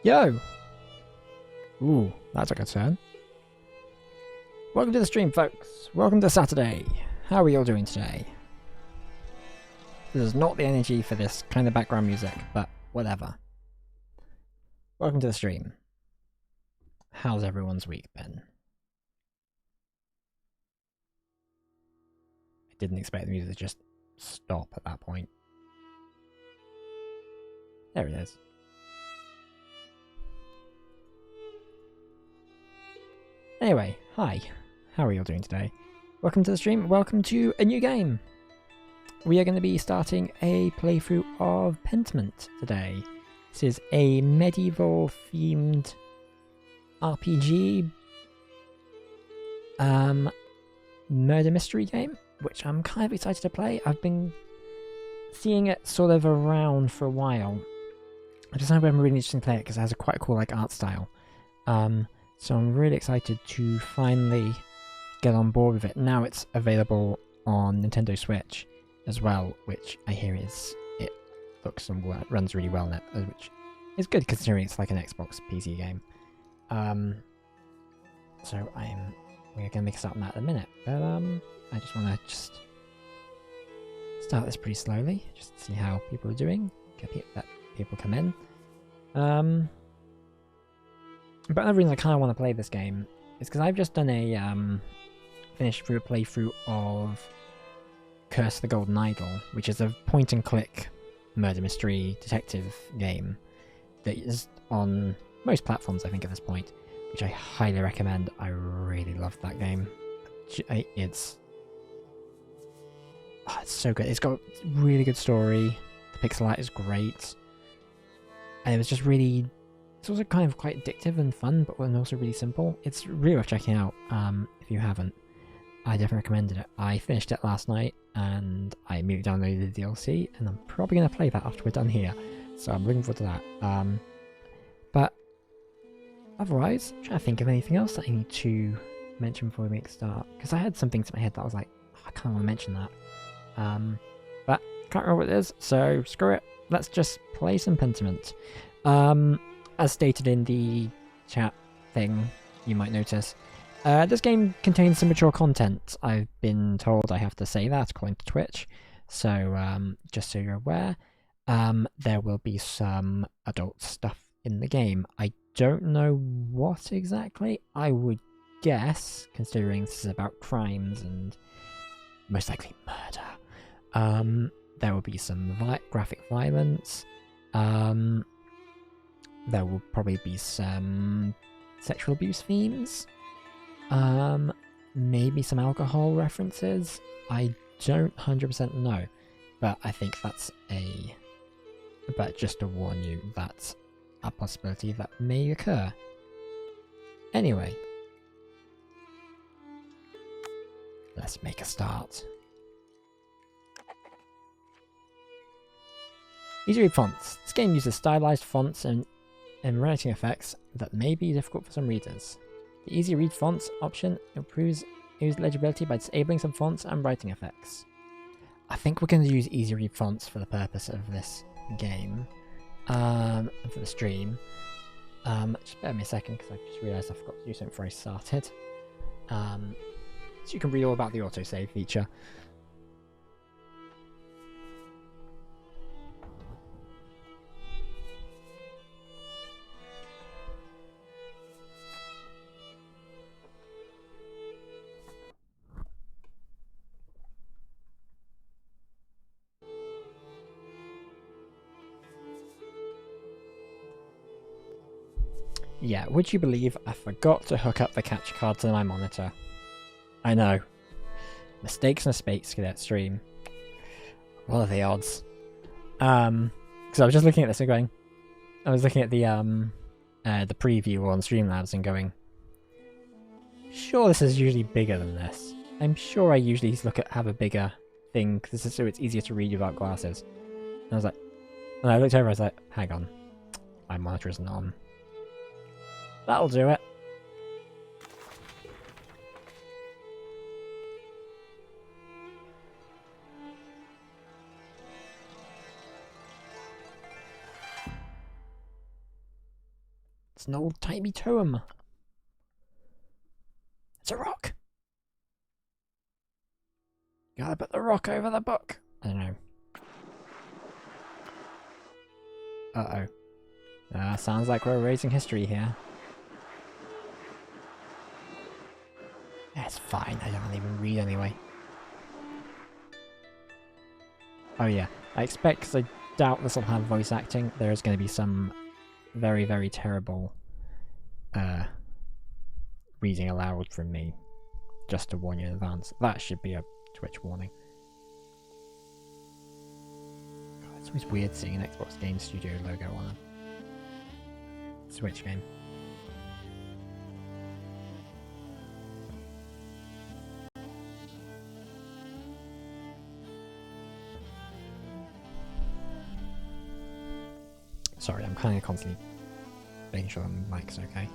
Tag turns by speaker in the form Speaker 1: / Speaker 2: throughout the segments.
Speaker 1: Yo! Ooh, that's a good turn. Welcome to the stream, folks. Welcome to Saturday. How are you all doing today? This is not the energy for this kind of background music, but whatever. Welcome to the stream. How's everyone's week been? I didn't expect the music to just stop at that point. There it is. Anyway, hi. How are you all doing today? Welcome to the stream. Welcome to a new game. We are going to be starting a playthrough of Pentiment today. This is a medieval themed RPG murder mystery game, which I'm kind of excited to play. I've been seeing it sort of around for a while. I just know I'm really interested to play it because it has a quite cool art style. So I'm really excited to finally get on board with it. Now it's available on Nintendo Switch as well, which I hear it looks and runs really well in it, which is good considering it's like an Xbox PC game. So we're gonna make a start on that in a minute, but I just want to start this pretty slowly, just to see how people are doing, let people come in. But another reason I kind of want to play this game is because I've just done a finished through a playthrough of Curse of the Golden Idol, which is a point-and-click murder mystery detective game that is on most platforms, I think, at this point, which I highly recommend. I really loved that game. It's so good. It's got a really good story. The pixel art is great, and it was just really. It's also kind of quite addictive and fun, but also really simple. It's really worth checking out if you haven't. I definitely recommended it. I finished it last night, and I immediately downloaded the DLC, and I'm probably going to play that after we're done here. So I'm looking forward to that. But otherwise, I'm trying to think of anything else that I need to mention before we make a start. Because I had something to my head that I was like, oh, I kind of want to mention that. But can't remember what it is, so screw it. Let's just play some Pentiment. As stated in the chat thing, you might notice, this game contains some mature content. I've been told I have to say that according to Twitch, so just so you're aware, there will be some adult stuff in the game. I don't know what exactly. I would guess, considering this is about crimes and most likely murder, there will be some graphic violence. There will probably be some sexual abuse themes. Maybe some alcohol references. I don't 100% know, but I think but just to warn you, that's a possibility that may occur. Anyway, let's make a start. Easy read fonts. This game uses stylized fonts and writing effects that may be difficult for some readers. The Easy Read Fonts option improves user legibility by disabling some fonts and writing effects. I think we're going to use Easy Read Fonts for the purpose of this game, and for the stream. Just bear me a second because I just realised I forgot to do something before I started. So you can read all about the autosave feature. Yeah, would you believe I forgot to hook up the capture card to my monitor? I know. Mistakes and mistakes get stream. What are the odds? Because I was just looking at this and going... I was looking at the preview on Streamlabs and going... Sure, this is usually bigger than this. I'm sure I usually have a bigger thing, because so it's easier to read without glasses. And I was like... And I looked over and I was like, hang on. My monitor isn't on. That'll do it. It's an old-timey tome. It's a rock. Gotta put the rock over the book. I don't know. Uh-oh. Sounds like we're erasing history here. Yeah, it's fine. I don't even read anyway. Oh yeah. I expect, because I doubt this will have voice acting, there is going to be some very, very terrible reading aloud from me. Just to warn you in advance. That should be a Twitch warning. God, it's always weird seeing an Xbox Game Studio logo on a Switch game. Sorry, I'm kind of constantly making sure the mic's okay.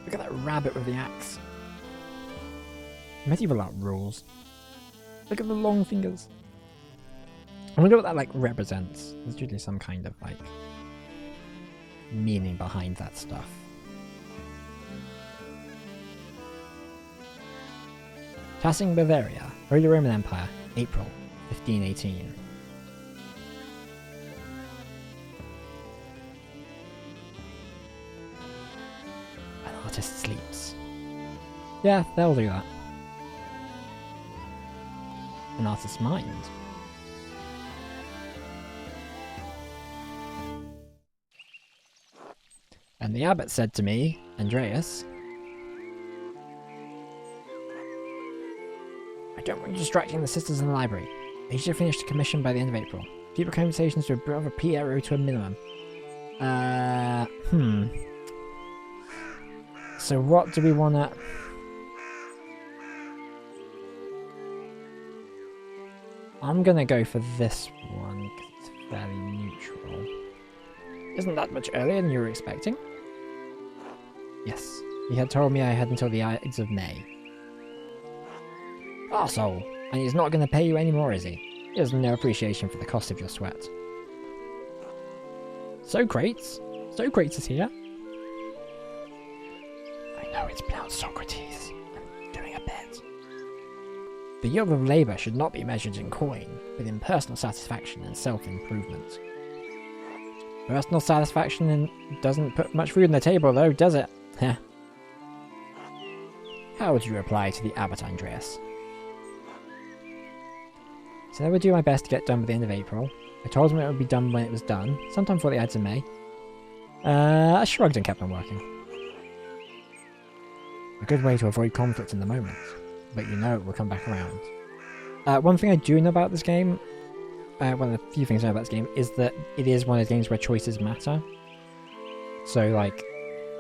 Speaker 1: Look at that rabbit with the axe. Medieval art rules. Look at the long fingers. I wonder what that like represents. There's usually some kind of like meaning behind that stuff. Passing Bavaria, Holy Roman Empire, April 1518. Artist sleeps. Yeah, they'll do that. An artist's mind. And the abbot said to me, Andreas, I don't want you distracting the sisters in the library. They should have finished the commission by the end of April. Keep your conversations to a Brother Piero to a minimum. So what do we want to... I'm going to go for this one, because it's fairly neutral. Isn't that much earlier than you were expecting? Yes. He had told me I had until the Ides of May. Arsehole! And he's not going to pay you any more, is he? He has no appreciation for the cost of your sweat. Socrates? Socrates is here. No, it's pronounced Socrates. I'm doing a bit. The yield of labour should not be measured in coin, but in personal satisfaction and self-improvement. Personal satisfaction doesn't put much food on the table though, does it? Heh. How would you reply to the abbot, Andreas? So I would do my best to get done by the end of April. I told him it would be done when it was done, sometime before the Ides of May. I shrugged and kept on working. A good way to avoid conflict in the moment, but you know it will come back around. One thing I do know about this game, one of the few things I know about this game, is that it is one of the games where choices matter. So, like,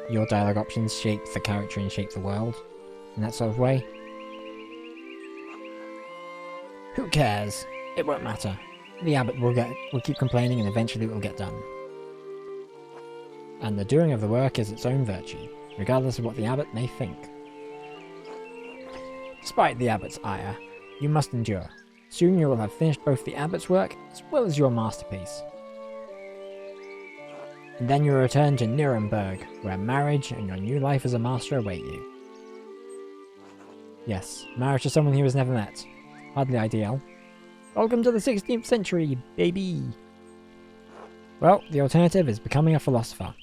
Speaker 1: your dialogue options shape the character and shape the world, in that sort of way. Who cares? It won't matter. The abbot will keep complaining and eventually it will get done. And the doing of the work is its own virtue, regardless of what the abbot may think. Despite the abbot's ire, you must endure. Soon you will have finished both the abbot's work as well as your masterpiece. And then you will return to Nuremberg, where marriage and your new life as a master await you. Yes, marriage to someone he has never met. Hardly ideal. Welcome to the 16th century, baby! Well, the alternative is becoming a philosopher.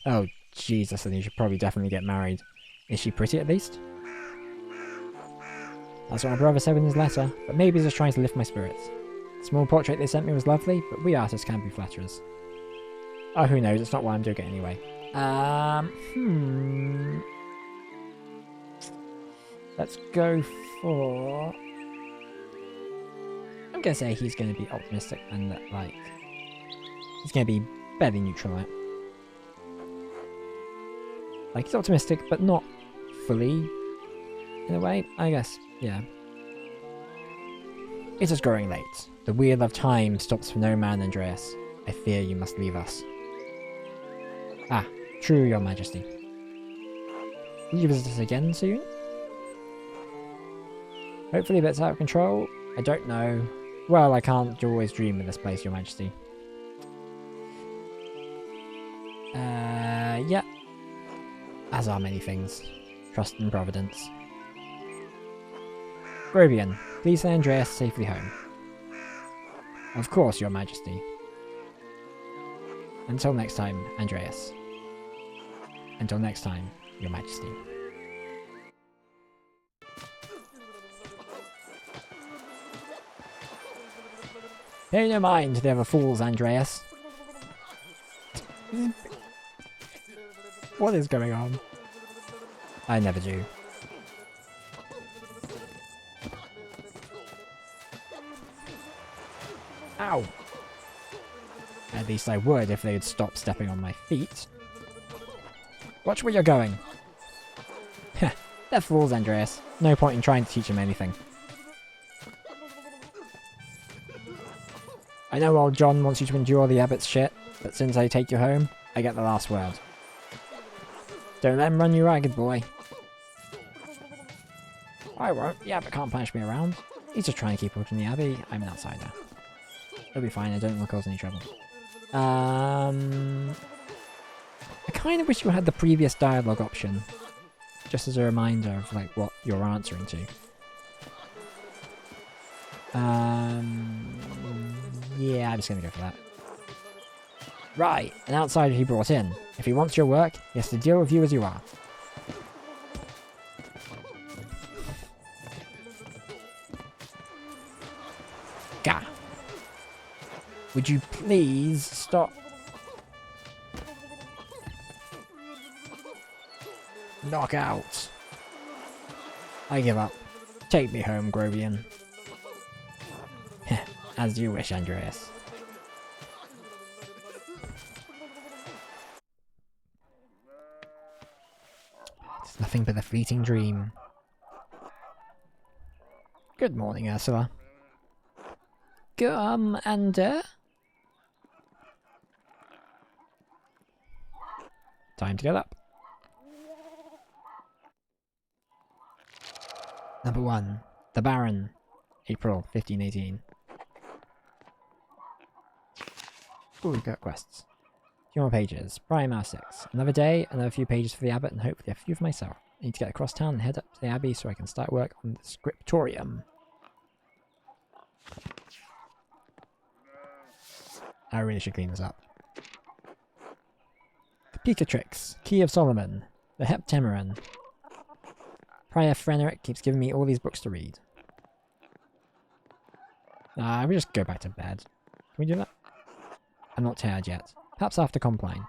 Speaker 1: Oh, Jesus, then you should probably definitely get married. Is she pretty at least? That's what my brother said in his letter, but maybe he's just trying to lift my spirits. The small portrait they sent me was lovely, but we artists can be flatterers. Oh, who knows, it's not why I'm doing it anyway. Let's go for... I'm gonna say he's gonna be optimistic and that, like, He's going to be fairly neutral on it. Like, he's optimistic, but not fully, in a way, I guess. Yeah. It is growing late. The wheel of time stops for no man, Andreas. I fear you must leave us. Ah, true, your majesty. Will you visit us again soon? Hopefully a bit out of control. I don't know. Well, I can't always dream in this place, your majesty. Yeah. As are many things. Trust in Providence. Grobian, please send Andreas safely home. Of course, your majesty. Until next time, Andreas. Until next time, your majesty. Pay no mind to the other fools, Andreas. What is going on? I never do. Ow! At least I would if they would stop stepping on my feet. Watch where you're going. Heh, they're fools, Andreas. No point in trying to teach them anything. I know old John wants you to endure the abbot's shit, but since I take you home, I get the last word. Don't let him run you ragged, boy. I won't. The abbot can't punish me around. He's just trying to keep up in the abbey. I'm an outsider. It'll be fine. I don't want to cause any trouble. I kind of wish you had the previous dialogue option. Just as a reminder of, like, what you're answering to. Yeah, I'm just gonna go for that. Right, an outsider he brought in. If he wants your work, he has to deal with you as you are. Gah. Would you please stop? Knock out. I give up. Take me home, Grobian. As you wish, Andreas. It's nothing but a fleeting dream. Good morning, Ursula. And time to get up. Number 1. The Baron. April 1518. Ooh, we've got quests. A few more pages. Prime 6. Another day, another few pages for the abbot, and hopefully a few for myself. I need to get across town and head up to the abbey so I can start work on the scriptorium. I really should clean this up. The Picatrix, Key of Solomon, the Heptameron. Prior Frenerick keeps giving me all these books to read. We just go back to bed. Can we do that? I'm not tired yet. Perhaps after Compline.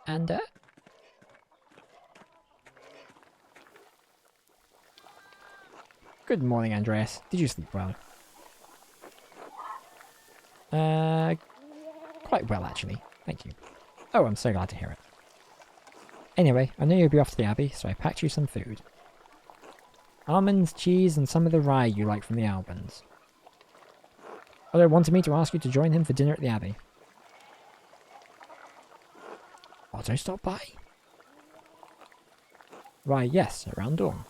Speaker 1: And, good morning, Andreas. Did you sleep well? Quite well, actually. Thank you. Oh, I'm so glad to hear it. Anyway, I know you'll be off to the abbey, so I packed you some food. Almonds, cheese, and some of the rye you like from the Albans. Otto wanted me to ask you to join him for dinner at the abbey. Otto stop by? Why, yes, around dawn.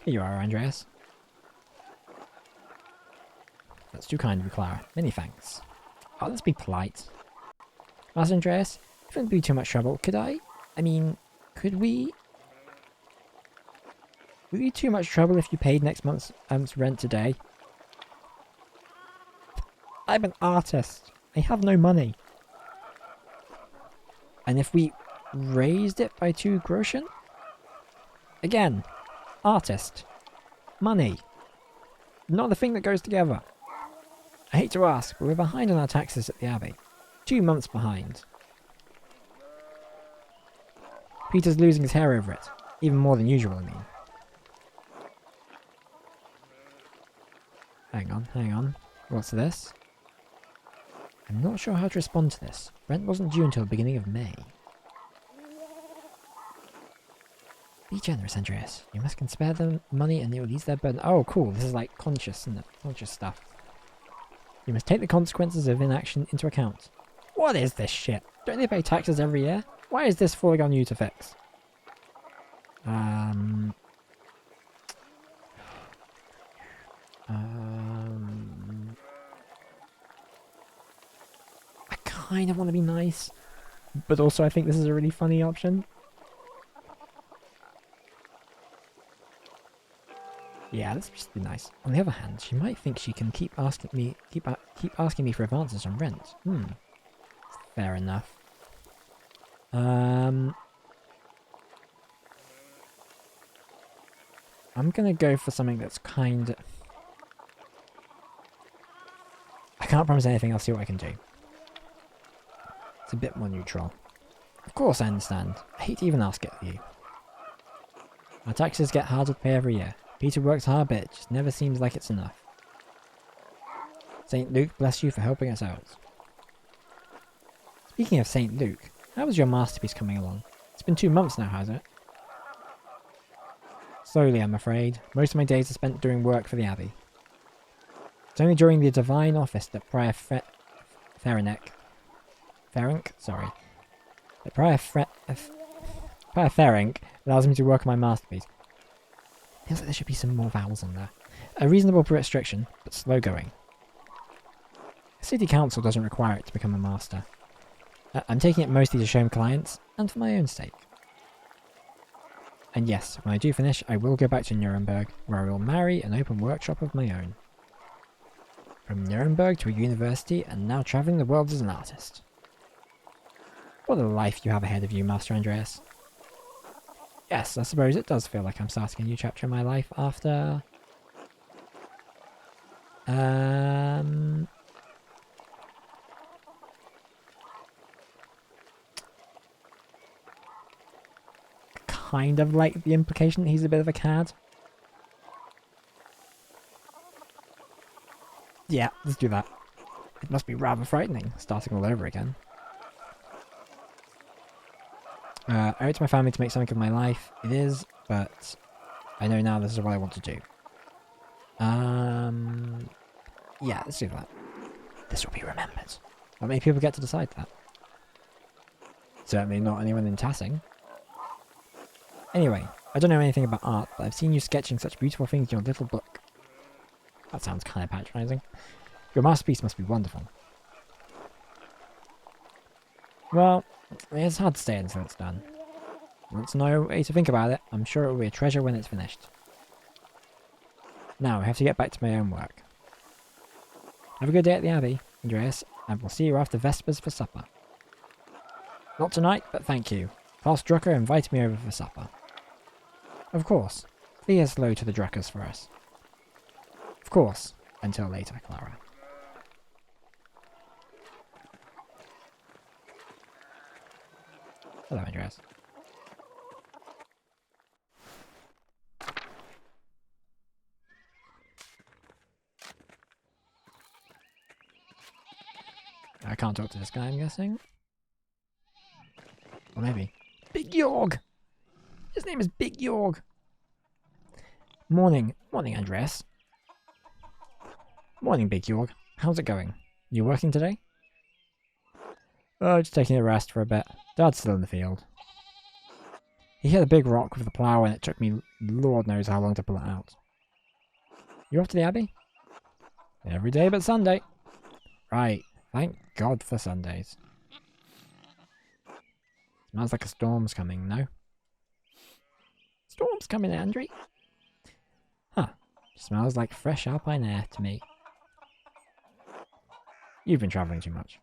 Speaker 1: Here you are, Andreas. That's too kind of you, Clara. Many thanks. Oh, let's be polite. Master Andreas, it wouldn't be too much trouble, could I? I mean, could we? Would it be too much trouble if you paid next month's rent today? I'm an artist. I have no money. And if we raised it by 2 groschen? Again, artist. Money. Not the thing that goes together. I hate to ask, but we're behind on our taxes at the Abbey. 2 months behind. Peter's losing his hair over it. Even more than usual, I mean. Hang on. What's this? I'm not sure how to respond to this. Rent wasn't due until the beginning of May. Be generous, Andreas. You must can spare them money and it will ease their burden. Oh, cool. This is like conscious, isn't it? Conscious stuff. You must take the consequences of inaction into account. What is this shit? Don't they pay taxes every year? Why is this falling on you to fix? I kind of want to be nice, but also I think this is a really funny option. Yeah, let's just be nice. On the other hand, she might think she can keep asking me for advances on rent. Fair enough. I'm gonna go for something that's kind of... I can't promise anything, I'll see what I can do. It's a bit more neutral. Of course I understand. I hate to even ask it of you. Our taxes get harder to pay every year. Peter works hard, but it just never seems like it's enough. St. Luke bless you for helping us out. Speaking of St. Luke, how is your masterpiece coming along? It's been 2 months now, has it? Slowly, I'm afraid. Most of my days are spent doing work for the Abbey. It's only during the divine office that Prior Ferenc, sorry. That Prior Ferenc allows me to work on my masterpiece. Feels like there should be some more vowels in there. A reasonable restriction, but slow going. The City Council doesn't require it to become a master. I'm taking it mostly to show clients, and for my own sake. And yes, when I do finish, I will go back to Nuremberg, where I will marry and open a workshop of my own. From Nuremberg to a university, and now travelling the world as an artist. What a life you have ahead of you, Master Andreas. Yes, I suppose it does feel like I'm starting a new chapter in my life after... kind of like the implication that he's a bit of a cad. Yeah, let's do that. It must be rather frightening, starting all over again. I owe it to my family to make something of my life. It is, but I know now this is what I want to do. Yeah, let's do that. This will be remembered. Not many people get to decide that. Certainly not anyone in Tassing. Anyway, I don't know anything about art, but I've seen you sketching such beautiful things in your little book. That sounds kind of patronising. Your masterpiece must be wonderful. Well, it's hard to say until it's done. Once no way to think about it, I'm sure it will be a treasure when it's finished. Now, I have to get back to my own work. Have a good day at the Abbey, Andreas, and we'll see you after Vespers for supper. Not tonight, but thank you. Past Drucker invited me over for supper. Of course. Please hello to the Druckers for us. Of course. Until later, Clara. Hello, Andreas. I can't talk to this guy, I'm guessing. Or maybe. Big Jorg! His name is Big Jorg! Morning. Morning, Andreas. Morning, Big Jorg. How's it going? You working today? Oh, just taking a rest for a bit. Dad's still in the field. He hit a big rock with the plough and it took me Lord knows how long to pull it out. You off to the Abbey? Every day but Sunday. Right. Thank God for Sundays. Smells like a storm's coming, no? Storm's coming, Andrew. Huh. Smells like fresh alpine air to me. You've been travelling too much.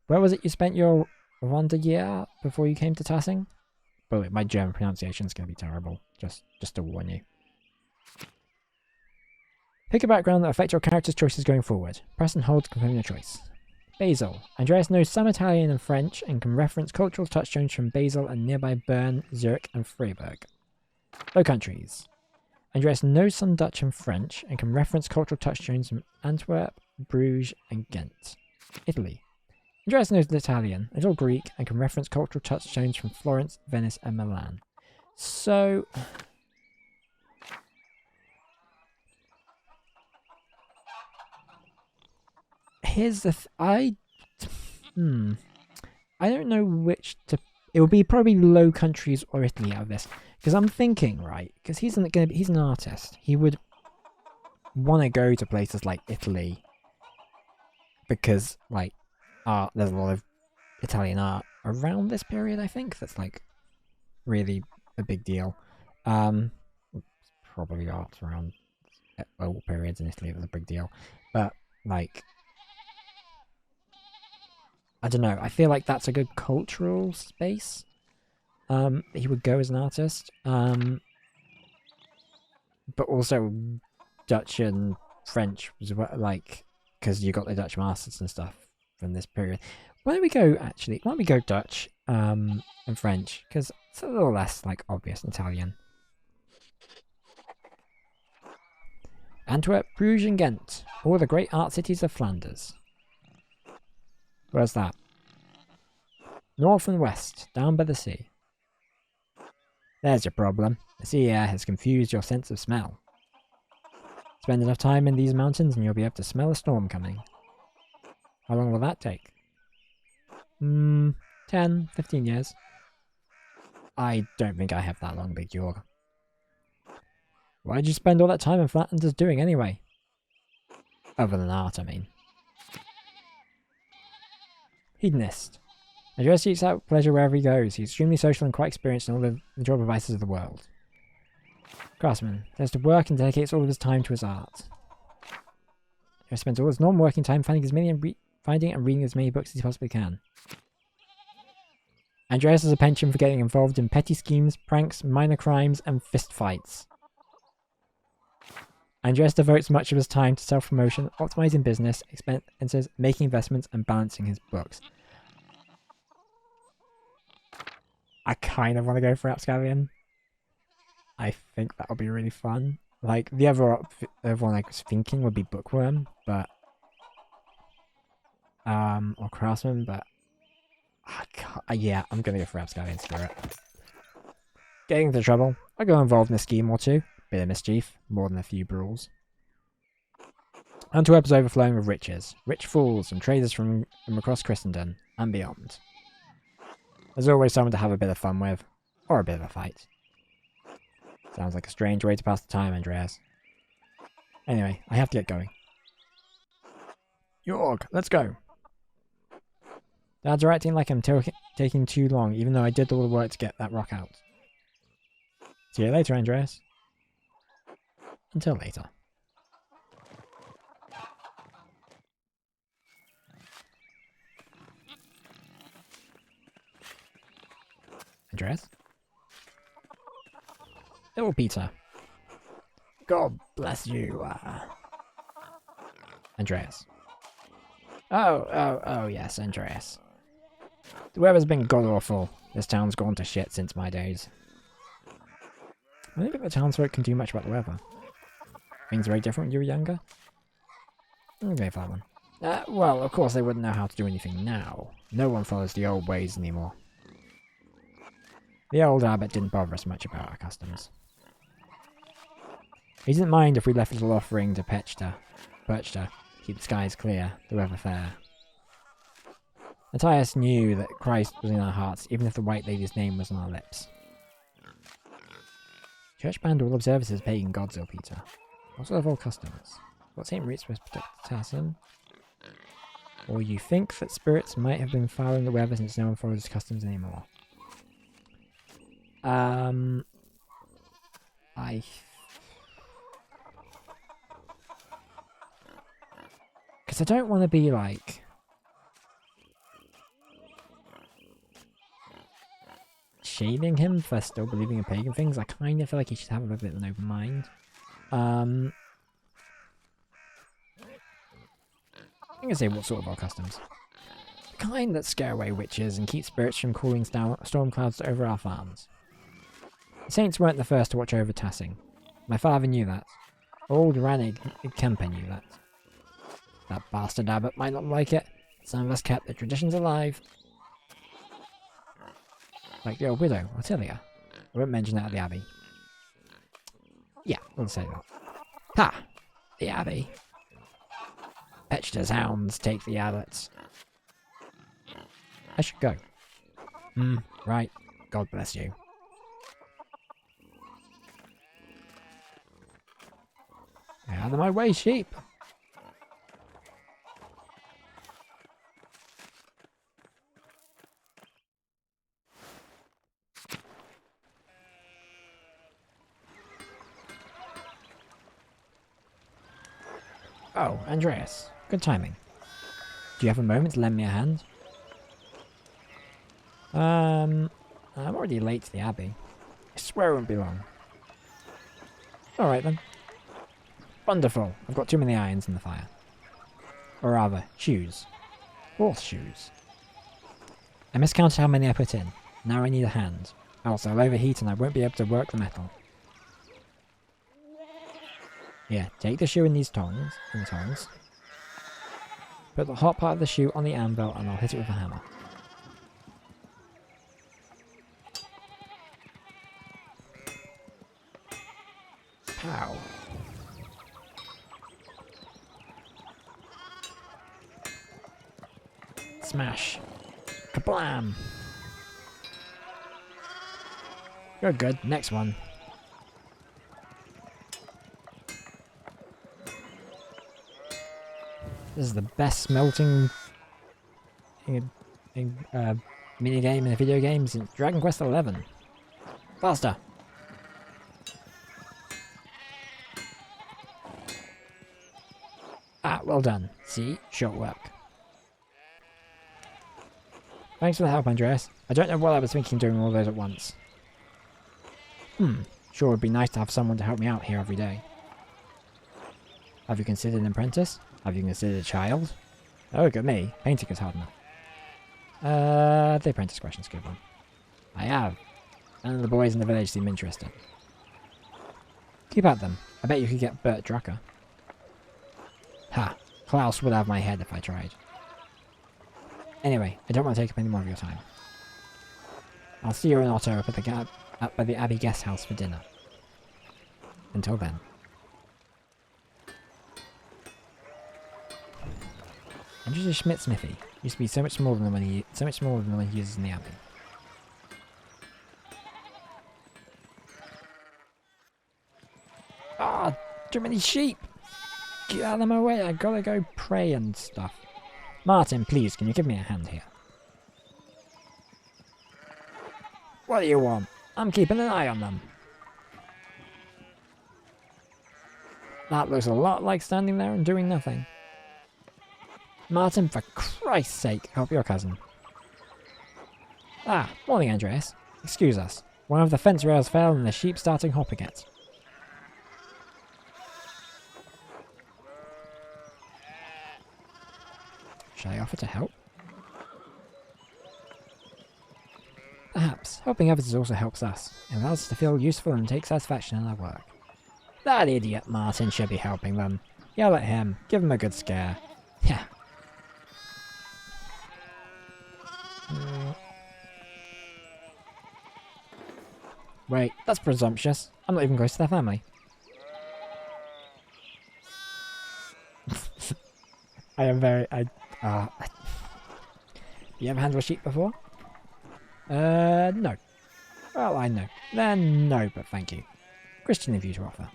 Speaker 1: Where was it you spent your Wanderjahr before you came to Tassing? By the way, my German pronunciation is going to be terrible. Just to warn you. Pick a background that affects your character's choices going forward. Press and hold to confirm your choice. Basel. Andreas knows some Italian and French and can reference cultural touchstones from Basel and nearby Bern, Zurich, and Freiburg. Low Countries. Andreas knows some Dutch and French and can reference cultural touchstones from Antwerp, Bruges, and Ghent. Italy. Andreas knows Italian, a little Greek, and can reference cultural touchstones from Florence, Venice, and Milan. So... here's the I don't know which to... it would be probably Low Countries or Italy out of this. Because I'm thinking, right, because he's an artist. He would want to go to places like Italy. Because, like, there's a lot of Italian art around this period, I think. That's, like, really a big deal. Probably art around all periods in Italy was a big deal. But, like... I don't know. I feel like that's a good cultural space. He would go as an artist. But also Dutch and French was like, because you got the Dutch masters and stuff from this period. Why don't we go actually? Why don't we go Dutch and French? Because it's a little less like obvious than Italian. Antwerp, Bruges, and Ghent, all the great art cities of Flanders. Where's that? North and west, down by the sea. There's your problem. The sea air has confused your sense of smell. Spend enough time in these mountains and you'll be able to smell a storm coming. How long will that take? 10, 15 years. I don't think I have that long, Big Jorg. Why did you spend all that time in Flanders doing anyway? Other than art, I mean. Hedonist. Andreas seeks out pleasure wherever he goes. He's extremely social and quite experienced in all the enjoyable vices of the world. Craftsman. Has to work and dedicates all of his time to his art. He spends all his normal working time finding and reading as many books as he possibly can. Andreas has a penchant for getting involved in petty schemes, pranks, minor crimes, and fistfights. Andreas devotes much of his time to self-promotion, optimizing business, expenses, making investments, and balancing his books. I kind of want to go for Rapscallion. I think that'll be really fun. Like, the other one I was thinking would be Bookworm, but... or Craftsman, but... yeah, I'm gonna go for Rapscallion Spirit. Getting into trouble. I got involved in a scheme or two. Bit of mischief, more than a few brawls. Antwerp is overflowing with riches. Rich fools and traders from across Christendom and beyond. There's always someone to have a bit of fun with, or a bit of a fight. Sounds like a strange way to pass the time, Andreas. Anyway, I have to get going. Jorg, let's go. Dad's acting like I'm taking too long, even though I did all the work to get that rock out. See you later, Andreas. Until later. Andreas? Little Peter. God bless you. Andreas. Oh, yes, Andreas. The weather's been god-awful. This town's gone to shit since my days. I don't think the townsfolk can do much about the weather. Things very different when you were younger? Okay, for that one. Well, of course they wouldn't know how to do anything now. No one follows the old ways anymore. The old abbot didn't bother us much about our customs. He didn't mind if we left a little offering to Perchta, keep the skies clear, the weather fair. Matthias knew that Christ was in our hearts, even if the White Lady's name was on our lips. Church banned all observances of pagan gods, O Peter. Also of all customs. What St. Roots was protecting? Or you think that spirits might have been following the weather since no one follows customs anymore? Because I don't want to be like... shading him for still believing in pagan things. I kind of feel like he should have a bit of an open mind. I'm gonna say what sort of our customs. The kind that scare away witches and keep spirits from calling storm clouds over our farms. The saints weren't the first to watch over Tassing. My father knew that. Old Rannig Kemper knew that. That bastard abbot might not like it. Some of us kept the traditions alive. Like the old widow, Ottilia. I won't mention that at the Abbey. Yeah, we'll say that. Ha! The Abbey. Pecheter's hounds take the abbots. I should go. Right. God bless you. Out of my way, sheep! Oh, Andreas. Good timing. Do you have a moment to lend me a hand? I'm already late to the Abbey. I swear it won't be long. Alright then. Wonderful. I've got too many irons in the fire. Or rather, shoes. Horseshoes. I miscounted how many I put in. Now I need a hand. Else I'll overheat and I won't be able to work the metal. Here, take the shoe in these tongs. Put the hot part of the shoe on the anvil and I'll hit it with a hammer. Pow. Smash. Kablam! You're good. Next one. This is the best smelting minigame in a video game since Dragon Quest XI. Faster! Ah, well done. See? Short work. Thanks for the help, Andreas. I don't know what I was thinking doing all those at once. Sure would be nice to have someone to help me out here every day. Have you considered an apprentice? Have you considered a child? Oh, look at me. Painting is hard enough. The apprentice question's a good one. I have. None of the boys in the village seem interested. Keep at them. I bet you could get Bert Drucker. Ha! Klaus would have my head if I tried. Anyway, I don't want to take up any more of your time. I'll see you in Otto up by the Abbey guest house for dinner. Until then. Andrew Schmidt Smithy used to be so much smaller than when he uses in the Abbey. Ah, too many sheep! Get out of my way, I gotta go pray and stuff. Martin, please, can you give me a hand here? What do you want? I'm keeping an eye on them. That looks a lot like standing there and doing nothing. Martin, for Christ's sake, help your cousin. Ah, morning, Andreas. Excuse us. One of the fence rails fell and the sheep starting hop again. Shall I offer to help? Perhaps. Helping others also helps us. It allows us to feel useful and take satisfaction in our work. That idiot Martin should be helping them. Yell at him. Give him a good scare. Yeah. Wait, that's presumptuous. I'm not even close to their family. I am very... You ever handled a sheep before? No. Well, I know. Then no, but thank you. Christian of you to offer.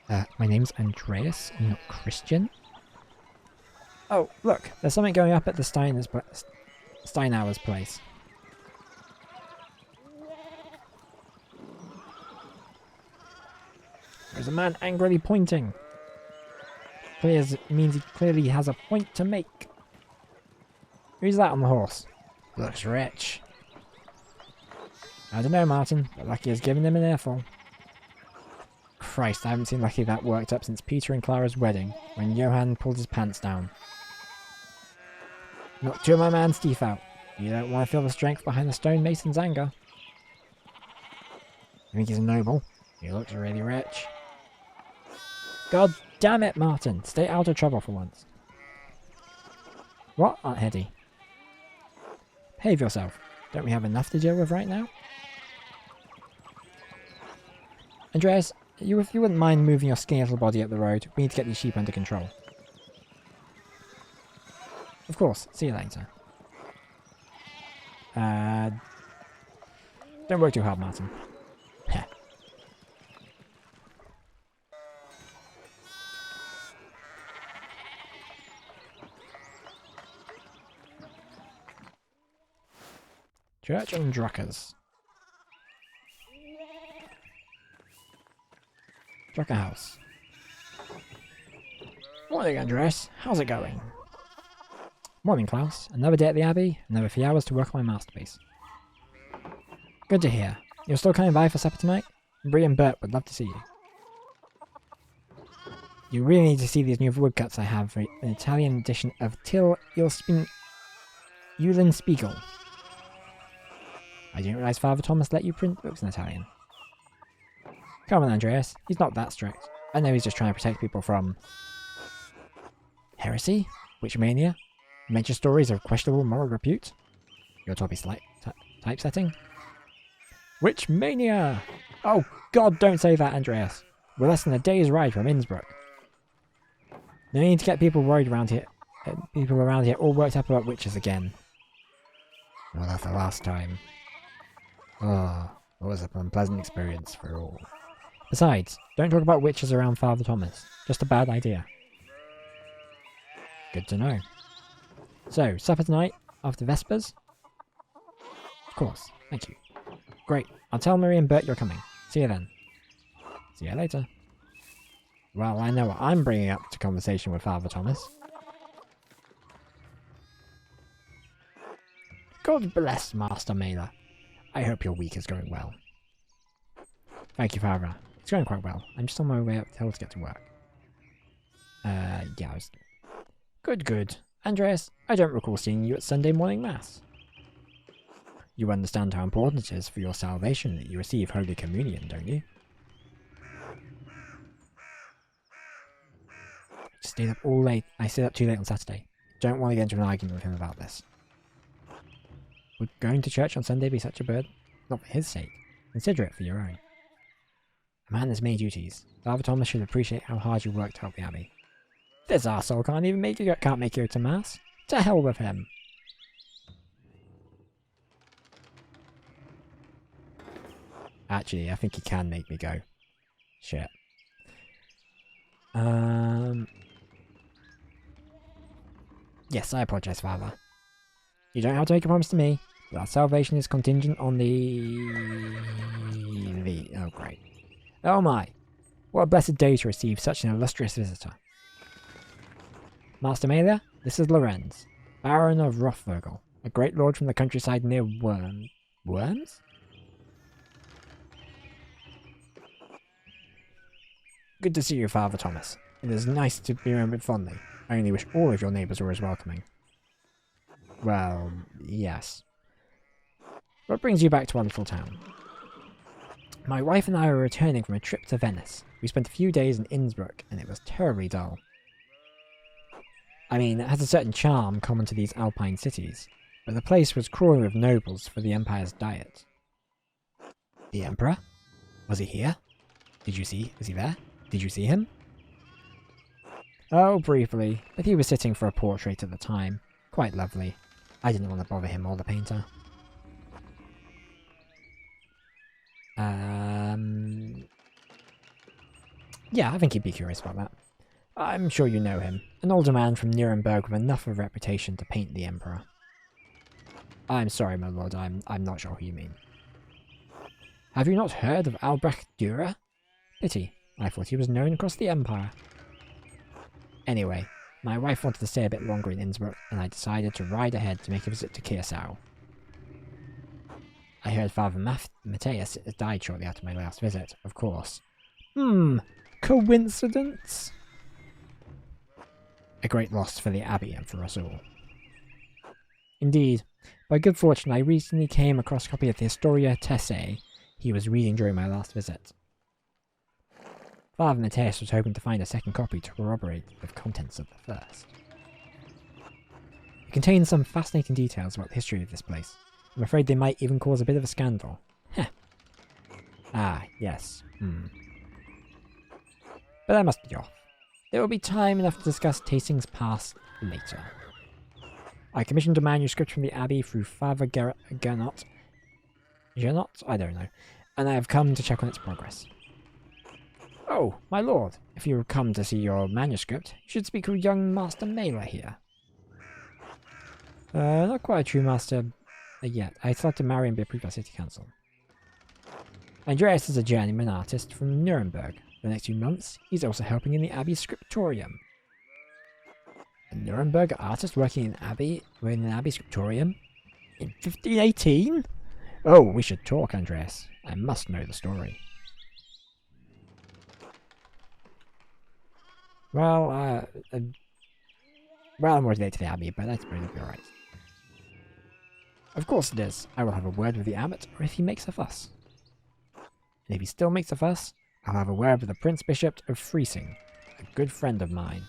Speaker 1: My name's Andreas, not Christian. Oh, look, there's something going up at the Steinauer's place. There's a man angrily pointing. Means he clearly has a point to make. Who's that on the horse? Looks rich. I don't know, Martin, but lucky has given him an earful. Christ, I haven't seen Lucky that worked up since Peter and Clara's wedding, when Johann pulled his pants down. Not to my man's teeth out. You don't want to feel the strength behind the stonemason's anger. You think he's a noble? He looks really rich. God damn it, Martin! Stay out of trouble for once. What, Aunt Hetty? Behave yourself. Don't we have enough to deal with right now? Andreas, if you wouldn't mind moving your skinny little body up the road, we need to get these sheep under control. Of course, see you later. Don't work too hard, Martin. Heh. Church and Druckers. Drucker House. Morning, Andreas. How's it going? Morning, Klaus. Another day at the Abbey, another few hours to work on my masterpiece. Good to hear. You're still coming by for supper tonight? Bree and Bert would love to see you. You really need to see these new woodcuts I have for an Italian edition of Till Eulenspiegel. I didn't realise Father Thomas let you print books in Italian. Come on, Andreas. He's not that strict. I know he's just trying to protect people from... heresy? Witch mania? Mention stories of questionable moral repute? Your topic typesetting? Witch mania! Oh God, don't say that, Andreas. We're less than a day's ride from Innsbruck. No need to get people worried around here. People around here all worked up about witches again. Well, that's the last time. Oh, it was an unpleasant experience for all. Besides, don't talk about witches around Father Thomas. Just a bad idea. Good to know. So, supper tonight, after Vespers? Of course, thank you. Great, I'll tell Marie and Bert you're coming. See you then. See you later. Well, I know what I'm bringing up to conversation with Father Thomas. God bless Master Mailer. I hope your week is going well. Thank you, Father. It's going quite well. I'm just on my way up the hill to get to work. Yeah, I was... Good. Andreas, I don't recall seeing you at Sunday morning Mass. You understand how important it is for your salvation that you receive Holy Communion, don't you? I stayed up all late. I stayed up too late on Saturday. Don't want to get into an argument with him about this. Would going to church on Sunday be such a burden? Not for his sake. Consider it for your own. A man has many duties. Father Thomas should appreciate how hard you work to help the Abbey. This arsehole can't even make you go to Mass. To hell with him. Actually, I think he can make me go. Shit. Yes, I apologize, Father. You don't have to make a promise to me, but our salvation is contingent on Oh, great. Oh my! What a blessed day to receive such an illustrious visitor. Master Malia, this is Lorenz, Baron of Rothvogel, a great lord from the countryside near Worms? Good to see you, Father Thomas. It is nice to be remembered fondly. I only wish all of your neighbours were as welcoming. Well, yes. What brings you back to our little town? My wife and I were returning from a trip to Venice. We spent a few days in Innsbruck, and it was terribly dull. I mean, it has a certain charm common to these alpine cities, but the place was crawling with nobles for the Empire's diet. The Emperor? Was he here? Was he there? Did you see him? Oh, briefly, but he was sitting for a portrait at the time. Quite lovely. I didn't want to bother him or the painter. Yeah, I think he'd be curious about that. I'm sure you know him. An older man from Nuremberg with enough of a reputation to paint the Emperor. I'm sorry, my lord, I'm not sure who you mean. Have you not heard of Albrecht Dürer? Pity. I thought he was known across the Empire. Anyway, my wife wanted to stay a bit longer in Innsbruck, and I decided to ride ahead to make a visit to Kiersau. I heard Father Matthias died shortly after my last visit, of course. Coincidence? A great loss for the Abbey and for us all. Indeed, by good fortune I recently came across a copy of the Historia Tessae he was reading during my last visit. Father Matthias was hoping to find a second copy to corroborate the contents of the first. It contains some fascinating details about the history of this place. I'm afraid they might even cause a bit of a scandal. Heh. Ah, yes. But I must be off. There will be time enough to discuss Tastings past later. I commissioned a manuscript from the Abbey through Father Gernot? I don't know. And I have come to check on its progress. Oh, my lord, if you have come to see your manuscript, you should speak with young Master Mailer here. Not quite a true master yet. I still have to marry and be approved by City Council. Andreas is a journeyman artist from Nuremberg. For the next few months, he's also helping in the Abbey scriptorium. A Nuremberg artist working in an Abbey scriptorium? In 1518? Oh, we should talk, Andreas. I must know the story. Well, I'm already late to the Abbey, but I suppose it'll be alright. Of course it is. I will have a word with the Abbot, or if he makes a fuss. And if he still makes a fuss, I'll have a word with the Prince Bishop of Freising, a good friend of mine.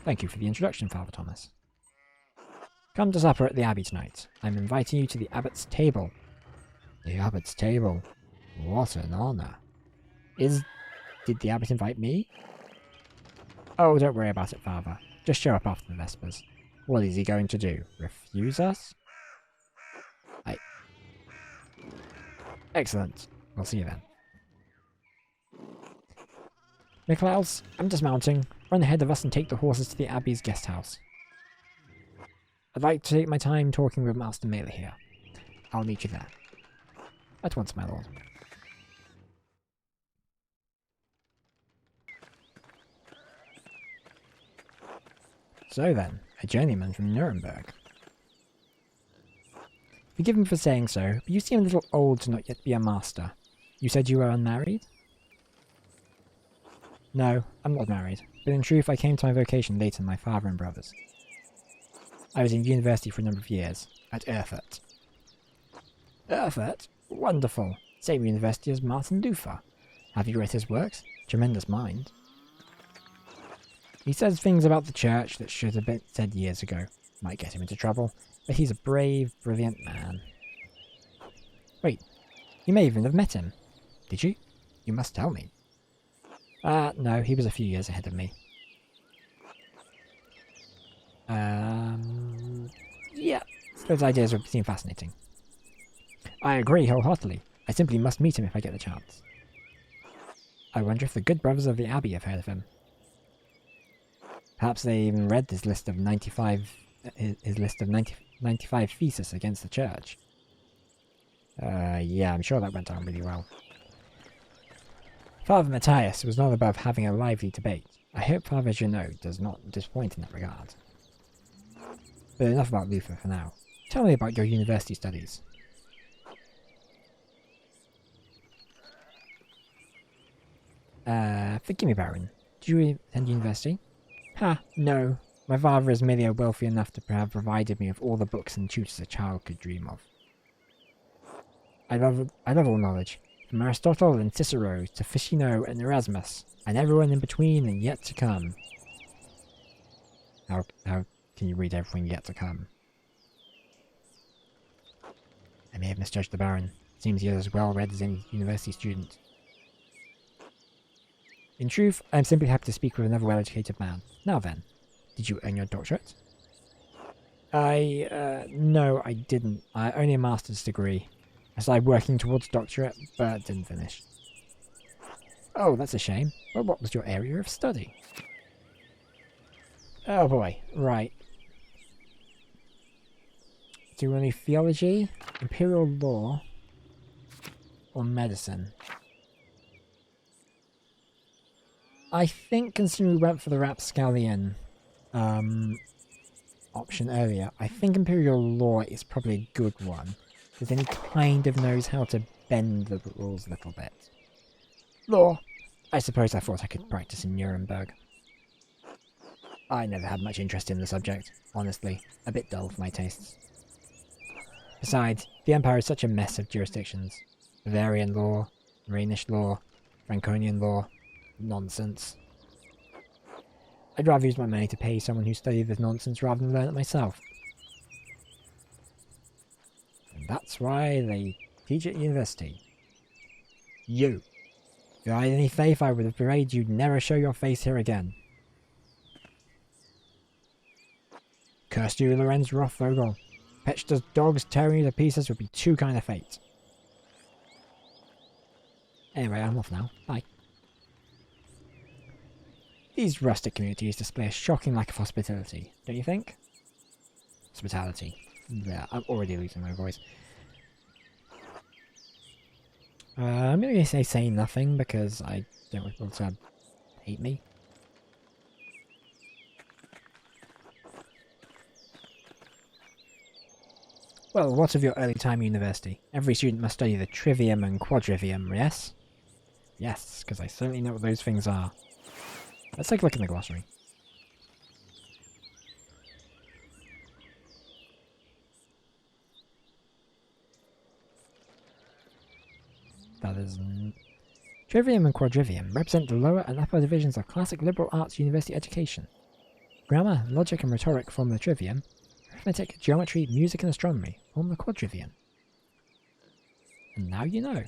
Speaker 1: Thank you for the introduction, Father Thomas. Come to supper at the Abbey tonight. I'm inviting you to the Abbot's table. The Abbot's table? What an honour. Did the Abbot invite me? Oh, don't worry about it, Father. Just show up after the Vespers. What is he going to do? Refuse us? Excellent. We'll see you then. Nicklaus, I'm dismounting. Run ahead of us and take the horses to the Abbey's guest house. I'd like to take my time talking with Master Mailer here. I'll meet you there. At once, my lord. So then, a journeyman from Nuremberg. Forgive me for saying so, but you seem a little old to not yet be a master. You said you were unmarried? No, I'm not married, but in truth I came to my vocation later than my father and brothers. I was in university for a number of years, at Erfurt. Erfurt? Wonderful! Same university as Martin Luther. Have you read his works? Tremendous mind. He says things about the church that should have been said years ago. Might get him into trouble, but he's a brave, brilliant man. Wait, you may even have met him. Did you? You must tell me. No, he was a few years ahead of me. Yeah, those ideas seem fascinating. I agree wholeheartedly. I simply must meet him if I get the chance. I wonder if the good brothers of the Abbey have heard of him. Perhaps they even read his list of 95 theses against the church. Yeah, I'm sure that went down really well. Father Matthias was not above having a lively debate. I hope Father Junot does not disappoint in that regard. But enough about Luther for now. Tell me about your university studies. Forgive me, Baron. Do you attend university? Ha, no. My father is merely wealthy enough to have provided me with all the books and tutors a child could dream of. I love all knowledge, from Aristotle and Cicero to Ficino and Erasmus, and everyone in between and yet to come. How can you read everything yet to come? I may have misjudged the Baron. Seems he is as well read as any university student. In truth, I am simply happy to speak with another well-educated man. Now then, did you earn your doctorate? No, I didn't. Only a master's degree. I started working towards doctorate, but didn't finish. Oh, that's a shame. Well, what was your area of study? Oh boy, right. Do you want any theology, imperial law, or medicine? I think, considering we went for the rapscallion option earlier, I think imperial law is probably a good one, because then he kind of knows how to bend the rules a little bit. Law. I suppose I thought I could practice in Nuremberg. I never had much interest in the subject, honestly. A bit dull for my tastes. Besides, the Empire is such a mess of jurisdictions. Bavarian law, Rhenish law, Franconian law. Nonsense. I'd rather use my money to pay someone who studied this nonsense rather than learn it myself. And that's why they teach at university. You. If I had any faith, I would have prayed you'd never show your face here again. Curse you, Lorenz Rothvogel. Petra's dogs tearing you to pieces would be too kind of fate. Anyway, I'm off now. Bye. These rustic communities display a shocking lack of hospitality, don't you think? Hospitality. Yeah, I'm already losing my voice. I'm going to say nothing because I don't want people to hate me. Well, what of your early time university? Every student must study the trivium and quadrivium, yes? Yes, because I certainly know what those things are. Let's take a look in the glossary. That is... Trivium and quadrivium represent the lower and upper divisions of classic liberal arts university education. Grammar, logic and rhetoric form the trivium. Arithmetic, geometry, music and astronomy form the quadrivium. And now you know.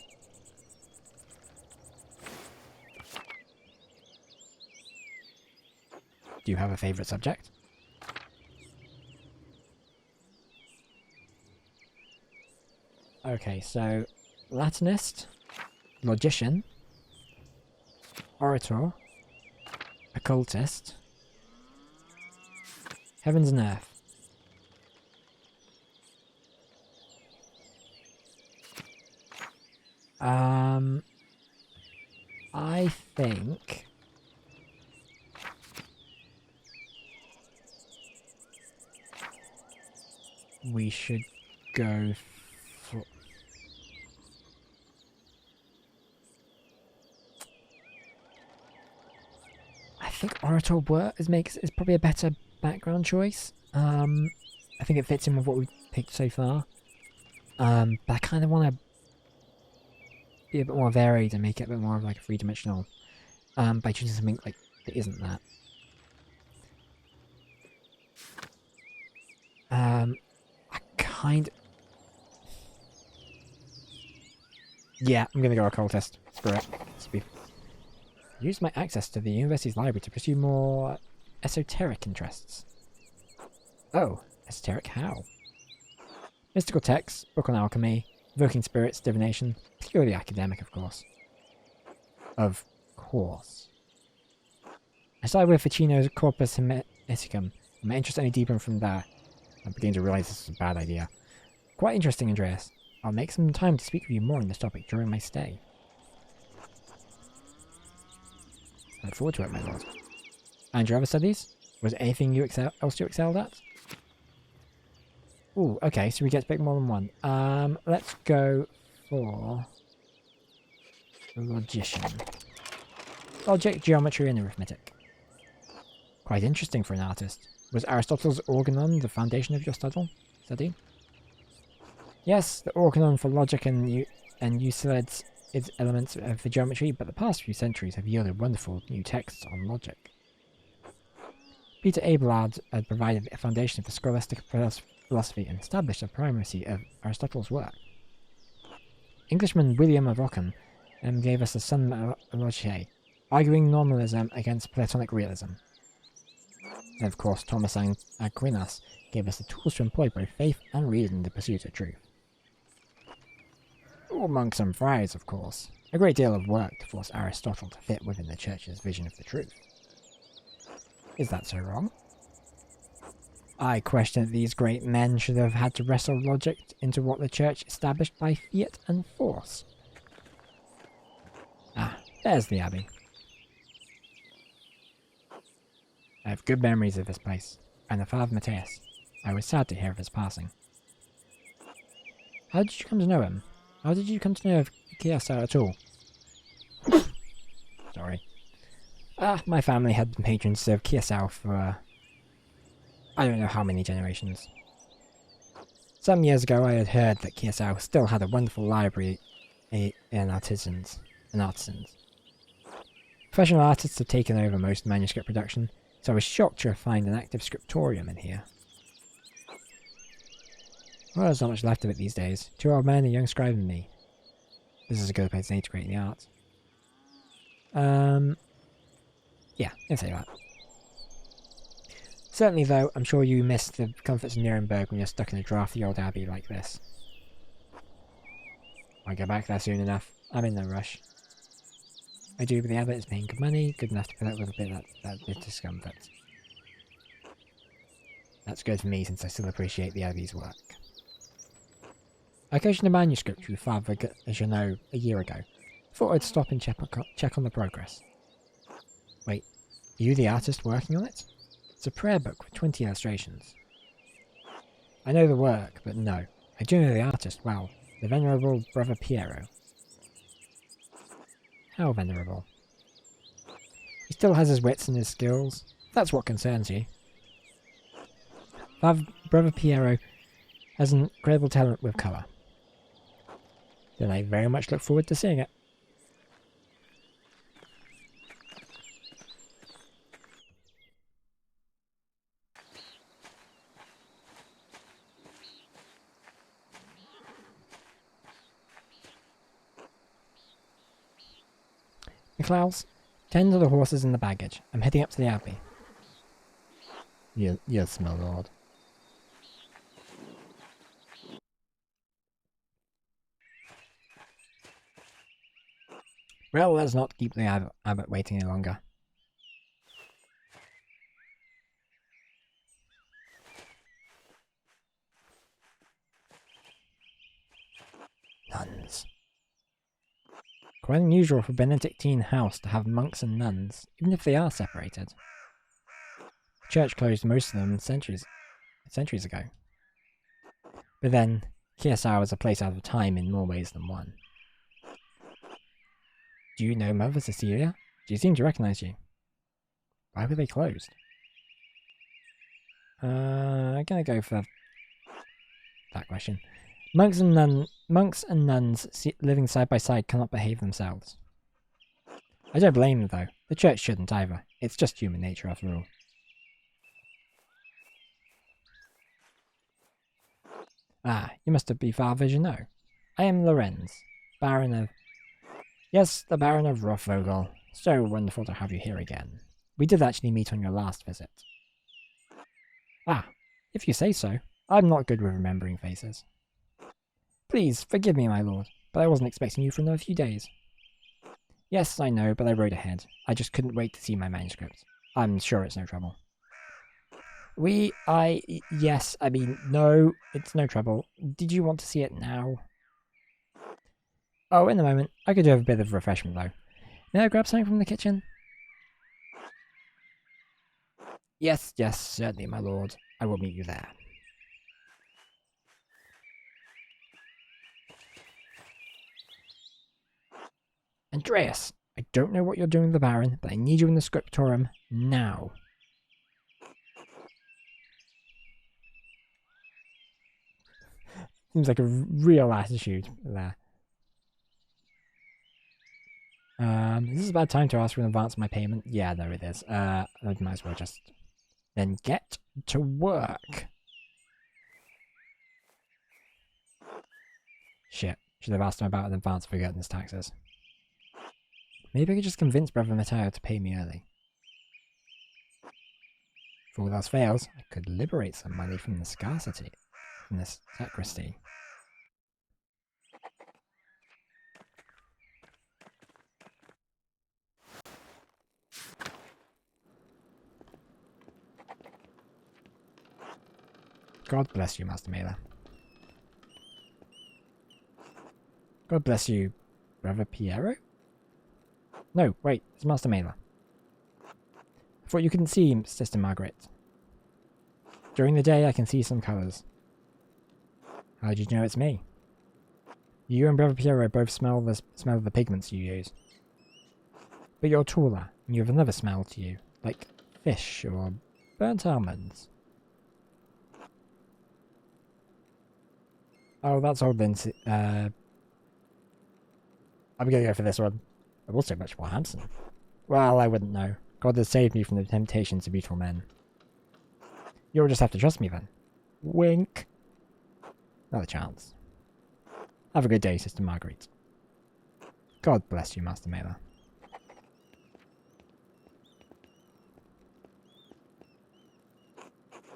Speaker 1: Do you have a favourite subject? Okay, so Latinist, logician, orator, occultist, heavens and earth. I think we should go for... I think orator work is probably a better background choice. I think it fits in with what we've picked so far. But I kind of want to be a bit more varied and make it a bit more of like a three-dimensional by choosing something like that isn't that. Yeah, I'm gonna go occultist. Screw it. Use my access to the university's library to pursue more esoteric interests. Oh, esoteric how? Mystical texts, book on alchemy, evoking spirits, divination, purely academic, of course. Of course. I started with Ficino's Corpus Hermeticum, and my interest only deepened from there. I'm beginning to realise this is a bad idea. Quite interesting, Andreas. I'll make some time to speak with you more on this topic during my stay. I look forward to it, my lord. And your other studies? Was there anything else you excelled at? Ooh, okay, so we get to pick more than one. Let's go for... logician. Logic, geometry, and arithmetic. Quite interesting for an artist. Was Aristotle's organon the foundation of your study? Yes, the organon for logic and Euclid's its elements for geometry, but the past few centuries have yielded wonderful new texts on logic. Peter Abelard had provided a foundation for scholastic philosophy and established the primacy of Aristotle's work. Englishman William of Ockham gave us the Summa Logicae, arguing nominalism against Platonic realism. And of course, Thomas Aquinas gave us the tools to employ both faith and reason in the pursuit of truth. All monks and friars, of course. A great deal of work to force Aristotle to fit within the Church's vision of the truth. Is that so wrong? I question that these great men should have had to wrestle logic into what the Church established by fiat and force. Ah, there's the Abbey. I have good memories of this place, and of Father Matthias. I was sad to hear of his passing. How did you come to know him? How did you come to know of Chiesa at all? Sorry. My family had been patrons of Kiasao for, I don't know how many generations. Some years ago I had heard that Kiasao still had a wonderful library in artisans. Professional artists have taken over most manuscript production, so I was shocked to find an active scriptorium in here. Well, there's not much left of it these days. 2 old men, a young scribe, and me. This is a good place to integrate in the art. Yeah, I'll say that. Certainly, though, I'm sure you miss the comforts of Nuremberg when you're stuck in a drafty old abbey like this. I'll get back there soon enough. I'm in no rush. I do, but the abbot is paying good money, good enough to put up with a bit of that bit of discomfort. That's good for me, since I still appreciate the abbey's work. I commissioned a manuscript with Father Jeannot a year ago. Thought I'd stop and check on the progress. Wait, are you the artist working on it? It's a prayer book with 20 illustrations. I know the work, but no. I do know the artist well. The venerable Brother Piero. How venerable? He still has his wits and his skills. That's what concerns you. Brother Piero has an incredible talent with colour. Then I very much look forward to seeing it. Niklaus, tend to the horses and the baggage. I'm heading up to the abbey. Yes, my lord. Well, let's not keep the abbot waiting any longer. Nuns. Quite unusual for a Benedictine house to have monks and nuns, even if they are separated. The church closed most of them centuries ago. But then, Kiasao is a place out of time in more ways than one. Do you know Mother Cecilia? She seemed to recognize you. Why were they closed? I'm gonna go for that question. Monks and nuns living side by side cannot behave themselves. I don't blame them, though. The church shouldn't either. It's just human nature, after all. Ah, you must be Father Jeannot. I am Lorenz, Baron of... Yes, the Baron of Rothvogel. So wonderful to have you here again. We did actually meet on your last visit. Ah, if you say so. I'm not good with remembering faces. Please, forgive me, my lord, but I wasn't expecting you for another few days. Yes, I know, but I rode ahead. I just couldn't wait to see my manuscript. I'm sure it's no trouble. Yes, I mean, no, it's no trouble. Did you want to see it now? Oh, in a moment. I could do have a bit of refreshment, though. May I grab something from the kitchen? Yes, certainly, my lord. I will meet you there. Andreas, I don't know what you're doing with the Baron, but I need you in the scriptorium now. Seems like a real attitude there. Is this a bad time to ask for an advance of my payment? Yeah, no, it is. I might as well just... Then get to work. Shit. Should have asked him about an advance for getting his taxes. Maybe I could just convince Brother Matteo to pay me early. If all else fails, I could liberate some money from the scarcity. From this sacristy. God bless you, Master Mailer. God bless you, Brother Piero? No, wait, it's Master Mailer. I thought you couldn't see, Sister Margaret. During the day I can see some colours. How did you know it's me? You and Brother Piero both smell the pigments you use. But you're taller, and you have another smell to you, like fish or burnt almonds. Oh, that's old Lindsay. I'm gonna go for this one. I'm also much more handsome. Well, I wouldn't know. God has saved me from the temptations of beautiful men. You'll just have to trust me then. Wink. Not a chance. Have a good day, Sister Marguerite. God bless you, Master Mailer.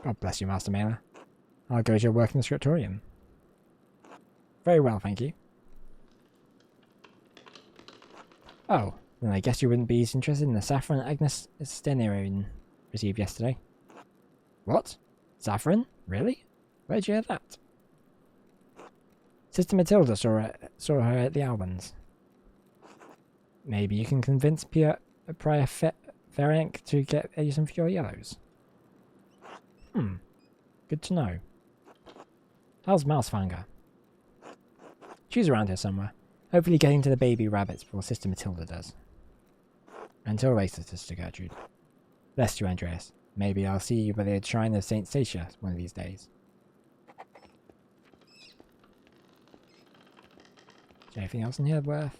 Speaker 1: God bless you, Master Mailer. I'll go to your work in the scriptorium. Very well, thank you. Oh, then I guess you wouldn't be as interested in the saffron Agnes Stenarian received yesterday. What? Saffron? Really? Where'd you hear that? Sister Matilda saw her at the Albans. Maybe you can convince Prior Ferenc to get you some of your yellows. Good to know. How's Mousefanga? She's around here somewhere. Hopefully getting to the baby rabbits before Sister Matilda does. Until later, Sister Gertrude. Bless you, Andreas. Maybe I'll see you by the shrine of Saint Stacia one of these days. Is there anything else in here worth?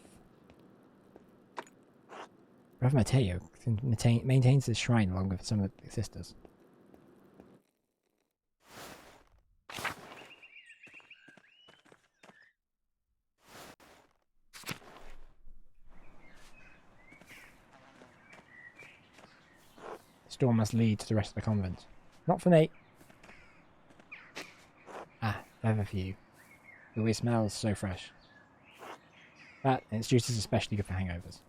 Speaker 1: Brother Matteo maintains the shrine along with some of the sisters. The door must lead to the rest of the convent. Not for me. Ah, leather for you. It always smells so fresh. That and its juice is especially good for hangovers.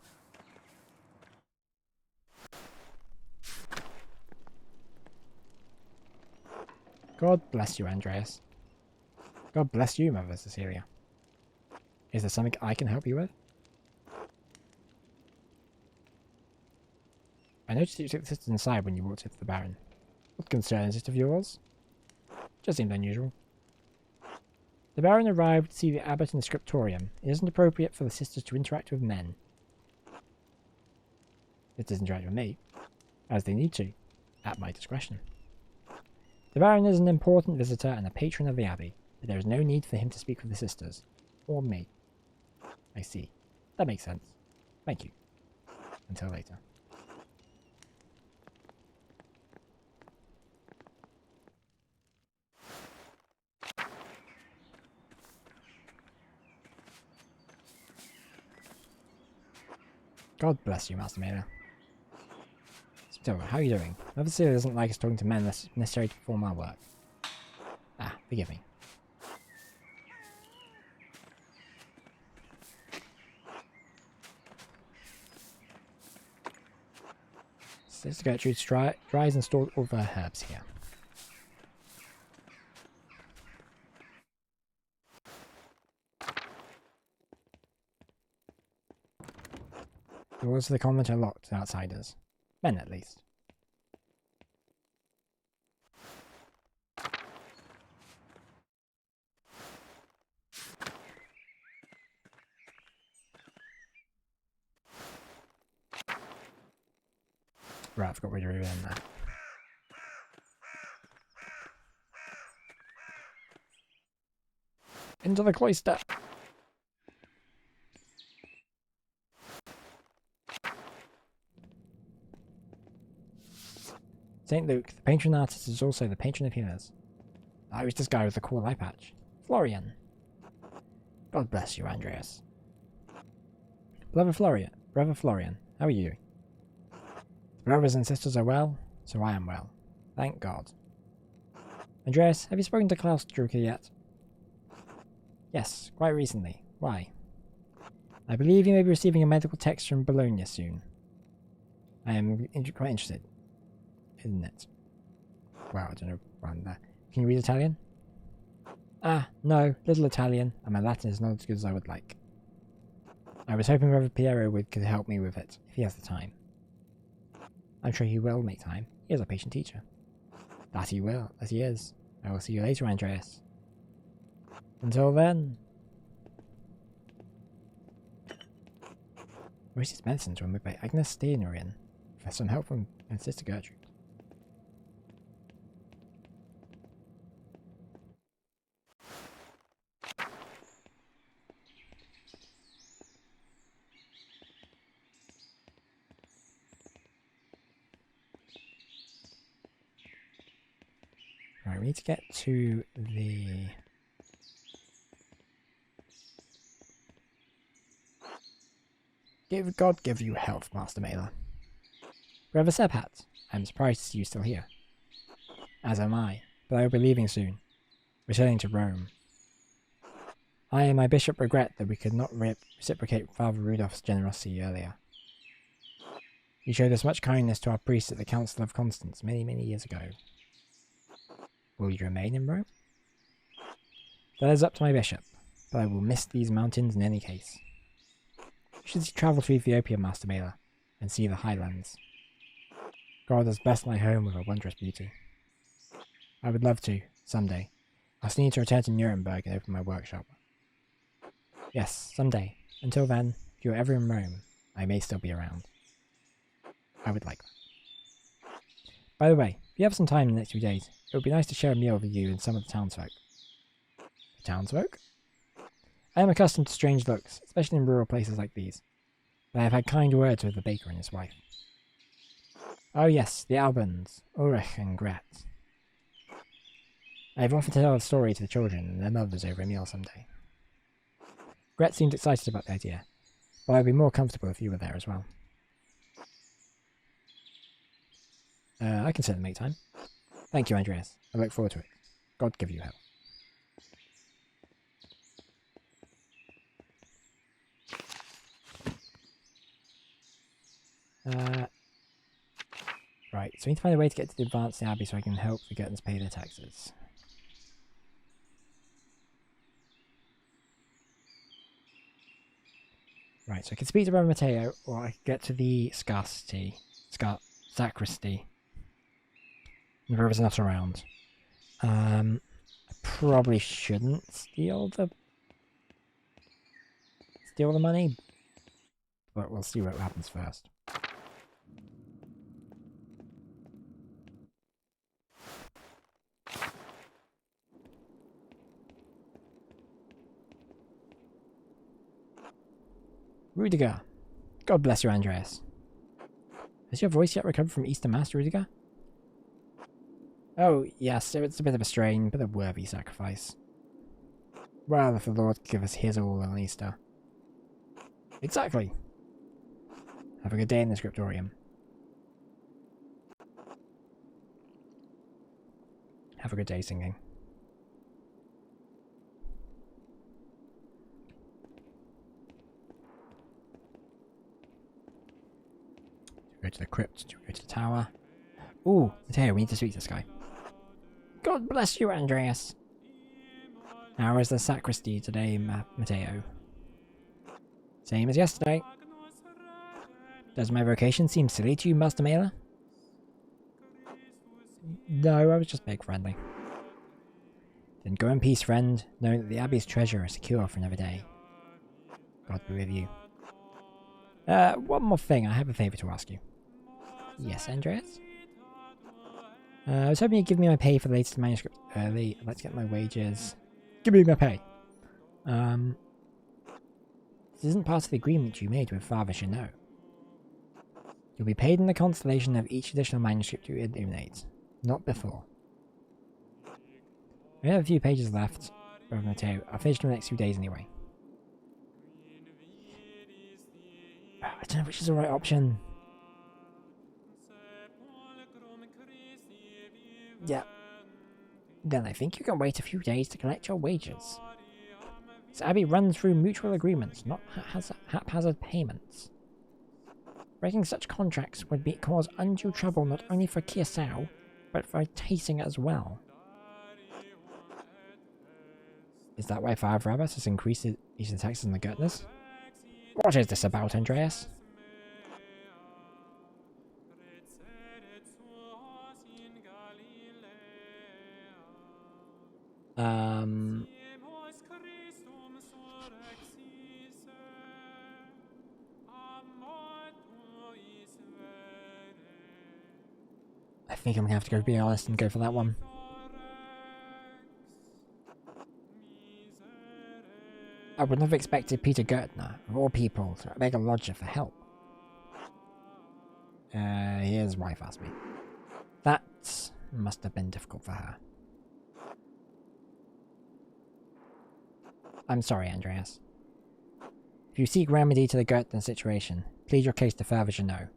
Speaker 1: God bless you, Andreas. God bless you, Mother Cecilia. Is there something I can help you with? I noticed that you took the sisters inside when you walked into the Baron. What concern is it of yours? Just seemed unusual. The Baron arrived to see the abbot in the scriptorium. It isn't appropriate for the sisters to interact with men. It doesn't interact with me, as they need to, at my discretion. The Baron is an important visitor and a patron of the Abbey, but there is no need for him to speak with the sisters, or me. I see. That makes sense. Thank you. Until later. God bless you, Master Mailer. So, how are you doing? Mother Cecilia doesn't like us talking to men unless it's necessary to perform our work. Ah, forgive me. Sister Gertrude dries and stores all of her herbs here. The doors of the convent are locked to outsiders. Men, at least. Right, I forgot where to read in there. Into the cloister! St. Luke, the patron artist, is also the patron of healers. I was this guy with the cool eye patch. Florian. God bless you, Andreas. Brother Florian, how are you? The brothers and sisters are well, so I am well. Thank God. Andreas, have you spoken to Klaus Drucker yet? Yes, quite recently. Why? I believe you may be receiving a medical text from Bologna soon. I am quite interested. Isn't it? Wow, I don't know around there. Can you read Italian? Ah, no, little Italian, and my Latin is not as good as I would like. I was hoping Brother Piero could help me with it, if he has the time. I'm sure he will make time. He is a patient teacher. That he will, as he is. I will see you later, Andreas. Until then... Royce's medicines were made by Agnes Steinerian for some help from her sister Gertrude. Right, we need to get to the... God give you health, Master Mailer. Brother Sebhat, I'm surprised to see you still here. As am I, but I will be leaving soon, returning to Rome. I and my bishop regret that we could not reciprocate Father Rudolph's generosity earlier. He showed us much kindness to our priests at the Council of Constance many, many years ago. Will you remain in Rome? That is up to my bishop, but I will miss these mountains in any case. You should travel to Ethiopia, Master Mailer, and see the highlands. God has blessed my home with a wondrous beauty. I would love to, someday. I still need to return to Nuremberg and open my workshop. Yes, someday. Until then, if you are ever in Rome, I may still be around. I would like that. By the way, if you have some time in the next few days, it would be nice to share a meal with you and some of the townsfolk. The townsfolk? I am accustomed to strange looks, especially in rural places like these, but I have had kind words with the baker and his wife. Oh yes, the Albans, Ulrich and Gret. I have often told the story to the children and their mothers over a meal someday. Gret seemed excited about the idea, but I would be more comfortable if you were there as well. I can certainly make time. Thank you, Andreas. I look forward to it. God give you help. Right, so we need to find a way to get to the advanced abbey so I can help the Gurtons pay their taxes. Right, so I can speak to Brother Matteo, or I can get to the sacristy. The brother's not around. I probably shouldn't steal the money, but we'll see what happens first. Rudiger. God bless you, Andreas. Has your voice yet recovered from Easter Mass, Rudiger? Oh, yes, it's a bit of a strain, but a worthy sacrifice. Well, if the Lord could give us his all on Easter. Exactly. Have a good day in the scriptorium. Have a good day singing. Go to the crypt, go to the tower. Ooh, Matteo, we need to speak to this guy. God bless you, Andreas. How is the sacristy today, Matteo? Same as yesterday. Does my vocation seem silly to you, Master Mailer? No, I was just being friendly. Then go in peace, friend, knowing that the Abbey's treasure is secure for another day. God be with you. One more thing, I have a favour to ask you. Yes, Andreas? I was hoping you'd give me my pay for the latest manuscript early. I'd like to get my wages. Give me my pay. This isn't part of the agreement you made with Father Chanot. You'll be paid in the constellation of each additional manuscript you illuminate, not before. We have a few pages left, Brother Matteo. I'll finish them in the next few days anyway. I don't know which is the right option. Yeah. Then I think you can wait a few days to collect your wages. This abbey runs through mutual agreements, not haphazard payments. Breaking such contracts would cause undue trouble not only for Kirsau, but for Tasing as well. Is that why Father Rabbit has increased the taxes on the Gurtners? What is this about, Andreas? think I'm gonna have to go be honest and go for that one. I would not have expected Peter Gertner, of all people, to beg a lodger for help. His wife asked me. That must have been difficult for her. I'm sorry, Andreas. If you seek remedy to the Gertner situation, plead your case to Father Jeannot.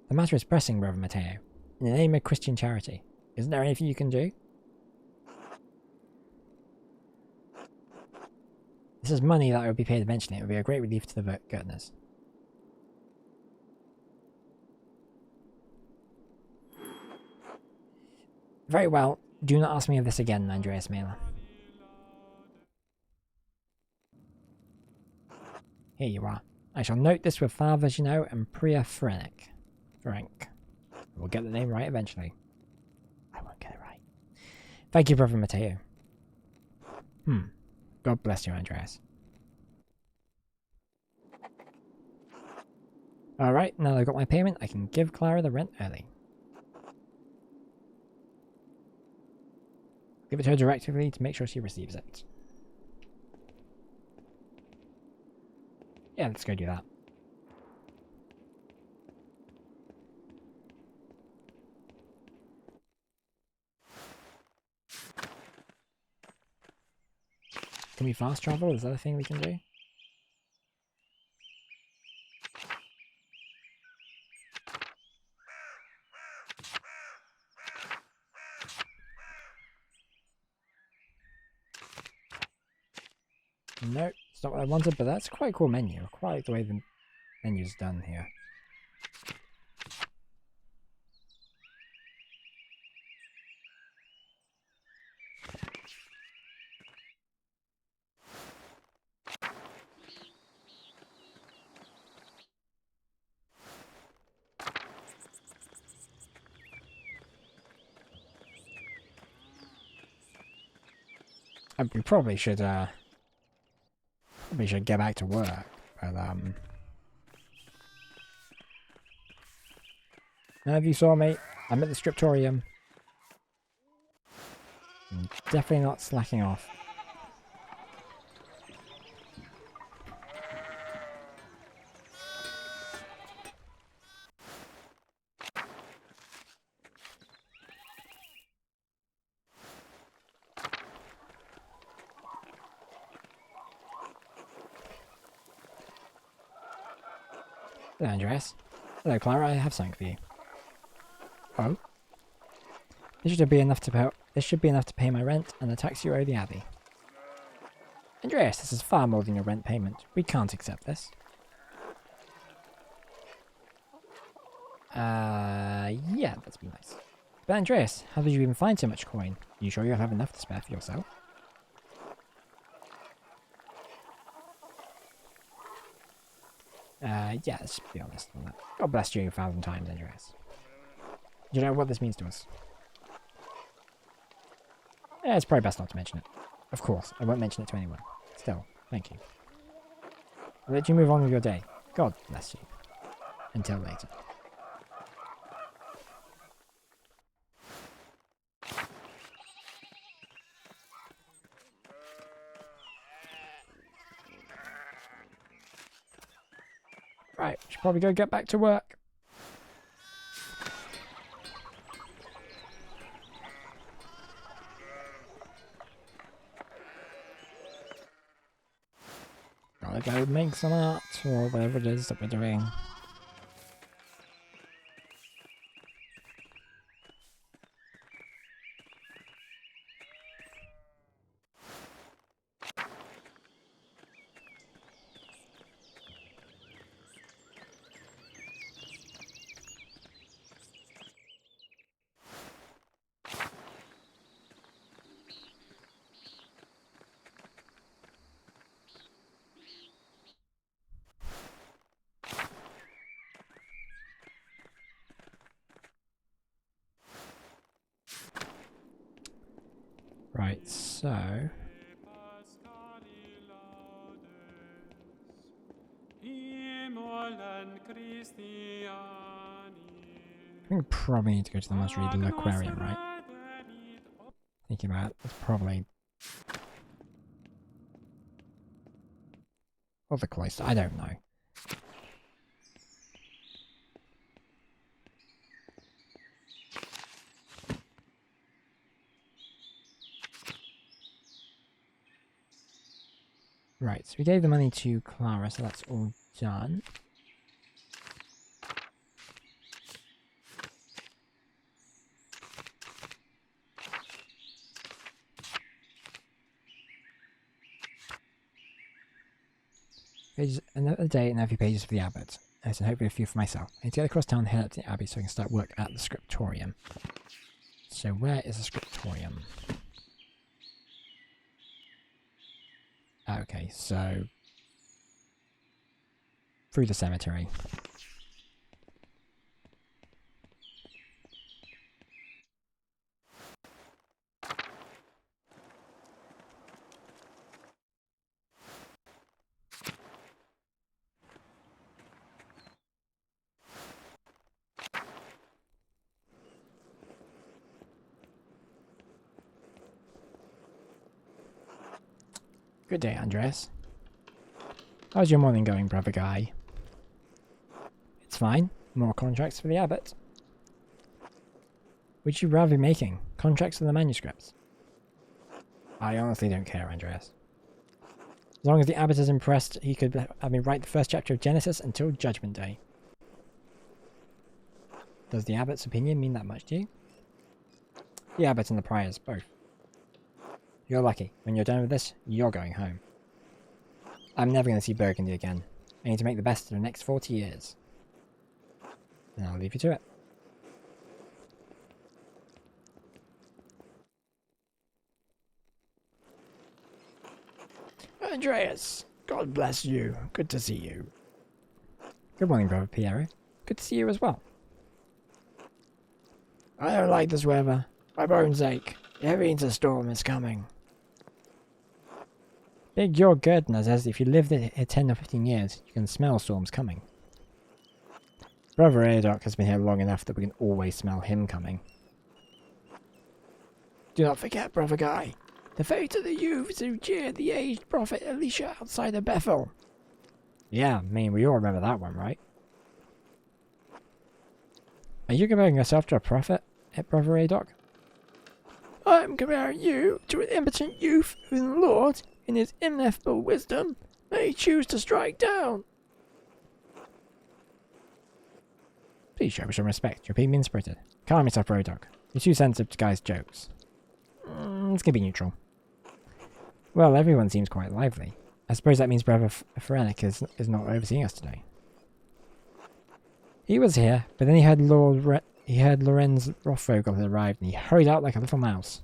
Speaker 1: The matter is pressing, Brother Matteo. In the name of Christian charity, isn't there anything you can do? This is money that will be paid eventually. It will be a great relief to the Gertners. Very well. Do not ask me of this again, Andreas Mailer. Here you are. I shall note this with Father Jeannot and Priya Frank. We'll get the name right eventually. I won't get it right. Thank you, Brother Matteo. God bless you, Andreas. Alright, now that I've got my payment, I can give Clara the rent early. Give it to her directly to make sure she receives it. Yeah, let's go do that. Can we fast travel? Is that a thing we can do? Nope, it's not what I wanted, but that's quite a cool menu. I quite like the way the menu's done here. We probably should get back to work, but none of you saw me. I'm at the scriptorium. I'm definitely not slacking off. Hello, Andreas. Hello, Clara. I have something for you. Oh? This should be enough to pay my rent and the tax you owe the Abbey. Andreas, this is far more than your rent payment. We can't accept this. Yeah, that's be nice. But Andreas, how did you even find so much coin? You sure you'll have enough to spare for yourself? Yeah, let's be honest on that. God bless you 1,000 times, Andreas. Do you know what this means to us? Yeah, it's probably best not to mention it. Of course, I won't mention it to anyone. Still, thank you. I'll let you move on with your day. God bless you. Until later. Right, should probably go get back to work. Gotta go make some art or whatever it is that we're doing. Right, so... I think we probably need to go to the monastery, the aquarium, right? Thinking about it, it's probably... Or the cloister, I don't know. Right, so we gave the money to Clara, so that's all done. Pages, another day and a few pages for the abbot. And hopefully a few for myself. I need to get across town and head up to the abbey so I can start work at the scriptorium. So where is the scriptorium? Okay, so... through the cemetery. Good day, Andres. How's your morning going, brother guy? It's fine. More contracts for the abbot. Would you rather be making? Contracts for the manuscripts? I honestly don't care, Andreas. As long as the abbot is impressed, he could have me write the first chapter of Genesis until Judgment Day. Does the abbot's opinion mean that much to you? The abbot and the priors, both. You're lucky. When you're done with this, you're going home. I'm never going to see Burgundy again. I need to make the best of the next 40 years. And I'll leave you to it. Andreas, God bless you. Good to see you. Good morning, brother Piero. Good to see you as well. I don't like this weather. My bones ache. The heavy winter storm is coming. Big Georg Gerdner says if you lived here 10 or 15 years, you can smell storms coming. Brother Adoc has been here long enough that we can always smell him coming. Do not forget, brother Guy, the fate of the youths who jeered the aged prophet Elisha outside of Bethel. Yeah, I mean, we all remember that one, right? Are you comparing yourself to a prophet, brother Adoc? I'm comparing you to an impotent youth who the Lord, in his ineffable wisdom, may choose to strike down. Please show me some respect. You're being mean-spirited. Calm yourself, Rodoc. You're too sensitive to guys' jokes. It's gonna be neutral. Well, everyone seems quite lively. I suppose that means Brother Ferenc is not overseeing us today. He was here, but then he heard Lorenz Rothvogel had arrived, and he hurried out like a little mouse.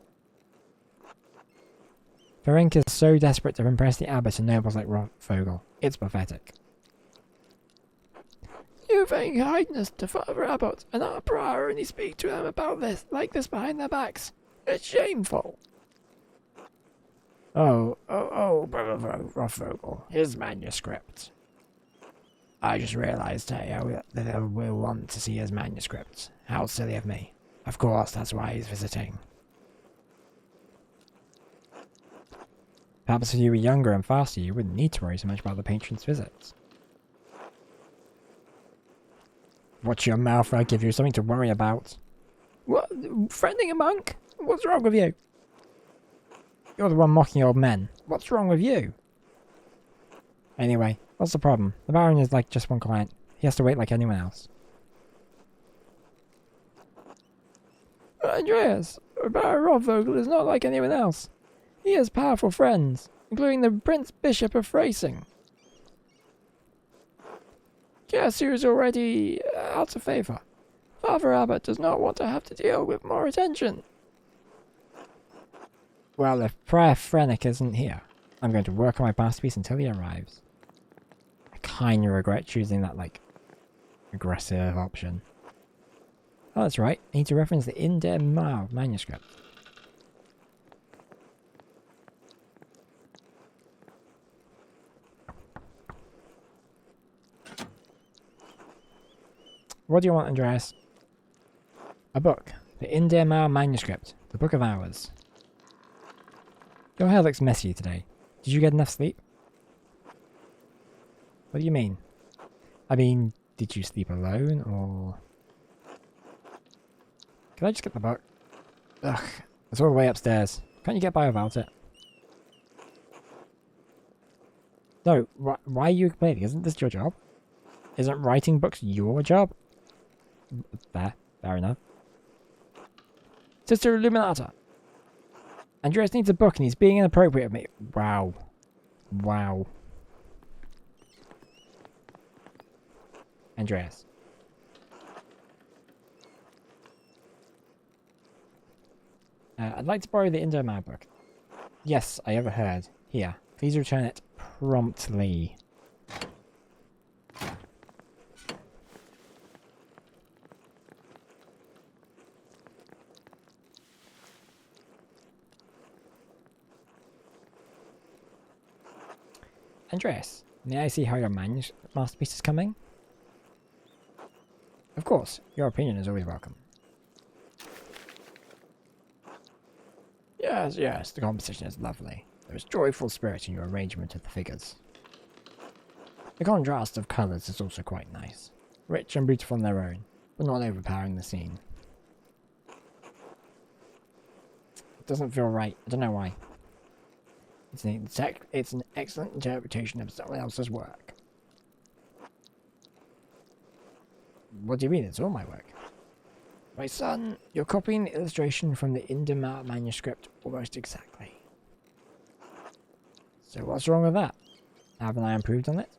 Speaker 1: Ferenc is so desperate to impress the abbot and nobles like Rothvogel. It's pathetic. You think kindness to Father Abbot and our prior only speak to them about this, like this behind their backs. It's shameful. Oh, Brother Rothvogel, his manuscript. I just realised that I will want to see his manuscript. How silly of me. Of course, that's why he's visiting. Perhaps if you were younger and faster, you wouldn't need to worry so much about the patron's visits. Watch your mouth or I'll give you something to worry about. What? Threatening a monk? What's wrong with you? You're the one mocking old men. What's wrong with you? Anyway, what's the problem? The Baron is like just one client. He has to wait like anyone else. Andreas, Baron Rothvogel is not like anyone else. He has powerful friends, including the Prince Bishop of Racing. Guess who's already out of favour? Father Abbot does not want to have to deal with more attention. Well, if Prior Ferenc isn't here, I'm going to work on my masterpiece until he arrives. I kinda regret choosing that, like, aggressive option. Oh, that's right. I need to reference the Inde Mao manuscript. What do you want, Andreas? A book. The Indermar manuscript. The Book of Hours. Your hair looks messy today. Did you get enough sleep? What do you mean? I mean, did you sleep alone, or... Can I just get the book? Ugh, it's all the way upstairs. Can't you get by without it? No, why are you complaining? Isn't this your job? Isn't writing books your job? Fair enough. Sister Illuminata! Andreas needs a book and he's being inappropriate with me. Wow. Wow. Andreas. I'd like to borrow the Indomar book. Yes, I overheard. Here, please return it promptly. Andreas, may I see how your masterpiece is coming? Of course, your opinion is always welcome. Yes, the composition is lovely. There is joyful spirit in your arrangement of the figures. The contrast of colours is also quite nice. Rich and beautiful on their own, but not overpowering the scene. It doesn't feel right. I don't know why. It's an excellent interpretation of someone else's work. What do you mean? It's all my work. My son, you're copying the illustration from the Indomar manuscript almost exactly. So what's wrong with that? Haven't I improved on it?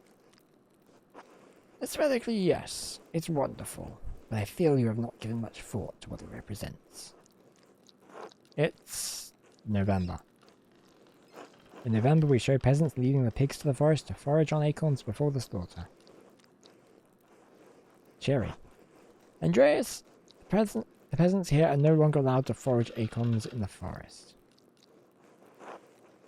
Speaker 1: Aesthetically, yes. It's wonderful. But I feel you have not given much thought to what it represents. It's November. In November, we show peasants leading the pigs to the forest to forage on acorns before the slaughter. Cheery. Andreas, the peasants here are no longer allowed to forage acorns in the forest.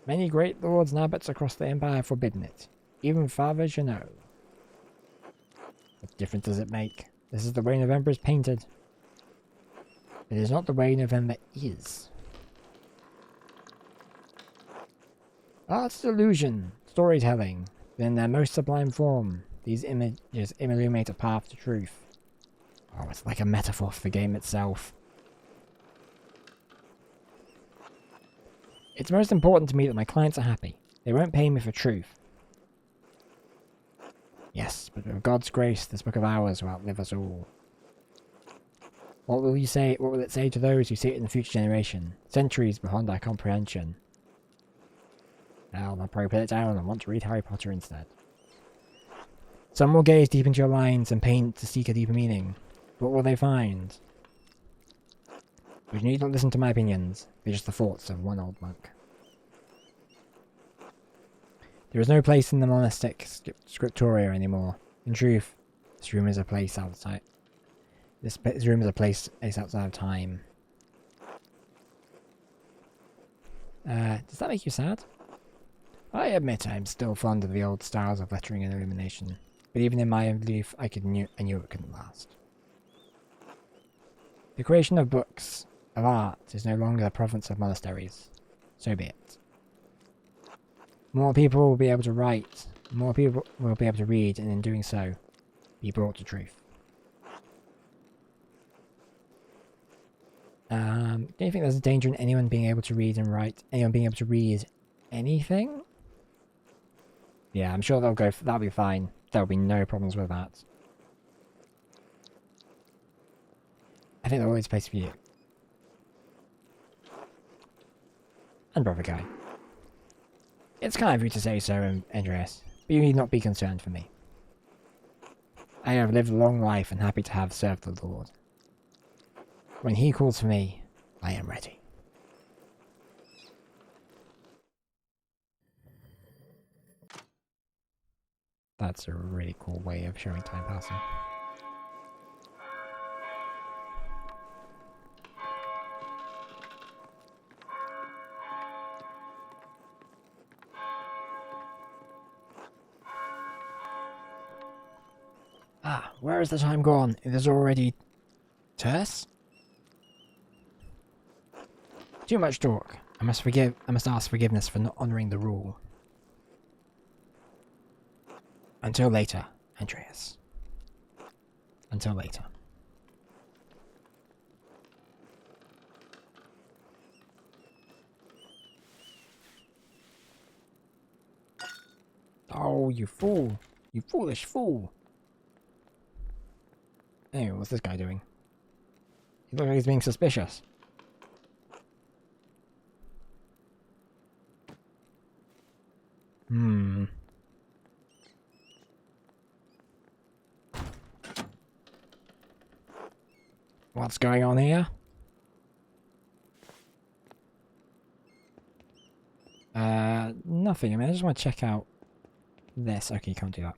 Speaker 1: Many great lords and abbots across the empire have forbidden it. Even Father Janot. What difference does it make? This is the way November is painted. It is not the way November is. Art's illusion, storytelling, in their most sublime form. These images illuminate a path to truth. Oh, it's like a metaphor for the game itself. It's most important to me that my clients are happy. They won't pay me for truth. Yes, but with God's grace, this book of ours will outlive us all. What will you say? What will it say to those who see it in the future generation, centuries beyond our comprehension? Well, they'll probably put it down and want to read Harry Potter instead. Some will gaze deep into your lines and paint to seek a deeper meaning. What will they find? You need not listen to my opinions. They're just the thoughts of one old monk. There is no place in the monastic scriptoria anymore. In truth, this room is a place outside. This room is a place outside of time. Does that make you sad? I admit I am still fond of the old styles of lettering and illumination, but even in my own belief, I knew it couldn't last. The creation of books of art is no longer the province of monasteries. So be it. More people will be able to write, more people will be able to read, and in doing so, be brought to truth. Do you think there's a danger in anyone being able to read and write? Anyone being able to read anything? Yeah, I'm sure that'll be fine. There'll be no problems with that. I think there's always a place for you. And brother guy. It's kind of you to say so, Andreas, but you need not be concerned for me. I have lived a long life and happy to have served the Lord. When he calls for me, I am ready. That's a really cool way of showing time passing. Ah, where is the time gone? It is already... Terse? Too much talk. I must ask forgiveness for not honouring the rule. Until later, Andreas. Until later. Oh, you fool. You foolish fool. Anyway, what's this guy doing? He looks like he's being suspicious. What's going on here? Nothing. I mean, I just want to check out this. Okay, you can't do that.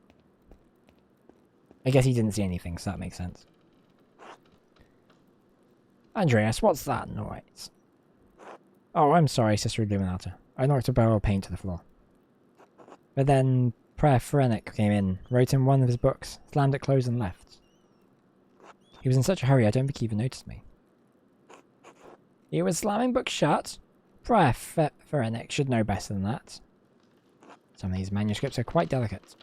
Speaker 1: I guess he didn't see anything, so that makes sense. Andreas, what's that noise? Oh, I'm sorry, Sister Illuminata. I knocked a barrel of paint to the floor. But then Prayer Phrenic came in, wrote in one of his books, slammed it closed and left. He was in such a hurry I don't think he even noticed me. He was slamming books shut? Prayer Phrenic should know better than that. Some of these manuscripts are quite delicate.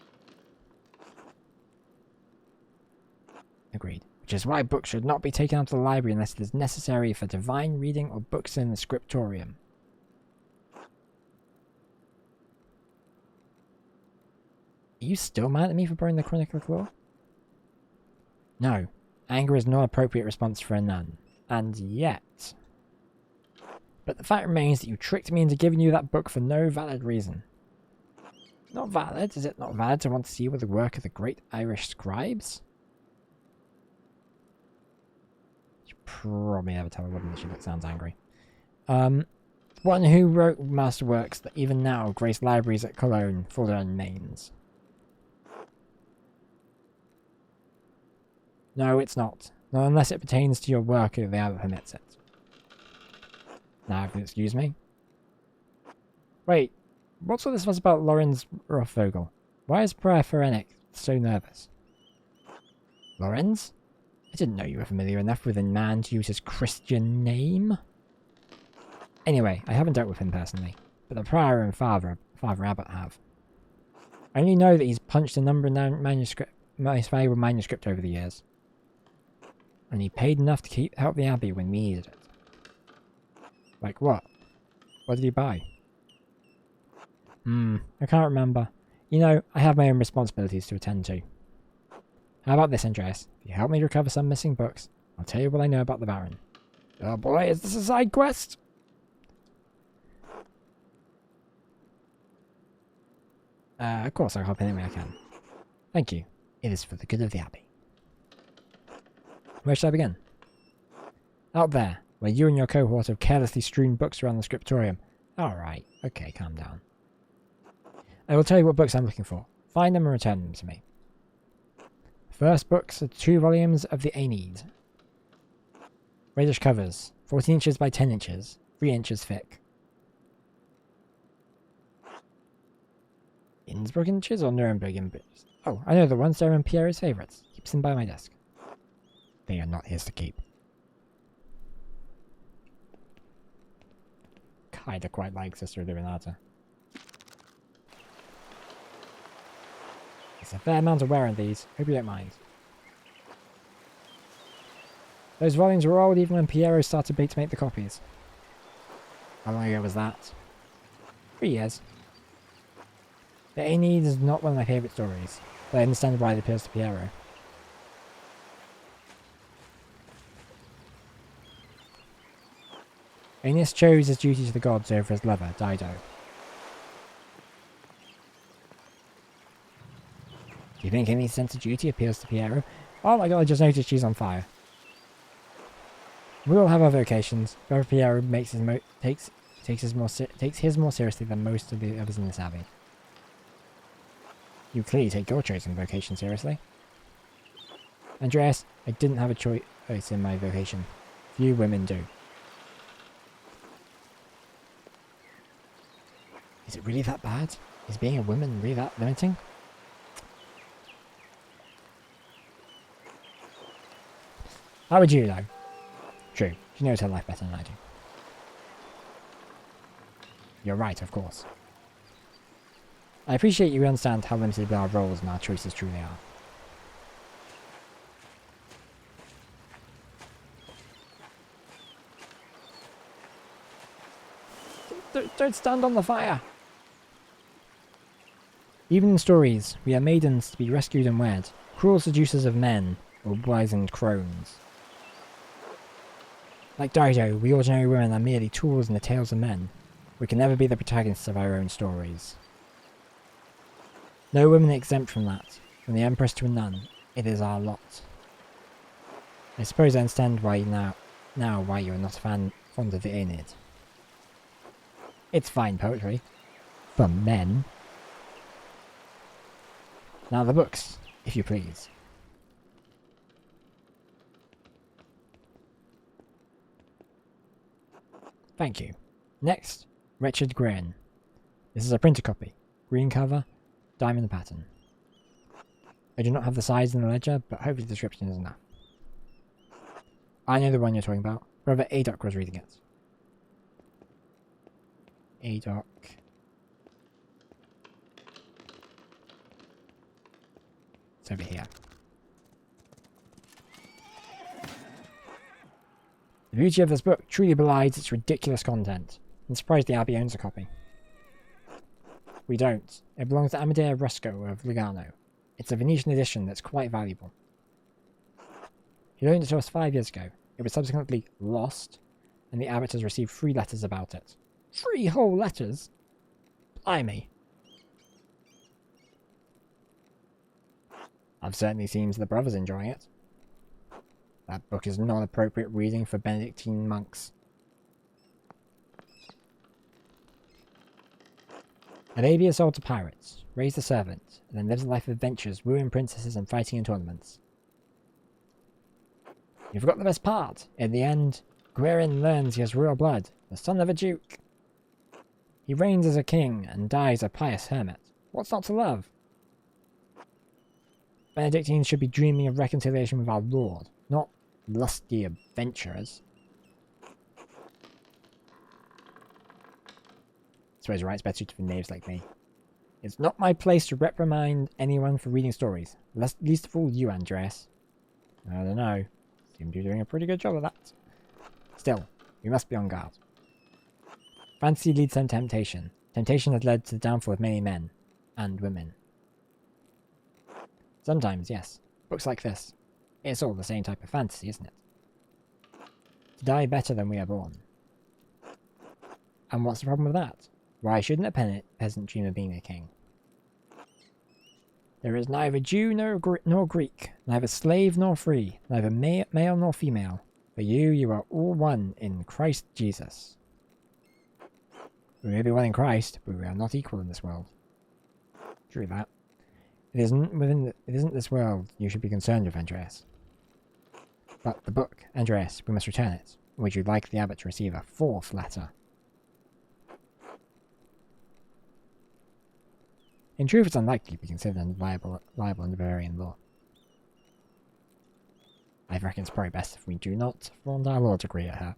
Speaker 1: Agreed. Which is why books should not be taken out of the library unless it is necessary for divine reading or books in the scriptorium. Are you still mad at me for burning the Chronicle of Law? No. Anger is not an appropriate response for a nun. And yet... But the fact remains that you tricked me into giving you that book for no valid reason. Not valid? Is it not valid to want to see the work of the great Irish scribes? You probably never tell a woman that she sounds angry. One who wrote masterworks that even now grace libraries at Cologne, Fulda and Mainz. No, it's not. Not unless it pertains to your work or the abbot permits it. Now, if you'll excuse me. Wait, what's all this fuss about Lorenz Rothvogel? Why is Prayer Phrenic so nervous? Lorenz? I didn't know you were familiar enough with a man to use his Christian name. Anyway, I haven't dealt with him personally, but the prior and Father Abbot have. I only know that he's punched a number of most valuable manuscript over the years. And he paid enough to help the Abbey when we needed it. Like what? What did he buy? I can't remember. You know, I have my own responsibilities to attend to. How about this, Andreas? If you help me recover some missing books, I'll tell you what I know about the Baron. Oh boy, is this a side quest? Of course I'll help any way I can. Thank you. It is for the good of the Abbey. Where should I begin? Out there, where you and your cohort have carelessly strewn books around the scriptorium. Alright, okay, calm down. I will tell you what books I'm looking for. Find them and return them to me. First books are 2 volumes of the Aeneid. Reddish covers, 14 inches by 10 inches, 3 inches thick. Innsbruck inches or Nuremberg inches? Oh, I know the ones that are in Piero's favourites. Keeps them by my desk. They are not his to keep. Kinda quite like Sister Illuminata. There's a fair amount of wear on these. Hope you don't mind. Those volumes were old even when Piero started to make the copies. How long ago was that? 3 years. The Aeneid is not one of my favourite stories, but I understand why it appeals to Piero. Aeneas chose his duty to the gods over his lover, Dido. Do you think any sense of duty appeals to Piero? Oh my god, I just noticed she's on fire. We all have our vocations. Brother Piero takes his more seriously than most of the others in this abbey. You clearly take your chosen vocation seriously. Andreas, I didn't have a choice in my vocation. Few women do. Is it really that bad? Is being a woman really that limiting? How would you know? True, she knows her life better than I do. You're right, of course. I appreciate you understand how limited our roles and our choices truly are. Don't stand on the fire! Even in stories, we are maidens to be rescued and wed, cruel seducers of men, or wizened crones. Like Dido, we ordinary women are merely tools in the tales of men. We can never be the protagonists of our own stories. No women are exempt from that. From the Empress to a nun, it is our lot. I suppose I understand why why you are not fond of the Aeneid. It's fine poetry. For men. Now the books, if you please. Thank you. Next, Wretched Grain. This is a printer copy. Green cover, diamond pattern. I do not have the size in the ledger, but hopefully the description is enough. I know the one you're talking about. Brother Adoc was reading it. Adoc. It's over here. The beauty of this book truly belies its ridiculous content. I'm surprised the Abbey owns a copy. We don't. It belongs to Amadea Rusco of Lugano. It's a Venetian edition that's quite valuable. He loaned it to us 5 years ago. It was subsequently lost, and the abbot has received 3 letters about it. 3 whole letters? Blimey. I've certainly seen the brothers enjoying it. That book is not appropriate reading for Benedictine monks. A baby is sold to pirates, raised a servant, and then lives a life of adventures, wooing princesses and fighting in tournaments. You forgot the best part. In the end, Guerin learns he has royal blood, the son of a duke. He reigns as a king and dies a pious hermit. What's not to love? Benedictines should be dreaming of reconciliation with our Lord, not lusty adventurers. I suppose you're right, it's better suited for knaves like me. It's not my place to reprimand anyone for reading stories, least of all you, Andreas. I don't know. Seem to be doing a pretty good job of that. Still, we must be on guard. Fantasy leads to temptation. Temptation has led to the downfall of many men and women. Sometimes, yes. Books like this. It's all the same type of fantasy, isn't it? To die better than we are born. And what's the problem with that? Why shouldn't a peasant dream of being a king? There is neither Jew nor Greek, neither slave nor free, neither male nor female. For you are all one in Christ Jesus. We may be one in Christ, but we are not equal in this world. True that. It isn't this world you should be concerned with, Andreas. But the book, Andreas, we must return it. Would you like the abbot to receive a 4th letter? In truth, it's unlikely to be considered liable under Bavarian law. I reckon it's probably best if we do not want our Lord to agree at her.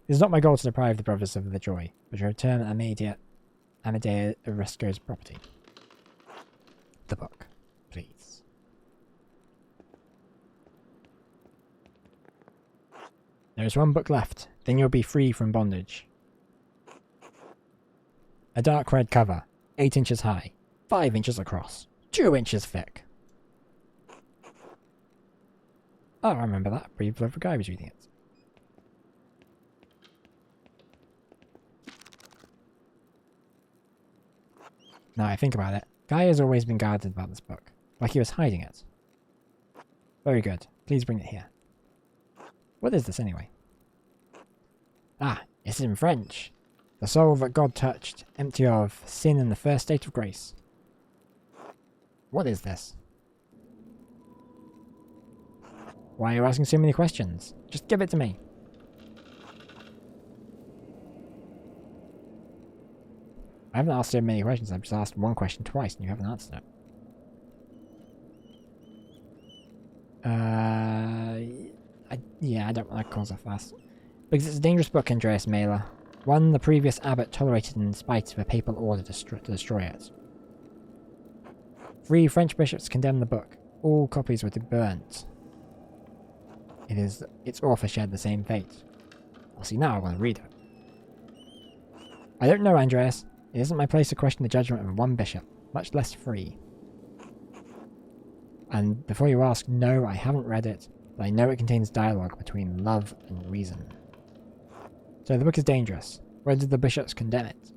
Speaker 1: It is not my goal to deprive the brothers of their joy, but to return Amadea Rusco's property. The book, please. There is 1 book left, then you'll be free from bondage. A dark red cover, 8 inches high, 5 inches across, 2 inches thick. Oh, I remember that. Pretty clever guy was reading it. Now I think about it, Guy has always been guarded about this book, like he was hiding it. Very good. Please bring it here. What is this anyway? Ah, it's in French. The soul that God touched, empty of sin in the first state of grace. What is this? Why are you asking so many questions? Just give it to me. I haven't asked so many questions, I've just asked 1 question twice and you haven't answered it. Yeah, I don't want to cause a fuss. Because it's a dangerous book, Andreas Mailer. One the previous abbot tolerated in spite of a papal order to destroy it. 3 French bishops condemned the book. All copies were burnt. Its author shared the same fate. Well, see, now I want to read it. I don't know, Andreas. It isn't my place to question the judgment of one bishop, much less 3. And before you ask, no, I haven't read it, but I know it contains dialogue between love and reason. So the book is dangerous. Where did the bishops condemn it?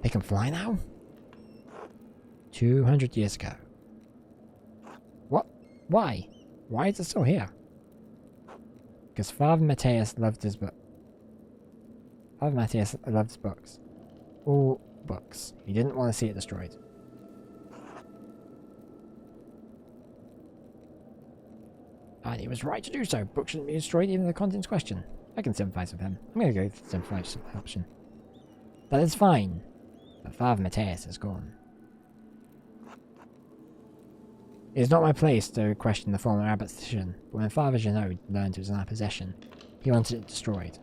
Speaker 1: They can fly now? 200 years ago. What? Why? Why is it still here? Because Father Matthias loved his book. Father Matthias loved his books. All books. He didn't want to see it destroyed. And he was right to do so. Books shouldn't be destroyed, even the contents question. I can sympathize with him. I'm going to go with the sympathize option. That is fine. But Father Matthias is gone. It is not my place to question the former abbot's decision, but when Father Janot learned it was in our possession, he wanted it destroyed.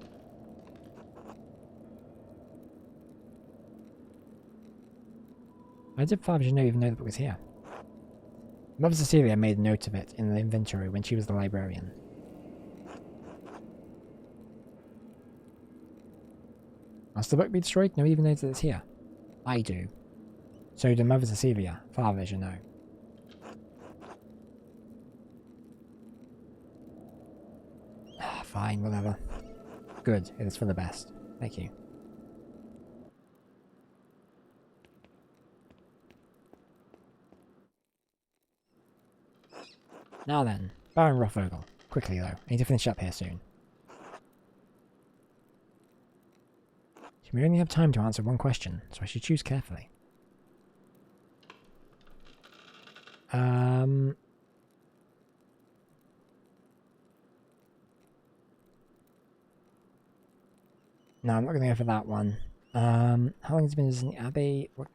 Speaker 1: Why did Father Janot even know the book was here? Mother Cecilia made a note of it in the inventory when she was the librarian. Must the book be destroyed? Nobody even knows that it's here. I do. So do Mother Cecilia, Father Janot. Fine, whatever. Good, it is for the best. Thank you. Now then, Baron Rothvogel. Quickly though, I need to finish up here soon. We only have time to answer one question, so I should choose carefully. No, I'm not going to go for that one. How long has it been in the Abbey? What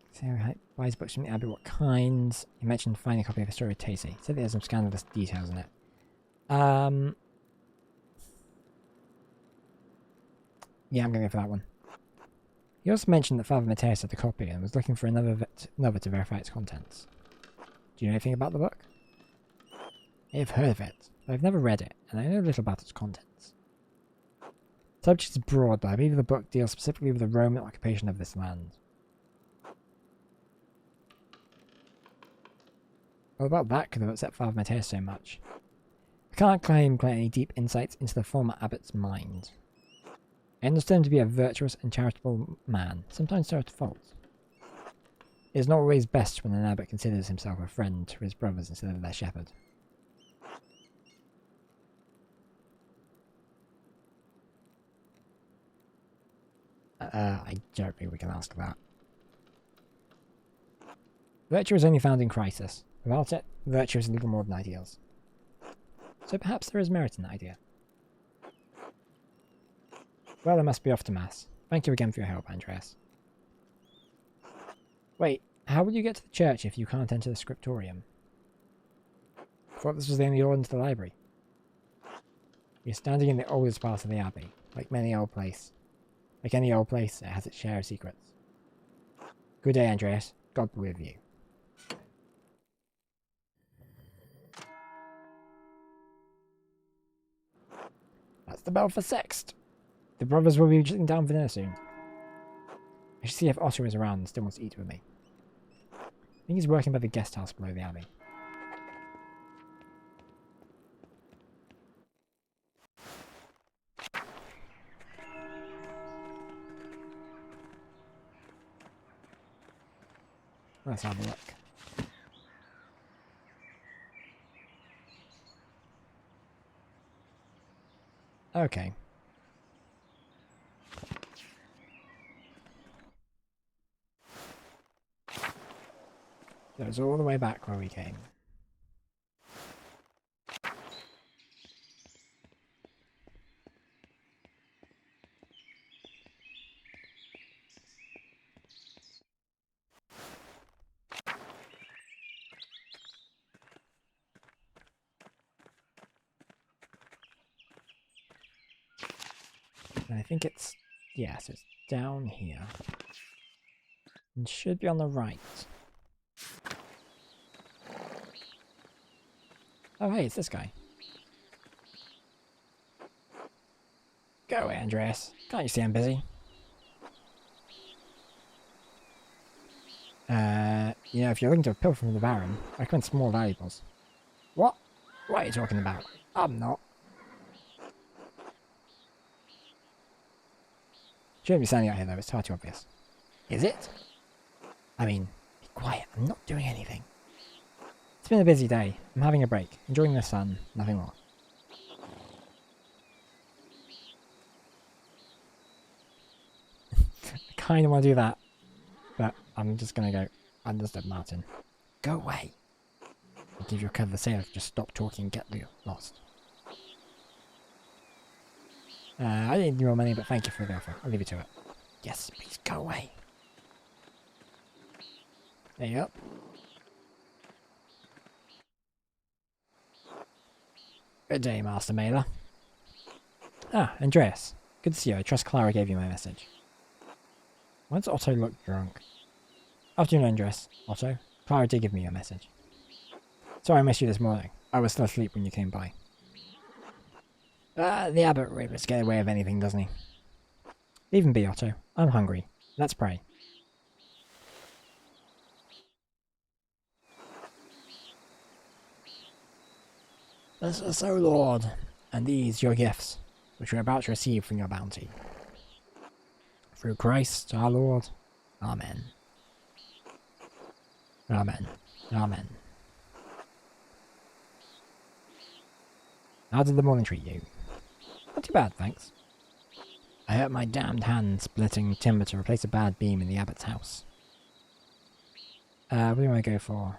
Speaker 1: buys books from the Abbey? What kinds? You mentioned finding a copy of the story of Tacy. Said there's some scandalous details in it. Yeah, I'm going to go for that one. He also mentioned that Father Matthias had a copy and was looking for another to verify its contents. Do you know anything about the book? I have heard of it, but I've never read it, and I know little about its contents. The subject is broad, but I believe the book deals specifically with the Roman occupation of this land. What about that could have upset Father Matthias so much? I can't claim any deep insights into the former abbot's mind. I understand him to be a virtuous and charitable man, sometimes so at fault. It is not always best when an abbot considers himself a friend to his brothers instead of their shepherd. I don't think we can ask that. Virtue is only found in crisis. Without it, virtue is little more than ideals. So perhaps there is merit in that idea. Well, I must be off to Mass. Thank you again for your help, Andreas. Wait, how will you get to the church if you can't enter the scriptorium? I thought this was the only door into the library. You're standing in the oldest part of the Abbey. Like any old place, it has its share of secrets. Good day, Andreas. God be with you. That's the bell for Sext. The brothers will be sitting down for dinner soon. I should see if Otto is around and still wants to eat with me. I think he's working by the guest house below the Abbey. Let's have a look. Okay. So it's all the way back where we came. And I think it's... yeah, so it's down here. And should be on the right. Oh, hey, it's this guy. Go away, Andreas. Can't you see I'm busy? You know, if you're looking to pilfer from the Baron, I recommend small valuables. What? What are you talking about? I'm not. Shouldn't be standing out here though, it's far too obvious. Is it? I mean, be quiet, I'm not doing anything. It's been a busy day. I'm having a break, enjoying the sun, nothing more. I kinda wanna do that, but I'm just gonna go, understood, Martin. Go away. I'll give you a cover sailor, just stop talking and get lost. I didn't need your money, but thank you for the offer. I'll leave you to it. Yes, please go away. There you go. Good day, Master Mailer. Ah, Andreas. Good to see you. I trust Clara gave you my message. Why does Otto look drunk? Afternoon, Andreas. Otto. Clara did give me your message. Sorry I missed you this morning. I was still asleep when you came by. The abbot really gets away with anything, doesn't he? Leave him be, Otto. I'm hungry. Let's pray. Bless us, O Lord, and these your gifts, which we are about to receive from your bounty. Through Christ our Lord. Amen. Amen. Amen. How did the morning treat you? Not too bad, thanks. I hurt my damned hand splitting timber to replace a bad beam in the abbot's house. What do you want to go for?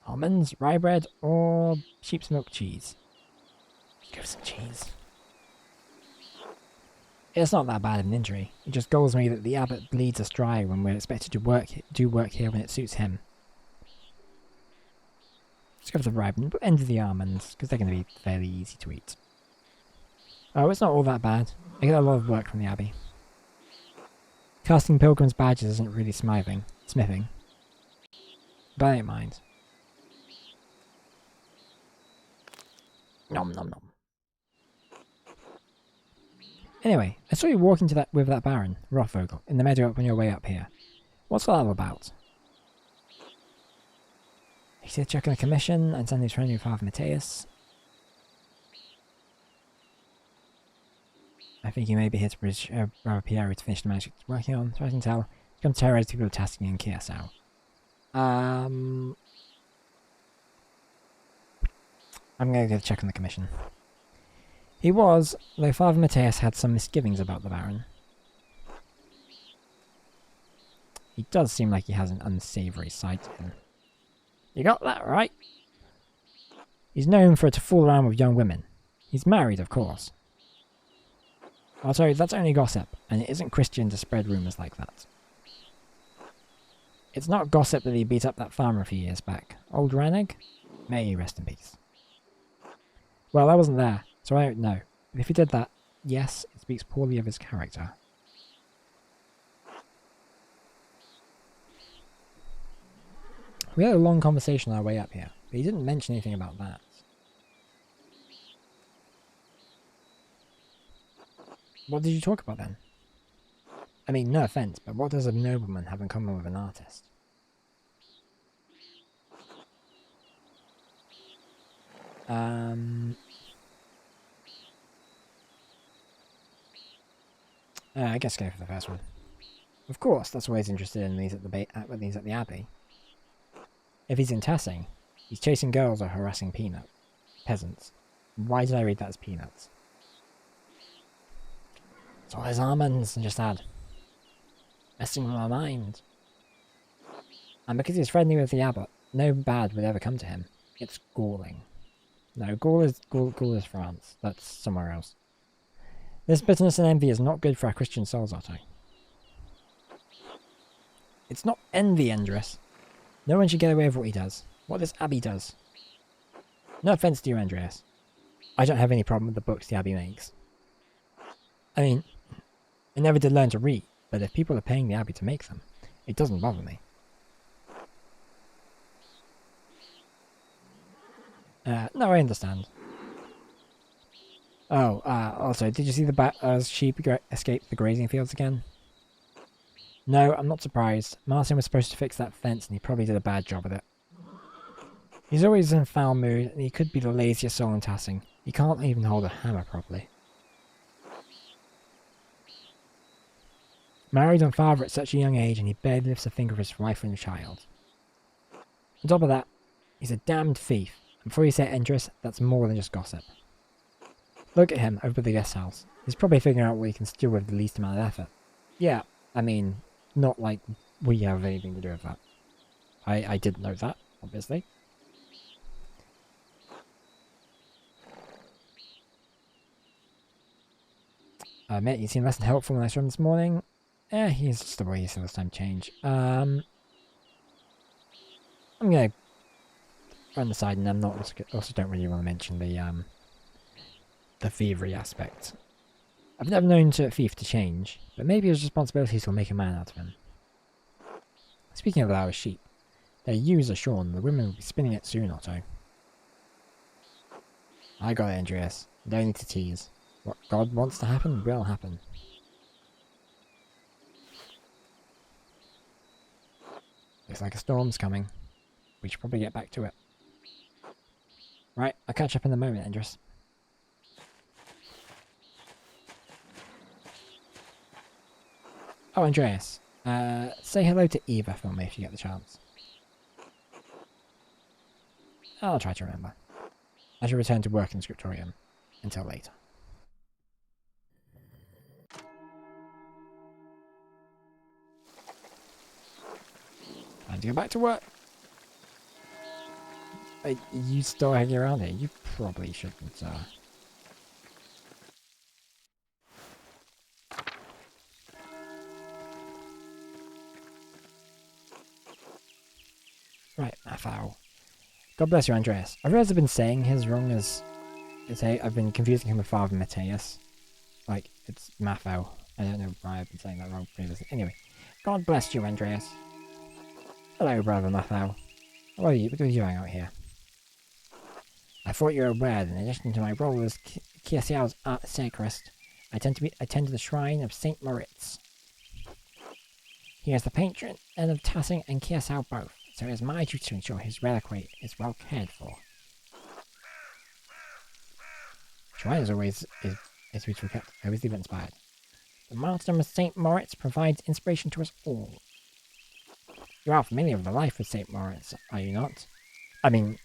Speaker 1: Almonds, rye bread, or sheep's milk cheese? Go for some cheese. It's not that bad of an injury. It just galls me that the abbot bleeds us dry when we're expected to do work here when it suits him. Let's go for the rye bread and end of the almonds, because they're going to be fairly easy to eat. Oh, it's not all that bad. I get a lot of work from the abbey. Casting pilgrims' badges isn't really smithing. But I don't mind. Nom nom nom. Anyway, I saw you walking to with that Baron, Rothvogel, in the meadow on your way up here. What's that all about? He's here checking a commission and sending his friend new Father Matthias. I think he may be here to bridge Brother Piero to finish the magic he's working on, so I can tell. He's come to terrorize people of Tuscany and Curacao. I'm going to go check on the commission. He was, though Father Matthias had some misgivings about the Baron. He does seem like he has an unsavoury side to him. You got that right? He's known to fool around with young women. He's married, of course. Oh, sorry, that's only gossip, and it isn't Christian to spread rumours like that. It's not gossip that he beat up that farmer a few years back. Old Rannig? May he rest in peace. Well, I wasn't there, so I don't know. But if he did that, yes, it speaks poorly of his character. We had a long conversation on our way up here, but he didn't mention anything about that. What did you talk about then? I mean, no offence, but what does a nobleman have in common with an artist? I guess go for the first one. Of course, that's why he's interested in these at the Abbey. If he's in Tassing, he's chasing girls or harassing peasants. Why did I read that as peanuts? It's all his almonds, and just add. Messing with my mind. And because he's friendly with the abbot, no bad would ever come to him. It's galling. No, Gaul is France. That's somewhere else. This bitterness and envy is not good for our Christian souls, Otto. It's not envy, Andres. No one should get away with what he does. What this abbey does. No offence to you, Andreas. I don't have any problem with the books the Abbey makes. I mean, I never did learn to read, but if people are paying the Abbey to make them, it doesn't bother me. No, I understand. Oh, also, did you see the sheep escape the grazing fields again? No, I'm not surprised. Martin was supposed to fix that fence and he probably did a bad job of it. He's always in a foul mood and he could be the laziest soul in Tassing. He can't even hold a hammer properly. Married and father at such a young age and he barely lifts a finger for his wife and child. On top of that, he's a damned thief. And before you say Endress, that's more than just gossip. Look at him over the guest house. He's probably figuring out what he can steal with the least amount of effort. Yeah, I mean, not like we have anything to do with that. I didn't know that, obviously. Mate, you seem less than helpful when I saw him this morning. He's just the way he saw this time change. I'm gonna run the side, and I'm not also don't really want to mention the thievery aspect. I've never known a thief to change, but maybe his responsibilities will make a man out of him. Speaking of our sheep, their ewes are shorn, and the women will be spinning it soon, Otto. I got it, Andreas. No need to tease. What God wants to happen will happen. Looks like a storm's coming. We should probably get back to it. Right, I'll catch up in a moment, Andres. Oh, Andreas. Say hello to Eva for me if you get the chance. I'll try to remember. I shall return to work in the scriptorium. Until later. Time to go back to work. You still hanging around here? You probably shouldn't, Right, Mathau. God bless you, Andreas. I realize I've been saying his wrong as... I've been confusing him with Father Mateus. Like, it's Mathau. I don't know why I've been saying that wrong previously. Anyway, God bless you, Andreas. Hello, Brother Mathau. What are you doing out here? I thought you were aware that in addition to my role as Kiesiao's art sacrist, I attend to the shrine of Saint Moritz. He is the patron of Tassing and Kiesiao both, so it is my duty to ensure his reliquary is well cared for. Shrine is always beautifully kept. I always leave it inspired. The martyrdom of Saint Moritz provides inspiration to us all. You are familiar with the life of Saint Moritz, are you not? I mean,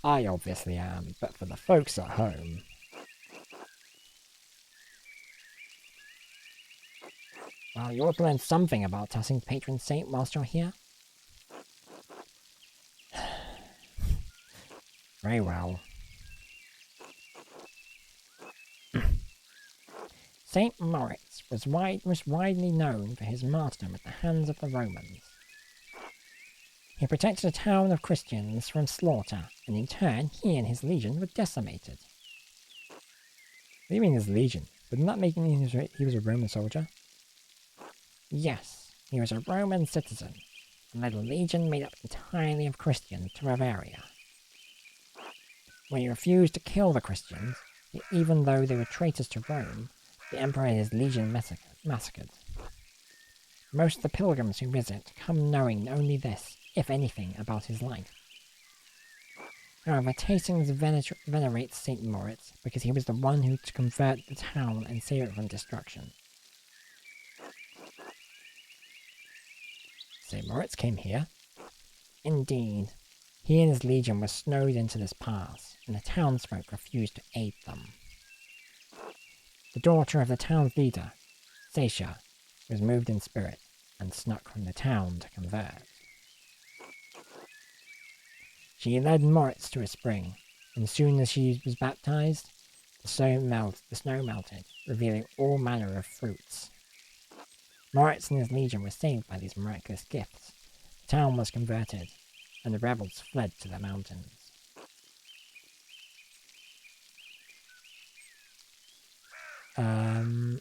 Speaker 1: I obviously am, but for the folks at home... Well, you ought to learn something about Tassing's patron saint whilst you're here. Very well. Saint Moritz was most widely known for his martyrdom at the hands of the Romans. He protected a town of Christians from slaughter, and in turn he and his legion were decimated. What do you mean his legion? Wouldn't that make him he was a Roman soldier? Yes, he was a Roman citizen, and led a legion made up entirely of Christians to Bravaria. When he refused to kill the Christians, even though they were traitors to Rome, the emperor and his legion massacred. Most of the pilgrims who visit come knowing only this, if anything, about his life. However, Tastings venerates Saint Moritz because he was the one who to convert the town and save it from destruction. Saint Moritz came here? Indeed. He and his legion were snowed into this pass, and the townsfolk refused to aid them. The daughter of the town's leader, Seisha, was moved in spirit and snuck from the town to convert. She led Moritz to a spring, and soon as she was baptized, the snow melted, revealing all manner of fruits. Moritz and his legion were saved by these miraculous gifts. The town was converted, and the rebels fled to the mountains. So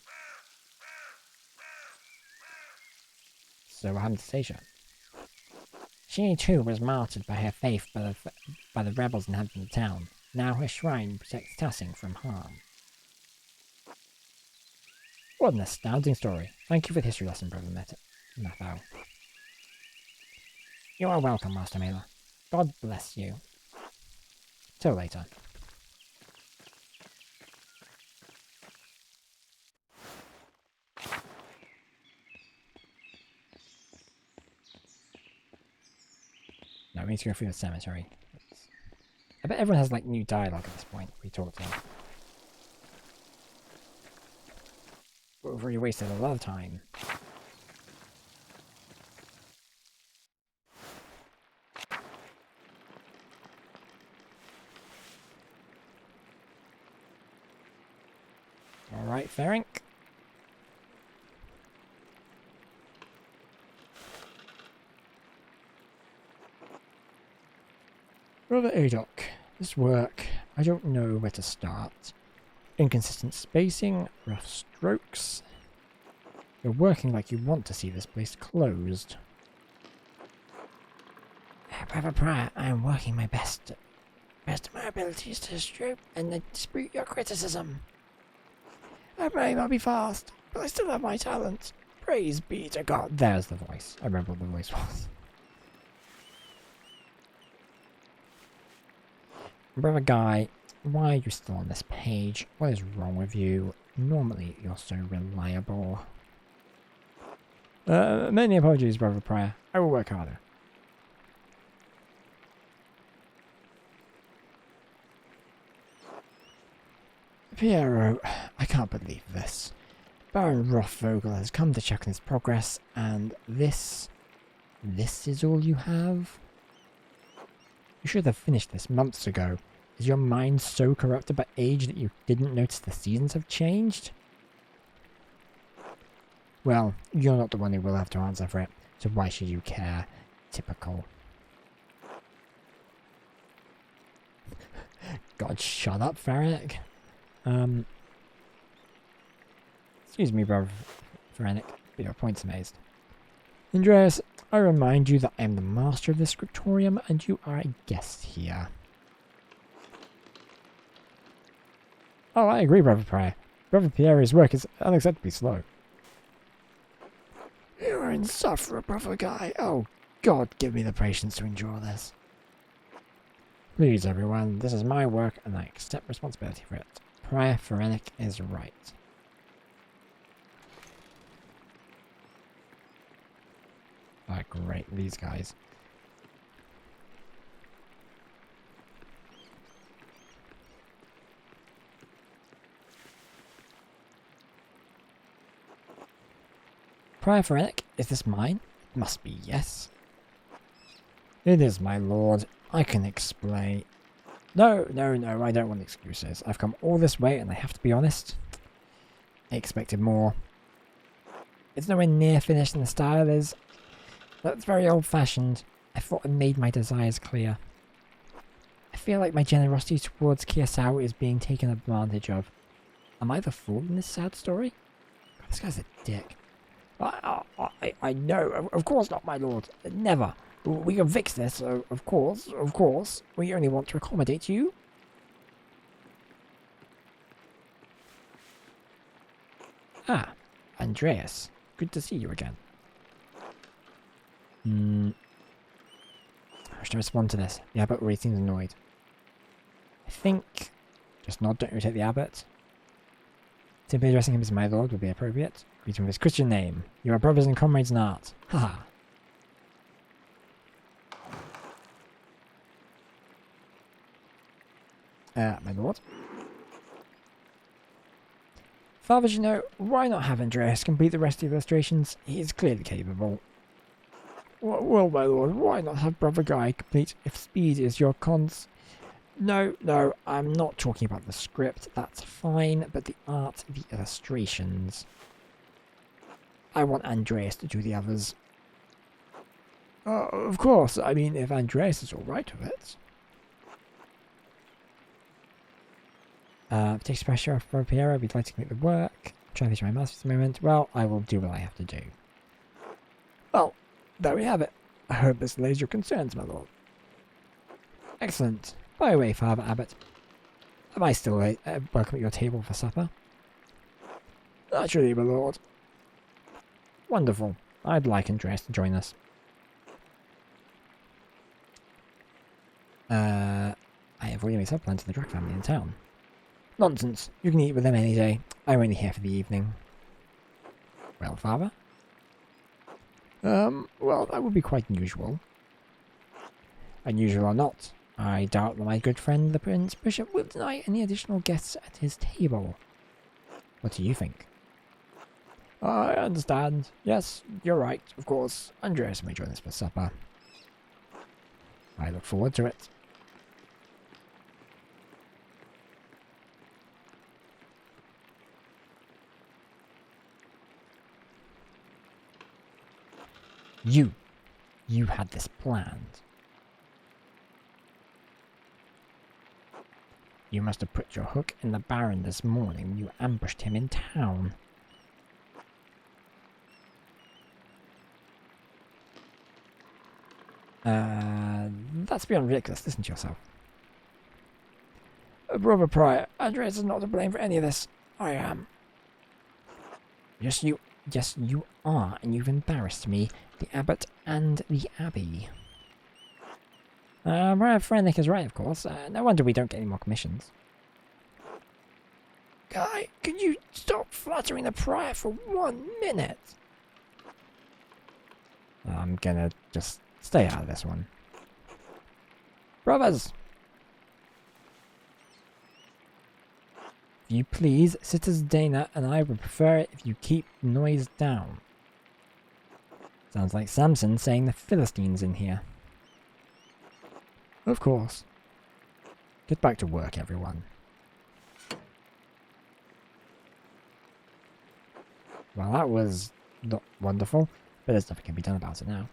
Speaker 1: what happened to Stacia? She too was martyred by her faith by the rebels inhabiting the town. Now her shrine protects Tassing from harm. What an astounding story. Thank you for the history lesson, Brother Mathau. You are welcome, Master Mela. God bless you. Till later. No, we need to go through the cemetery. I bet everyone has like new dialogue at this point. We talked to them. We've already wasted a lot of time. Alright, Ferenc. Brother Adok, this work, I don't know where to start. Inconsistent spacing, rough strokes. You're working like you want to see this place closed. Brother Prior, I am working my best of my abilities to disturb and dispute your criticism. I may not be fast, but I still have my talent. Praise be to God. There's the voice. I remember what the voice was. Brother Guy, why are you still on this page? What is wrong with you? Normally, you're so reliable. Many apologies, Brother Prior. I will work harder. Piero, I can't believe this. Baron Rothvogel has come to check on his progress, and this is all you have? You should have finished this months ago. Is your mind so corrupted by age that you didn't notice the seasons have changed? Well, you're not the one who will have to answer for it, so why should you care? Typical. God, shut up, Ferenc. Excuse me, brother Ferenc, but your point's amazed. Andreas, I remind you that I am the master of this scriptorium, and you are a guest here. Oh, I agree, Brother Prior. Brother Pierre's work is unacceptably slow. You are insufferable, Brother Guy. Oh, God, give me the patience to endure this. Please, everyone, this is my work, and I accept responsibility for it. Prior Ferenc is right. Ah, great, these guys. Prior Ferenc, is this mine? It must be, yes. It is, my lord. I can explain. No, I don't want excuses. I've come all this way and I have to be honest. I expected more. It's nowhere near finished and the style is... That's very old-fashioned. I thought I made my desires clear. I feel like my generosity towards Kiyosawa is being taken advantage of. Am I the fool in this sad story? God, this guy's a dick. I know. Of course not, my lord. Never. We can fix this, of course. We only want to accommodate you. Ah, Andreas. Good to see you again. How should I respond to this? The abbot already seems annoyed. I think... Just nod, don't irritate the abbot. Simply addressing him as my lord would be appropriate. Greet him with his Christian name. You are brothers and comrades in art. Haha. My lord. Father Gino, why not have Andreas complete the rest of the illustrations? He is clearly capable. Well, my lord, why not have Brother Guy complete if speed is your cons... No, I'm not talking about the script, that's fine, but the art, the illustrations. I want Andreas to do the others. Of course, I mean, if Andreas is alright with it. Takes pressure off Bravaria. We'd like to make the work. I'm trying to finish my master's at the moment. Well, I will do what I have to do. Well, there we have it. I hope this allays your concerns, my lord. Excellent. By the way, Father Abbot, am I still welcome at your table for supper? Naturally, my lord. Wonderful. I'd like Andreas to join us. I have already myself planned to the Drac family in town. Nonsense. You can eat with them any day. I'm only here for the evening. Well, Father? Well, that would be quite unusual. Unusual or not, I doubt that my good friend the Prince Bishop will deny any additional guests at his table. What do you think? I understand. Yes, you're right, of course. Andreas may join us for supper. I look forward to it. You had this planned. You must have put your hook in the Baron this morning when you ambushed him in town. That's beyond ridiculous. Listen to yourself. Brother Prior, Andreas is not to blame for any of this. I am. Yes, you are, and you've embarrassed me, the Abbot and the Abbey. Prior Frennick is right, of course. No wonder we don't get any more commissions. Guy, can you stop flattering the Prior for 1 minute? I'm gonna just stay out of this one. Brothers! If you please, Sisters Dana and I would prefer it if you keep noise down. Sounds like Samson saying the Philistines in here. Of course. Get back to work, everyone. Well, that was not wonderful, but there's nothing can be done about it now.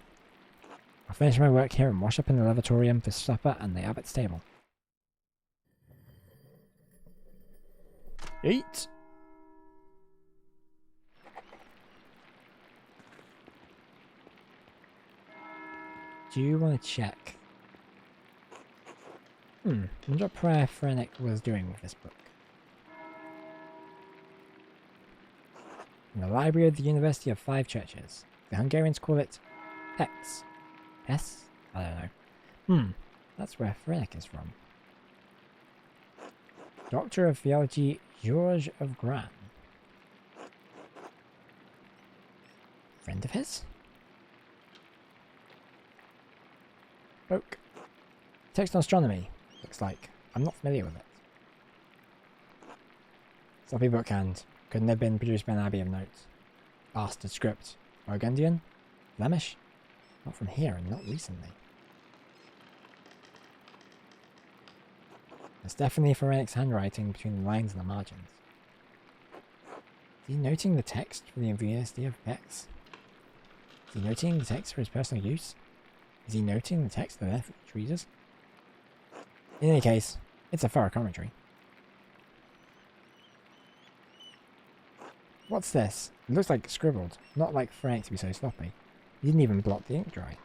Speaker 1: I'll finish my work here and wash up in the lavatorium for supper and the Abbot's table. Eat! Do you want to check? I wonder what Prior Frennick was doing with this book. In the library of the University of Five Churches. The Hungarians call it X. S? I don't know. That's where Frennick is from. Doctor of Theology, George of Gran. Friend of his? Book. Text on astronomy. Looks like. I'm not familiar with it. Sloppy bookhand. Couldn't have been produced by an abbey of note. Bastard script. Burgundian? Flemish? Not from here and not recently. There's definitely Frennick's handwriting between the lines and the margins. Is he noting the text for the University of Bex? Is he noting the text for his personal use? Is he noting the text for their readers? In any case, it's a thorough commentary. What's this? It looks like scribbled, not like Frank to be so sloppy. He didn't even blot the ink dry.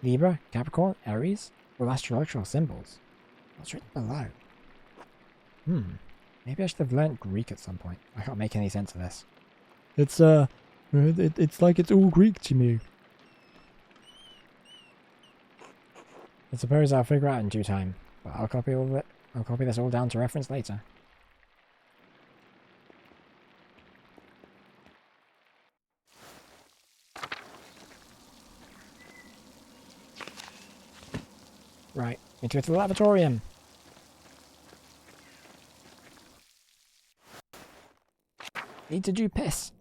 Speaker 1: Libra, Capricorn, Aries, all astrological symbols. What's written below? Maybe I should have learnt Greek at some point. I can't make any sense of this. It's like it's all Greek to me. I suppose I'll figure out in due time, but I'll copy all of it. I'll copy this all down to reference later. Right, need to go to the lavatorium. Need to do piss.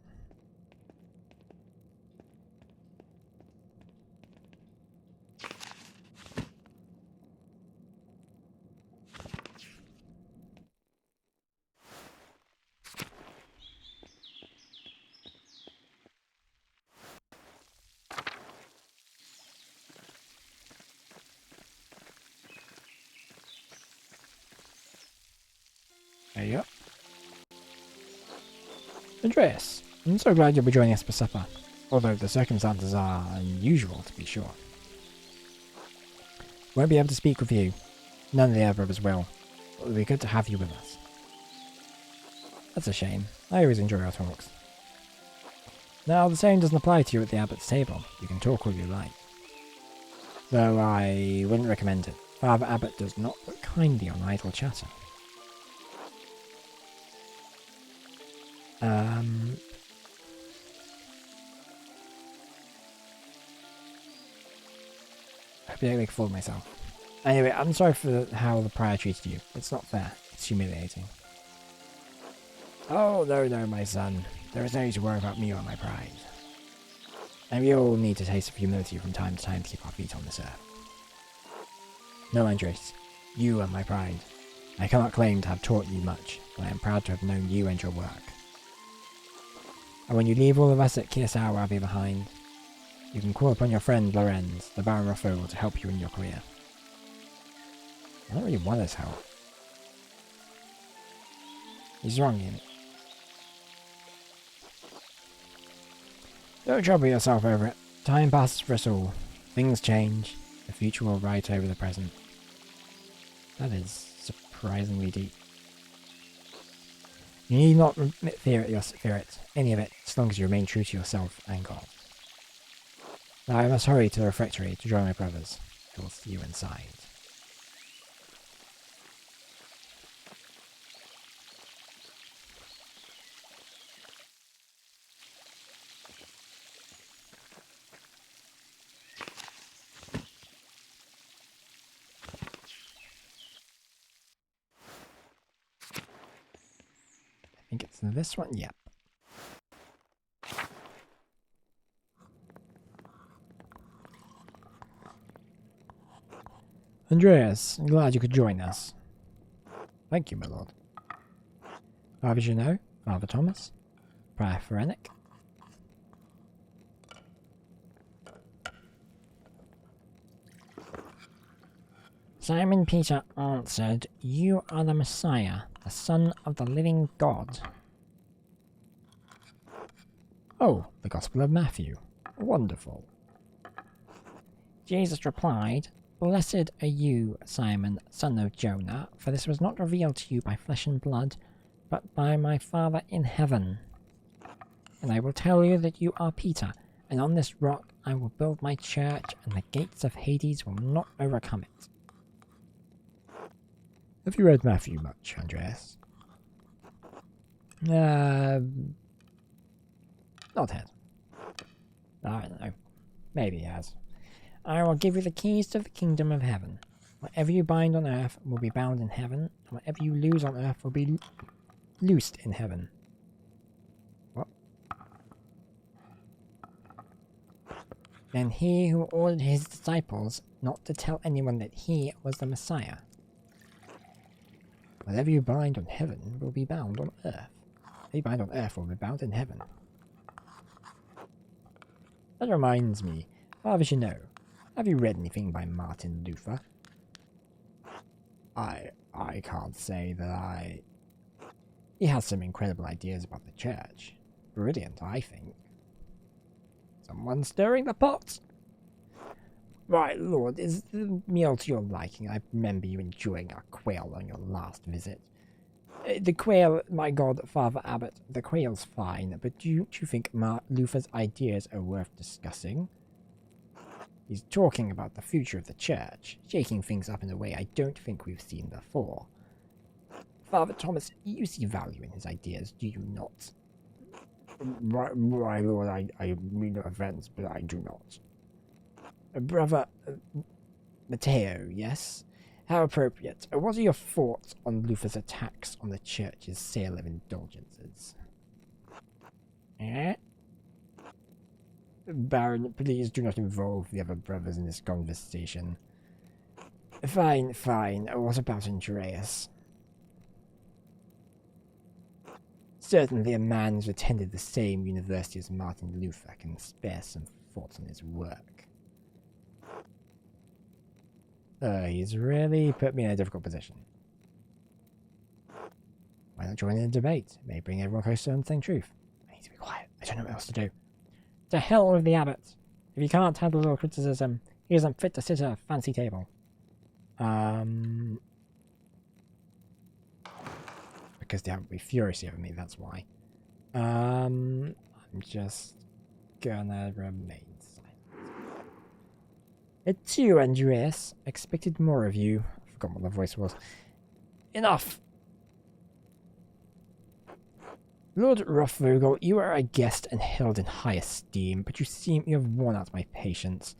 Speaker 1: Andreas, I'm so glad you'll be joining us for supper, although the circumstances are unusual to be sure. Won't be able to speak with you. None of the other brothers will. But it'll be good to have you with us. That's a shame. I always enjoy our talks. Now, the same doesn't apply to you at the Abbot's table. You can talk all you like. Though I wouldn't recommend it. Father Abbot does not look kindly on idle chatter. I hope I don't make a fool of myself. Anyway, I'm sorry for how the prior treated you. It's not fair. It's humiliating. Oh, no, my son. There is no need to worry about me or my pride. And we all need to taste of humility from time to time to keep our feet on this earth. No, Andres. You are my pride. I cannot claim to have taught you much, but I am proud to have known you and your work. And when you leave all of us at Kirsau behind, you can call upon your friend Lorenz, the Baron Raffo, to help you in your career. I don't really want his help. He's wrong, Ian. Don't trouble yourself over it. Time passes for us all. Things change. The future will write over the present. That is surprisingly deep. You need not fear it, any of it, as long as you remain true to yourself and God. Now I must hurry to the refectory to join my brothers. I will see you inside. I think it's this one? Yep. Andreas, I'm glad you could join us. Thank you, my lord. How did you know? Father Thomas? Prior Pharenic? Simon Peter answered, "You are the Messiah, the Son of the living God." Oh, the Gospel of Matthew. Wonderful. Jesus replied, "Blessed are you, Simon, son of Jonah, for this was not revealed to you by flesh and blood, but by my Father in heaven. And I will tell you that you are Peter, and on this rock I will build my church, and the gates of Hades will not overcome it." Have you read Matthew much, Andreas? Not yet. I don't know. Maybe he has. I will give you the keys to the kingdom of heaven. Whatever you bind on earth will be bound in heaven, and whatever you loose on earth will be loosed in heaven. What? Then he who ordered his disciples not to tell anyone that he was the Messiah. Whatever you bind on heaven will be bound on earth. Whatever you bind on earth will be bound in heaven. That reminds me, Father Jeannot, have you read anything by Martin Luther? I can't say that He has some incredible ideas about the church. Brilliant, I think. Someone stirring the pot! Right, Lord, is the meal to your liking? I remember you enjoying our quail on your last visit. The quail, my God, Father Abbot, the quail's fine, but do you think Luther's ideas are worth discussing? He's talking about the future of the church, shaking things up in a way I don't think we've seen before. Father Thomas, you see value in his ideas, do you not? My Lord, I mean no offense, but I do not. Brother Matteo, yes? How appropriate. What are your thoughts on Luther's attacks on the church's sale of indulgences? Eh? Baron, please do not involve the other brothers in this conversation. Fine. What about Andreas? Certainly a man who's attended the same university as Martin Luther can spare some thoughts on his work. He's really put me in a difficult position. Why not join in a debate? It may bring everyone closer to the same truth. I don't know what else to do. To hell with the abbot. If he can't handle a little criticism, he isn't fit to sit at a fancy table. Because they would be furious over me, that's why. I'm just gonna remain silent. It's you, Andreas. Expected more of you. I forgot what the voice was. Enough! Lord Rothvogel, you are a guest and held in high esteem, but you have worn out my patience.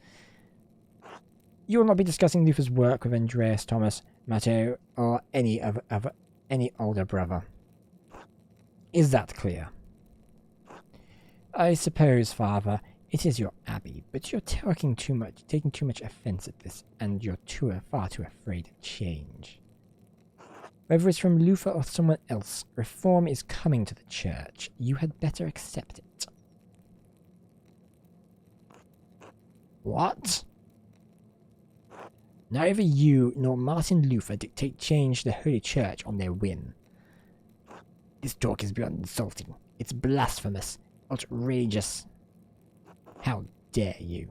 Speaker 1: You will not be discussing Luther's work with Andreas, Thomas, Matteo, or any older brother. Is that clear? I suppose, Father, it is your abbey, but you're taking too much offence at this, and you're far too afraid to change. Whether it's from Luther or someone else, reform is coming to the church. You had better accept it. What? Neither you nor Martin Luther dictate change to the Holy Church on their whim. This talk is beyond insulting. It's blasphemous. Outrageous. How dare you?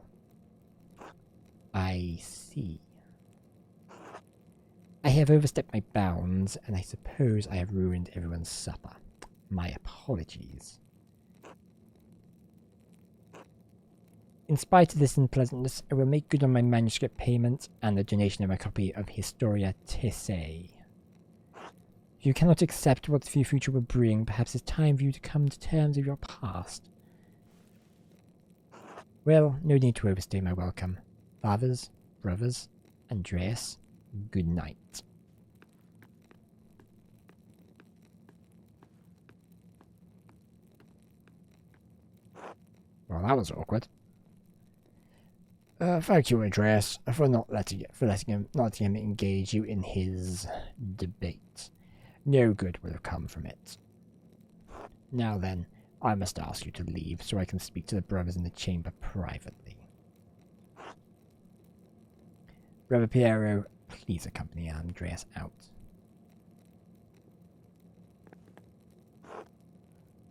Speaker 1: I see. I have overstepped my bounds, and I suppose I have ruined everyone's supper. My apologies. In spite of this unpleasantness, I will make good on my manuscript payment and the donation of a copy of Historia Tessae. If you cannot accept what the future will bring, perhaps it's time for you to come to terms with your past. Well, no need to overstay my welcome. Fathers, brothers, Andreas, good night. Well, that was awkward. Thank you, Andreas, for not letting him engage you in his debate. No good would have come from it. Now then, I must ask you to leave so I can speak to the brothers in the chamber privately. Brother Piero, please accompany Andreas out.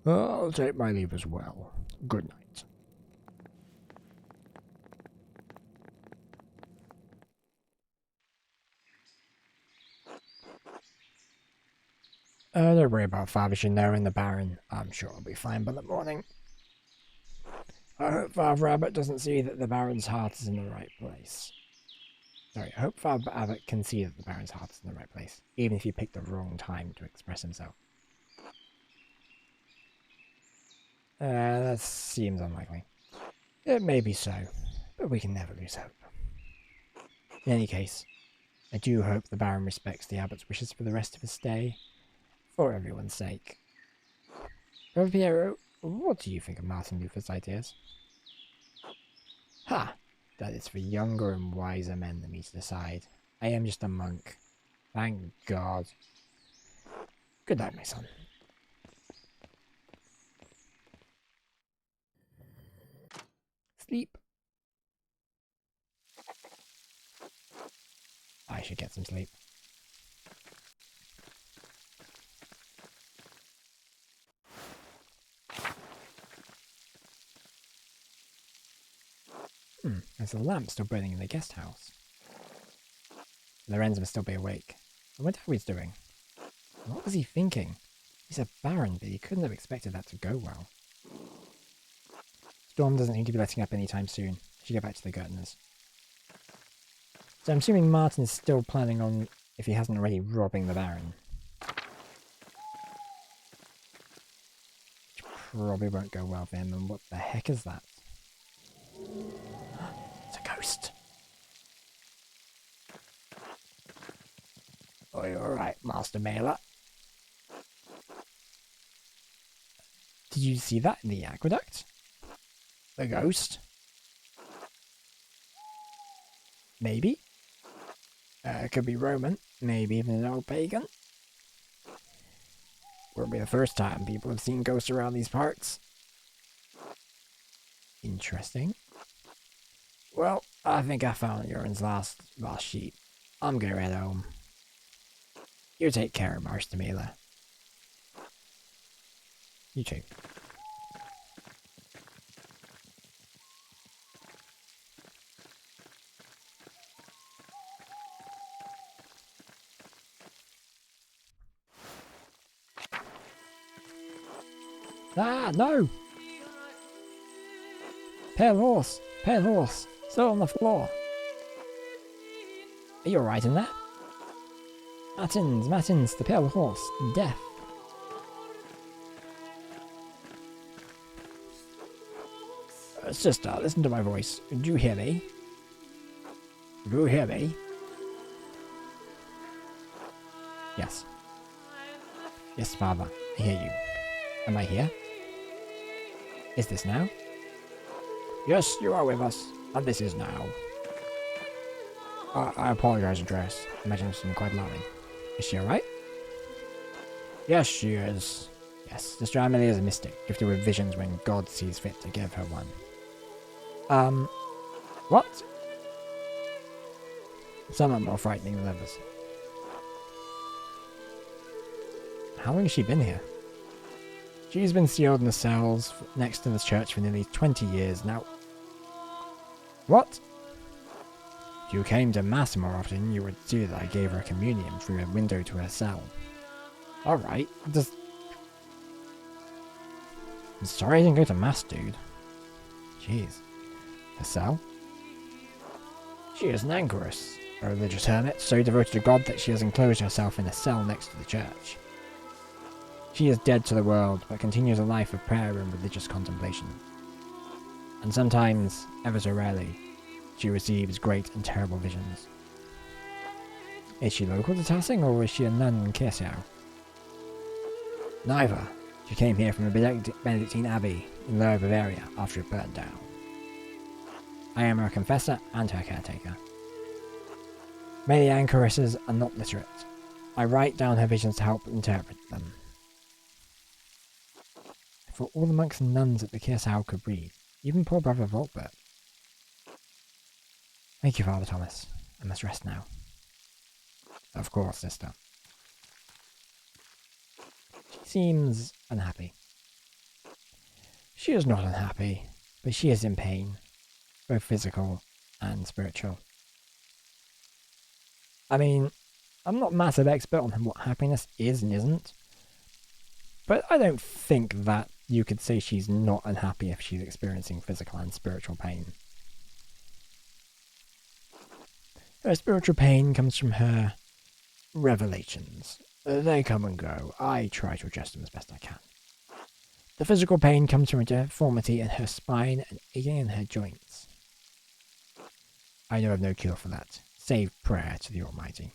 Speaker 1: I'll take my leave as well. Good night. Don't worry about Father and the Baron. I'm sure I'll be fine by the morning. I hope Father Abbot doesn't see that the Baron's heart is in the right place. Sorry, I hope Father Abbot can see that the Baron's heart is in the right place, even if he picked the wrong time to express himself. That seems unlikely. It may be so, but we can never lose hope. In any case, I do hope the Baron respects the Abbot's wishes for the rest of his stay, for everyone's sake. Brother Piero, what do you think of Martin Luther's ideas? Ha! That is for younger and wiser men than me to decide. I am just a monk. Thank God. Good night, my son. Sleep. I should get some sleep. There's a lamp still burning in the guest house. Lorenzo must still be awake. I wonder how he's doing. What was he thinking? He's a baron, but he couldn't have expected that to go well. Storm doesn't seem to be letting up anytime soon. I should get back to the Gertners. So I'm assuming Martin is still planning on, if he hasn't already, robbing the Baron. Which probably won't go well for him, and what the heck is that? It's a ghost. Oh, you're alright, Master Mailer. Did you see that in the aqueduct? The ghost? Maybe. It could be Roman, maybe even an old pagan. Won't be the first time people have seen ghosts around these parts. Interesting. Well, I think I found Urin's last sheep. I'm gonna head home. You take care, Master Mailer. You too. Ah, no! Pale horse! Pale horse! Still on the floor! Are you alright in there? Matins, Matins, the pale horse, death. Sister, listen to my voice. Do you hear me? Do you hear me? Yes. Yes, Father, I hear you. Am I here? Is this now? Yes, you are with us, and this is now. I apologize, Andreas. I imagine it's been quite alarming. Is she alright? Yes, she is. Yes, Sister Amelie is a mystic, gifted with visions when God sees fit to give her one. What? Some are more frightening than others. How long has she been here? She's been sealed in the cells next to the church for nearly 20 years now. What? If you came to Mass more often, you would see that I gave her communion through a window to her cell. Alright, just... I'm sorry I didn't go to Mass, dude. Jeez. Her cell? She is an anchoress, a religious hermit so devoted to God that she has enclosed herself in a cell next to the church. She is dead to the world, but continues a life of prayer and religious contemplation. And sometimes, ever so rarely, she receives great and terrible visions. Is she local to Tassing, or is she a nun in Kirsau? Neither. She came here from a Benedictine abbey in Lower Bavaria after it burned down. I am her confessor and her caretaker. Many anchoresses are not literate. I write down her visions to help interpret them. For all the monks and nuns at the Kirsau could read, even poor brother Voltbert. Thank you, Father Thomas. I must rest now. Of course, sister. She seems unhappy. She is not unhappy, but she is in pain, both physical and spiritual. I mean, I'm not a massive expert on what happiness is and isn't, but I don't think that you could say she's not unhappy if she's experiencing physical and spiritual pain. Her spiritual pain comes from her revelations. They come and go. I try to adjust them as best I can. The physical pain comes from a deformity in her spine and aching in her joints. I know of no cure for that, save prayer to the Almighty.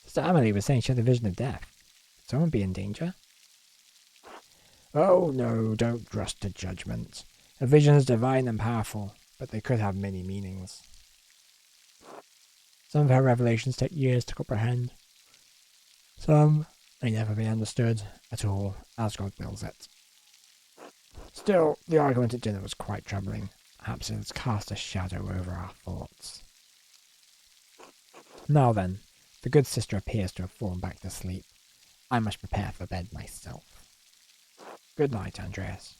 Speaker 1: Sister Amelie was saying she had a vision of death. Could someone be in danger? Oh no, don't trust to judgment. A vision is divine and powerful, but they could have many meanings. Some of her revelations take years to comprehend. Some may never be understood at all, as God wills it. Still, the argument at dinner was quite troubling. Perhaps it has cast a shadow over our thoughts. Now then, the good sister appears to have fallen back to sleep. I must prepare for bed myself. Good night, Andreas.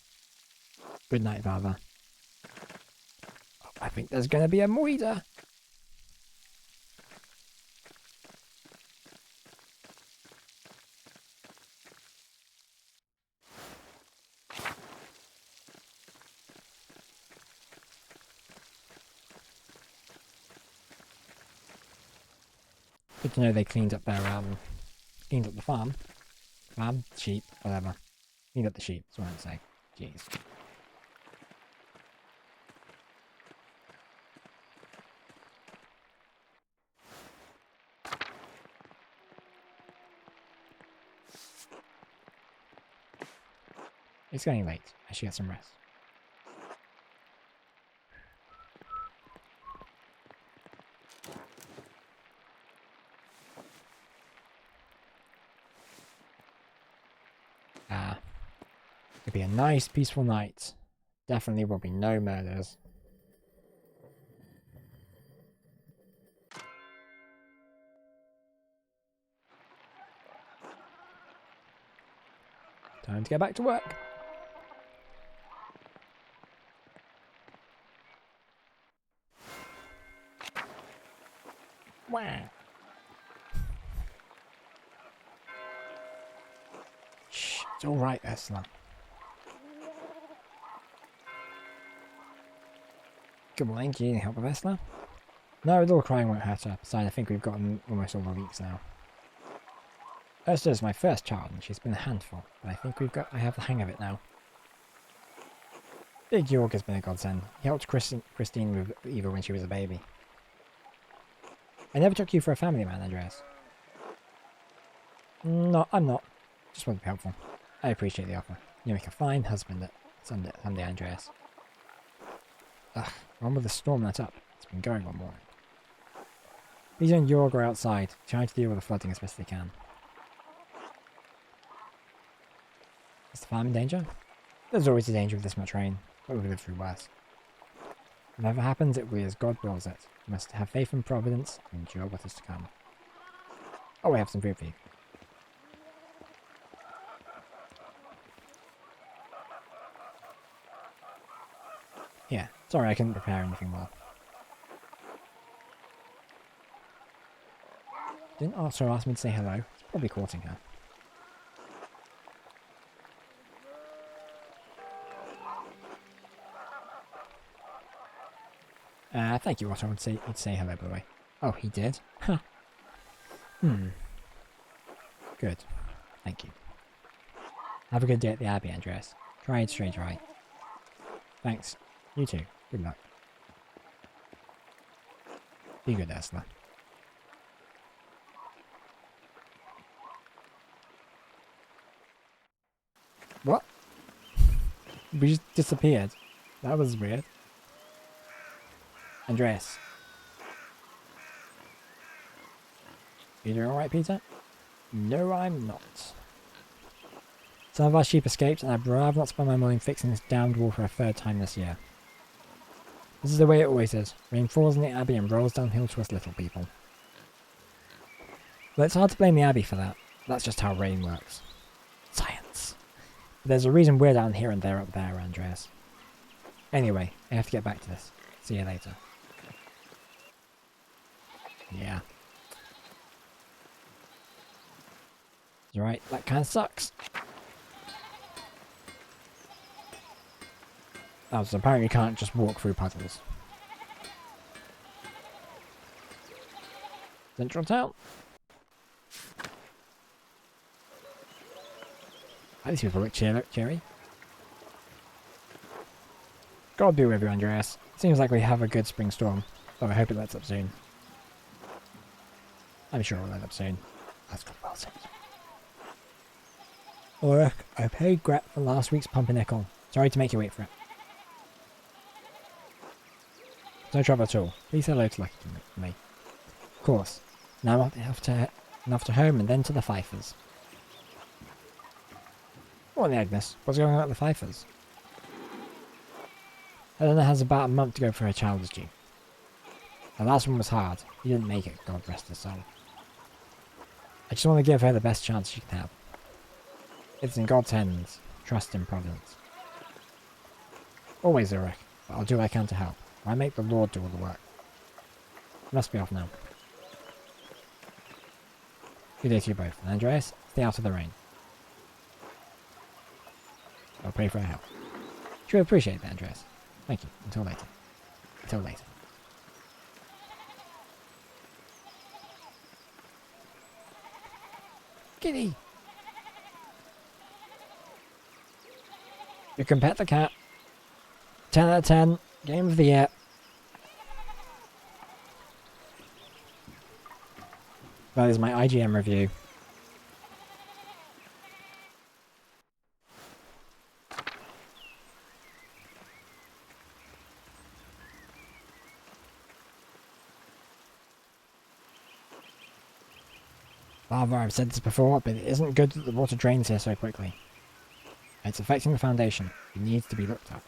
Speaker 1: Good night, Father. Oh, I think there's going to be a moida. Good to know they cleaned up their, cleaned up the farm. Farm? Sheep? Whatever. Cleaned up the sheep, that's what I'd say. Jeez. It's getting late. I should get some rest. It'll be a nice, peaceful night. Definitely will be no murders. Time to get back to work. Wow. Shh. It's alright, Ursula. Good morning, do you need help with Ursula? No, a little crying won't hurt her. Besides, I think we've gotten almost all the leaks now. Ursula's my first child, and she's been a handful, but I think I have the hang of it now. Big York has been a godsend. He helped Christine with Eva when she was a baby. I never took you for a family man, Andreas. No, I'm not. Just want to be helpful. I appreciate the offer. You make a fine husband someday, Andreas. Ugh, on with the storm that's up. It's been going all morning. Lisa and Jorg are outside, trying to deal with the flooding as best they can. Is the farm in danger? There's always a danger of this much rain, but we've lived through worse. Whatever happens, it will be as God wills it. You must have faith in Providence and endure what is to come. Oh, I have some food for you. Yeah, sorry I couldn't prepare anything well. Didn't Arthur ask me to say hello? It's probably courting her. Thank you, Otto. He'd say hello, by the way. Oh, he did? Huh. Good. Thank you. Have a good day at the Abbey, Andreas. Try it straight right. Thanks. You too. Good luck. Be good, Ursula. What? We just disappeared. That was weird. Andreas. You doing alright, Peter? No, I'm not. Some of our sheep escaped, and I'd rather not spend my morning fixing this damned wall for a third time this year. This is the way it always is. Rain falls in the Abbey and rolls downhill to us little people. Well, it's hard to blame the Abbey for that. That's just how rain works. Science. But there's a reason we're down here and they're up there, Andreas. Anyway, I have to get back to this. See you later. Yeah. You're right, that kind of sucks. Oh, so apparently you can't just walk through puddles. Central town. These people look cheery. God be with you, Andreas. Seems like we have a good spring storm, though I hope it lets up soon. I'm sure it'll let up soon. That's good, well said. Ulrich, I paid Gret for last week's pumpernickel. Sorry to make you wait for it. No trouble at all. Please say hello to Lucky to me. Of course. Now I'm off to home and then to the Pfeiffers. Morning, Agnes. What's going on at the Pfeiffers? Helena has about a month to go for her child is due. The last one was hard. He didn't make it, God rest his soul. I just want to give her the best chance she can have. It's in God's hands. Trust in Providence. Always, Ulrich, but I'll do what I can to help. Why make the Lord do all the work? I must be off now. Good day to you both. And Andreas, stay out of the rain. I'll pray for her help. Sure appreciate that, Andreas. Thank you. Until later. Until later. Kitty! You can pet the cat. 10 out of 10. Game of the year. That is my IGM review. Father, I've said this before, but it isn't good that the water drains here so quickly. It's affecting the foundation. It needs to be looked at.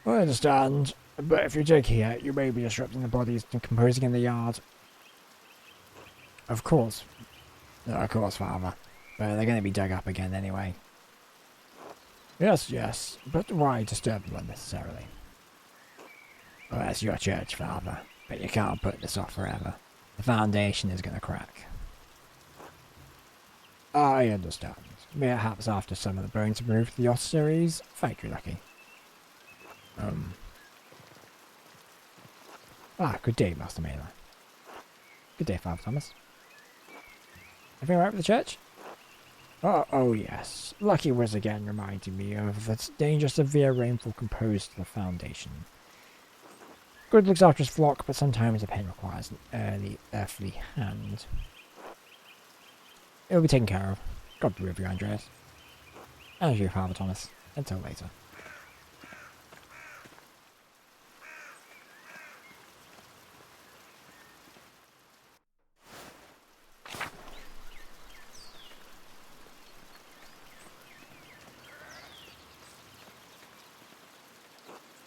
Speaker 1: I understand, but if you dig here, you may be disrupting the bodies decomposing in the yard. Of course. No, of course, Father. But they're going to be dug up again anyway. Yes, but why disturb them unnecessarily? Well, that's your church, Father, but you can't put this off forever. The foundation is going to crack. I understand. Perhaps after some of the bones have moved to the ossuaries. Factory lucky. Good day, Master Mailer. Good day, Father Thomas. Everything alright with the church? Oh yes. Lucky was again reminding me of that dangerous severe rainfall composed to the foundation. Good looks after his flock, but sometimes the pain requires an early earthly hand. It'll be taken care of. God be with you, Andreas. And you, Father Thomas. Until later.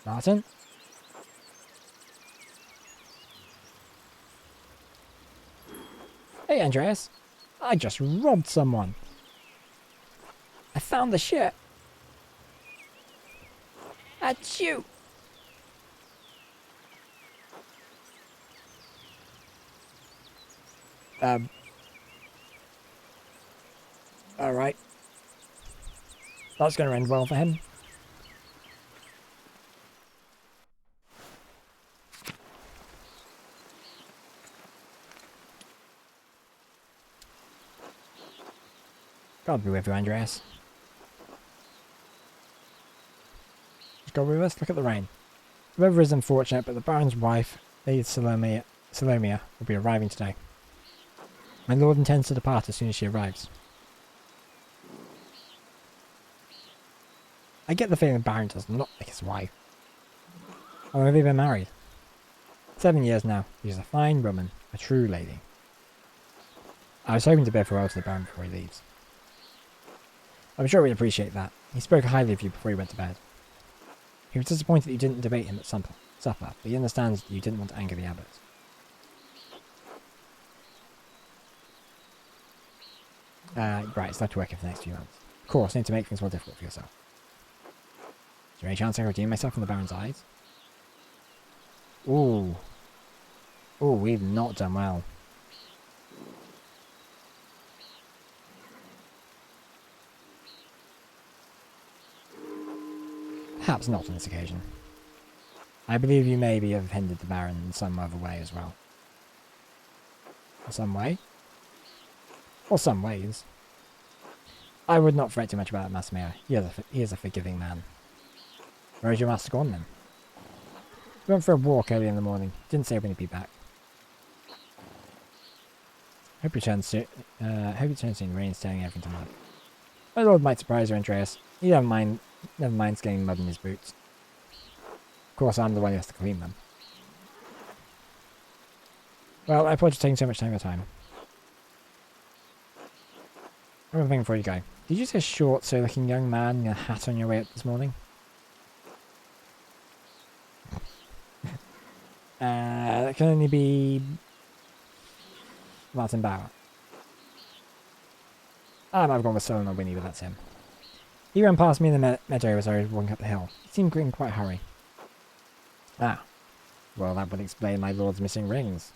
Speaker 1: Martin? Hey, Andreas. I just robbed someone. I found the ship. Achoo! Alright. That's going to end well for him. God be with you, Andreas. Just go with us, look at the rain. The weather is unfortunate, but the Baron's wife, Lady Salomia, will be arriving today. My lord intends to depart as soon as she arrives. I get the feeling the Baron does not like his wife. How long have they been married? 7 years now. She's a fine woman, a true lady. I was hoping to bid farewell to the Baron before he leaves. I'm sure he'd appreciate that. He spoke highly of you before he went to bed. He was disappointed that you didn't debate him at supper, but he understands that you didn't want to anger the abbot. Right, it's left to work for the next few months. Of course, I need to make things more difficult for yourself. Is there any chance I can redeem myself from the Baron's eyes? Ooh. Ooh, we've not done well. Perhaps not on this occasion. I believe you maybe have offended the Baron in some other way as well. Some way? Or some ways. I would not fret too much about it, Master Mayor. He is a forgiving man. Where is your master gone then? We went for a walk early in the morning. Didn't say when he'd be back. Hope he returns soon. Rain staring everything to mud. My lord might surprise you, Andreas. You never mind getting mud in his boots. Of course, I'm the one who has to clean them. Well, I apologize for taking so much time of your time. One other thing before you go. Did you see a short, so-looking young man in a hat on your way up this morning? That can only be Martin Bauer. I might have gone with Solon or Winnie, but that's him. He ran past me in the meadow as I was walking up the hill. He seemed in quite a hurry. Ah. Well, that would explain my lord's missing rings.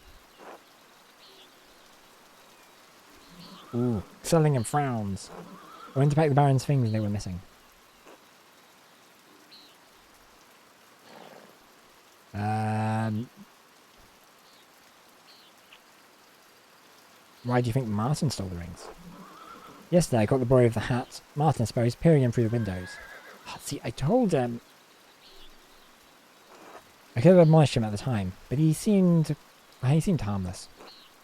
Speaker 1: Ooh. Selling and frowns. I went to pack the Baron's things and they were missing. Why do you think Martin stole the rings? Yesterday I got the boy with the hat, Martin I suppose, peering in through the windows. Oh, see, I told him. I could have admonished him at the time, but he seemed harmless.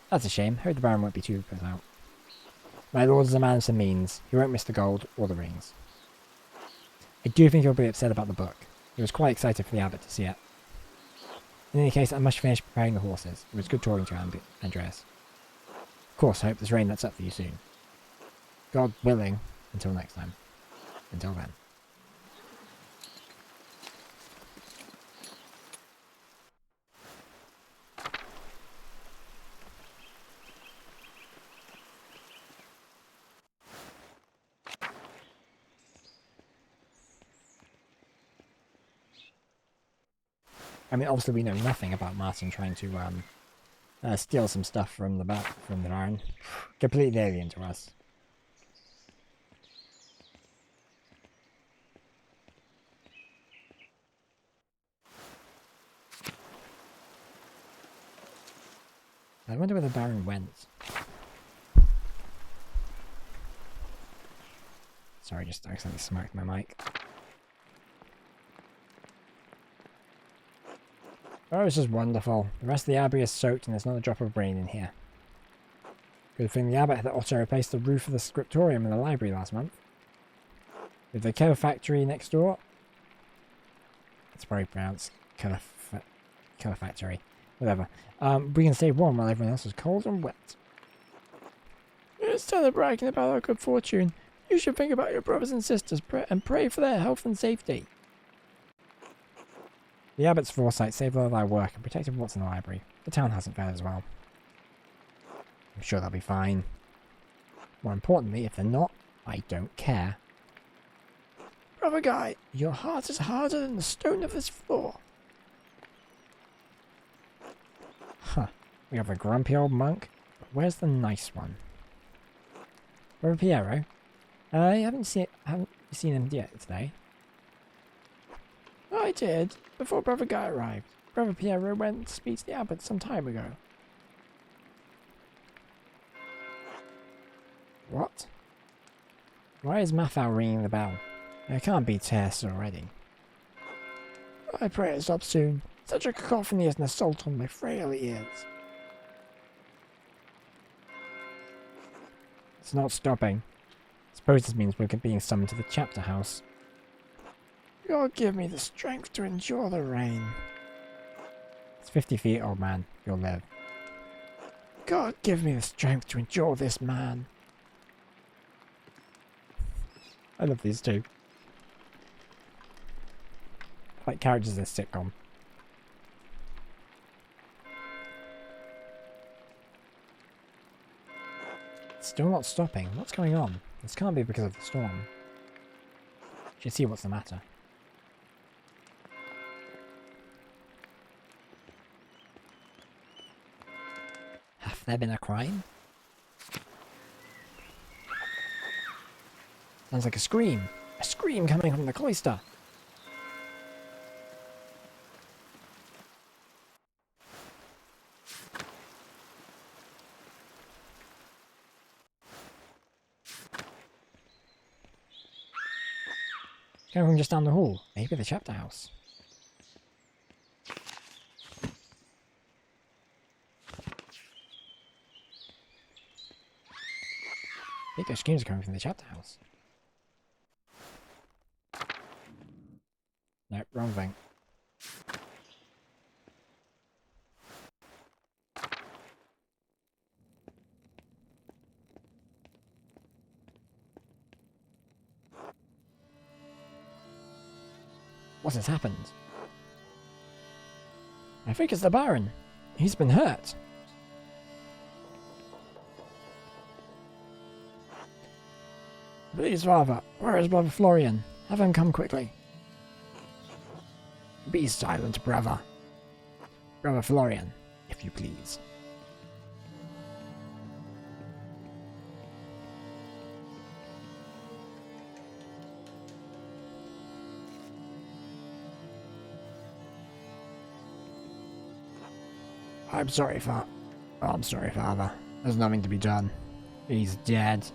Speaker 1: That's a shame. Hope the Baron won't be too put out. My lord is a man of some means. He won't miss the gold or the rings. I do think he'll be upset about the book. He was quite excited for the abbot to see it. In any case, I must finish preparing the horses. It was good talking to you, Andreas. Of course, I hope this rain lets up for you soon. God willing, until next time. Until then. I mean, obviously we know nothing about Martin trying to steal some stuff from the Baron. Completely alien to us. I wonder where the Baron went. Sorry, just accidentally smacked my mic. Oh, this is wonderful. The rest of the abbey is soaked and there's not a drop of rain in here. Good thing the abbot had also replaced the roof of the scriptorium in the library last month. With the Keller factory next door. It's probably pronounced Keller factory. Whatever. We can stay warm while everyone else is cold and wet. Instead of bragging about our good fortune, you should think about your brothers and sisters and pray for their health and safety. The abbot's foresight saved a lot of our work and protected what's in the library. The town hasn't fared as well. I'm sure they'll be fine. More importantly, if they're not, I don't care. Brother Guy, your heart is harder than the stone of this floor. Huh. We have a grumpy old monk, but where's the nice one? Brother Piero? I haven't seen him yet today. I did, before Brother Guy arrived. Brother Piero went to speak to the abbot some time ago. What? Why is Mathau ringing the bell? It can't be Tess already. I pray it stops soon. Such a cacophony is an assault on my frail ears. It's not stopping. I suppose this means we're being summoned to the chapter house. God give me the strength to endure the rain. It's 50 feet, old man. You'll live. God give me the strength to endure this man. I love these two. Like characters in a sitcom. It's still not stopping. What's going on? This can't be because of the storm. Should see what's the matter. Have there been a crime? Sounds like a scream. A scream coming from the cloister. Coming from just down the hall. Maybe the chapter house. I think those screams are coming from the chapter house. No, wrong thing. What has happened? I think it's the Baron. He's been hurt. Please, Father, where is Brother Florian? Have him come quickly. Be silent, brother. Brother Florian, if you please. I'm sorry, Father. There's nothing to be done. He's dead.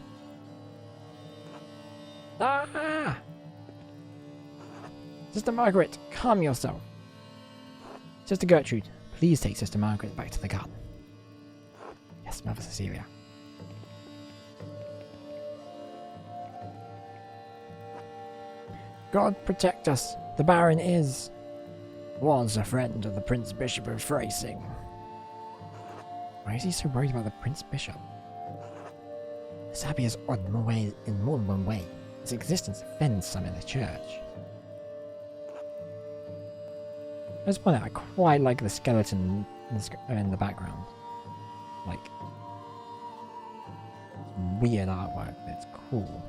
Speaker 1: Ah! Sister Margaret, calm yourself. Sister Gertrude, please take Sister Margaret back to the garden. Yes, Mother Cecilia. God protect us. The Baron was a friend of the Prince Bishop of Freising. Why is he so worried about the Prince Bishop? This abbey is odd in more than one way. Its existence offends some in the church. I just point out, I quite like the skeleton in the background. Like, weird artwork, but it's cool.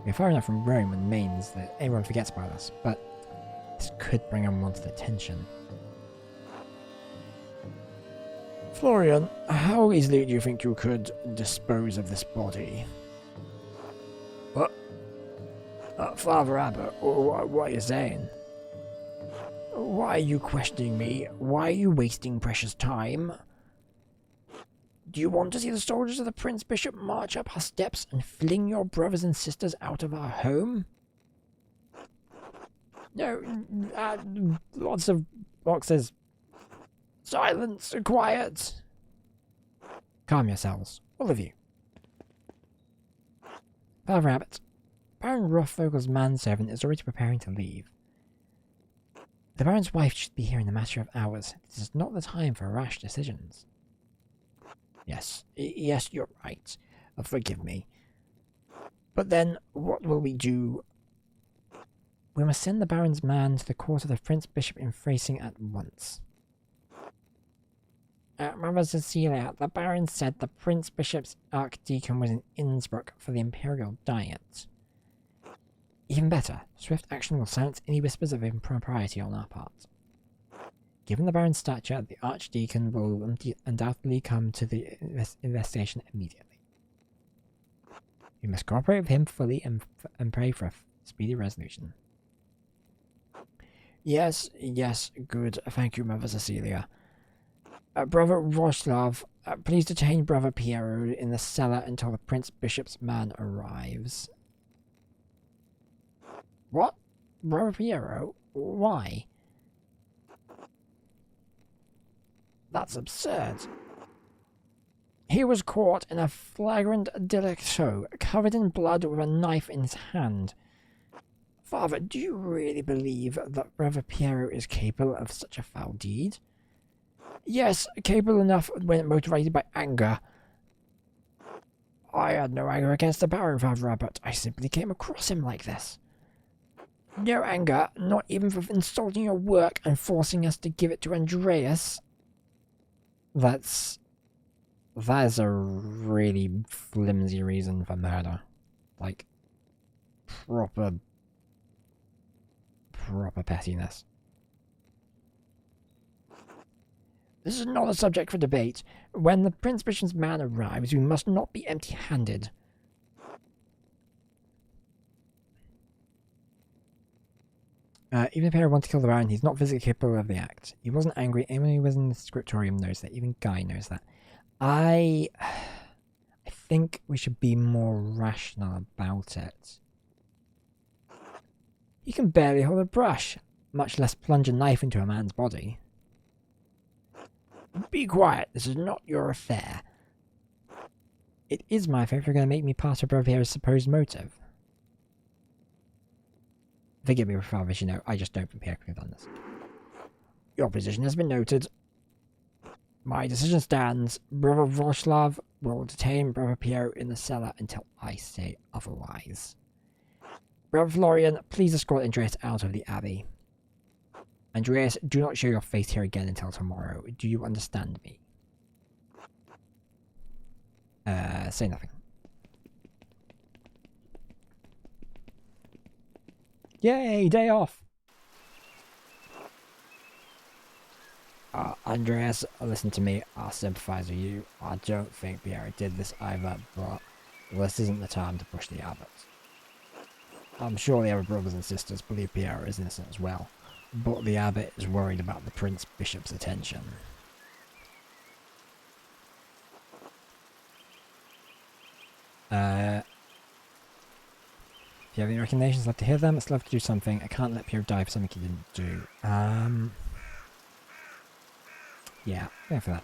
Speaker 1: We're far enough from Rome and Mainz that everyone forgets about us, but this could bring unwanted attention. Florian, how easily do you think you could dispose of this body? What? Father Abbot, what are you saying? Why are you questioning me? Why are you wasting precious time? Do you want to see the soldiers of the Prince Bishop march up our steps and fling your brothers and sisters out of our home? No, lots of boxes. Silence, quiet. Calm yourselves, all of you. Father Abbot, Baron Rothvogel's manservant is already preparing to leave. The Baron's wife should be here in a matter of hours. This is not the time for rash decisions. Yes, yes, you're right. Forgive me. But then, what will we do? We must send the Baron's man to the court of the Prince Bishop in Freising at once. Mother Cecilia, the Baron said the Prince Bishop's Archdeacon was in Innsbruck for the Imperial Diet. Even better, swift action will silence any whispers of impropriety on our part. Given the Baron's stature, the Archdeacon will undoubtedly come to the investigation immediately. We must cooperate with him fully and pray for a speedy resolution. Yes, yes, good. Thank you, Mother Cecilia. Brother Roslav, please detain Brother Piero in the cellar until the Prince Bishop's man arrives. What? Brother Piero? Why? That's absurd. He was caught in a flagrant delicto, covered in blood with a knife in his hand. Father, do you really believe that Brother Piero is capable of such a foul deed? Yes, capable enough when motivated by anger. I had no anger against the Baron, Father Abbot. I simply came across him like this. No anger, not even for insulting your work and forcing us to give it to Andreas. That is a really flimsy reason for murder. Like, proper pettiness. This is not a subject for debate. When the Prince Bishop's man arrives, we must not be empty-handed. Even if Harry wanted to kill the Baron, he's not physically capable of the act. He wasn't angry. Anyone who was in the scriptorium knows that. Even Guy knows that. I think we should be more rational about it. You can barely hold a brush, much less plunge a knife into a man's body. Be quiet. This is not your affair. It is my affair if you're going to make me part of Bravaria's supposed motive. Forgive me, Father, as you know, I just don't think Pierre could have done this. Your position has been noted. My decision stands. Brother Vroslav will detain Brother Piero in the cellar until I say otherwise. Brother Florian, please escort Andreas out of the abbey. Andreas, do not show your face here again until tomorrow. Do you understand me? Say nothing. Yay, day off! Andreas, listen to me. I'll sympathize with you. I don't think Pierre did this either, but this isn't the time to push the abbot. I'm sure the other brothers and sisters believe Pierre is innocent as well, but the abbot is worried about the Prince Bishop's attention. If you have any recommendations, I'd love to hear them. It's love to do something. I can't let Pierre die for something he didn't do. Yeah, go for that.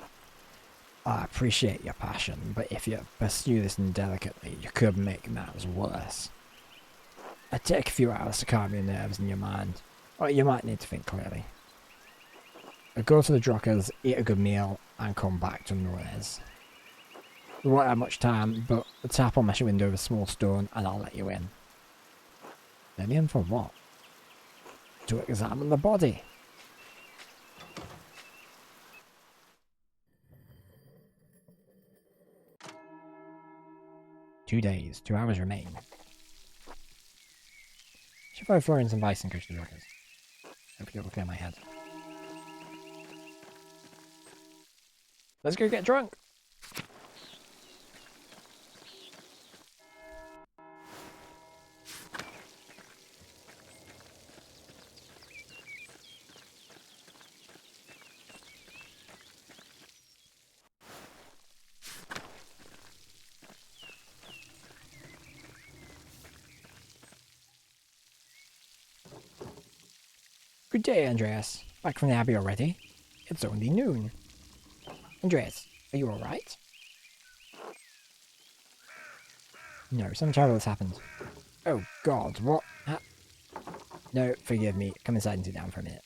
Speaker 1: I appreciate your passion, but if you pursue this indelicately, you could make matters worse. It'd take a few hours to calm your nerves and your mind, or you might need to think clearly. Go to the Drockers, eat a good meal, and come back to Nuez. We won't have much time, but tap on my window with a small stone and I'll let you in. Let me in for what? To examine the body. "2 days, 2 hours remain. Should follow Florian's advice and go to the Drockers. Hopefully it'll clear my head. Let's go get drunk! Good day, Andreas. Back from the Abbey already? It's only noon. Andreas, are you alright? No, something terrible has happened. Oh God, what? No, forgive me. Come inside and sit down for a minute.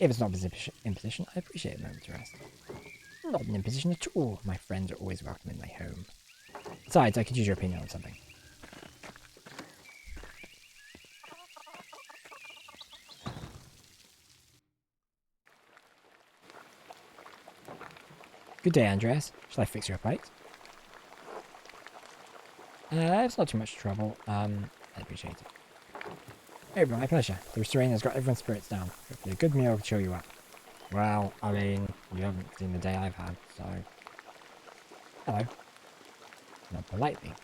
Speaker 1: If it's not an imposition, I appreciate a moment's rest. Not an imposition at all. My friends are always welcome in my home. Besides, I could use your opinion on something. Good day, Andreas. Shall I fix your plate? It's not too much trouble. I appreciate it. Oh, my pleasure. The restraint has got everyone's spirits down. Hopefully a good meal will cheer you up. Well, I mean, you haven't seen the day I've had, so... Hello. Not politely.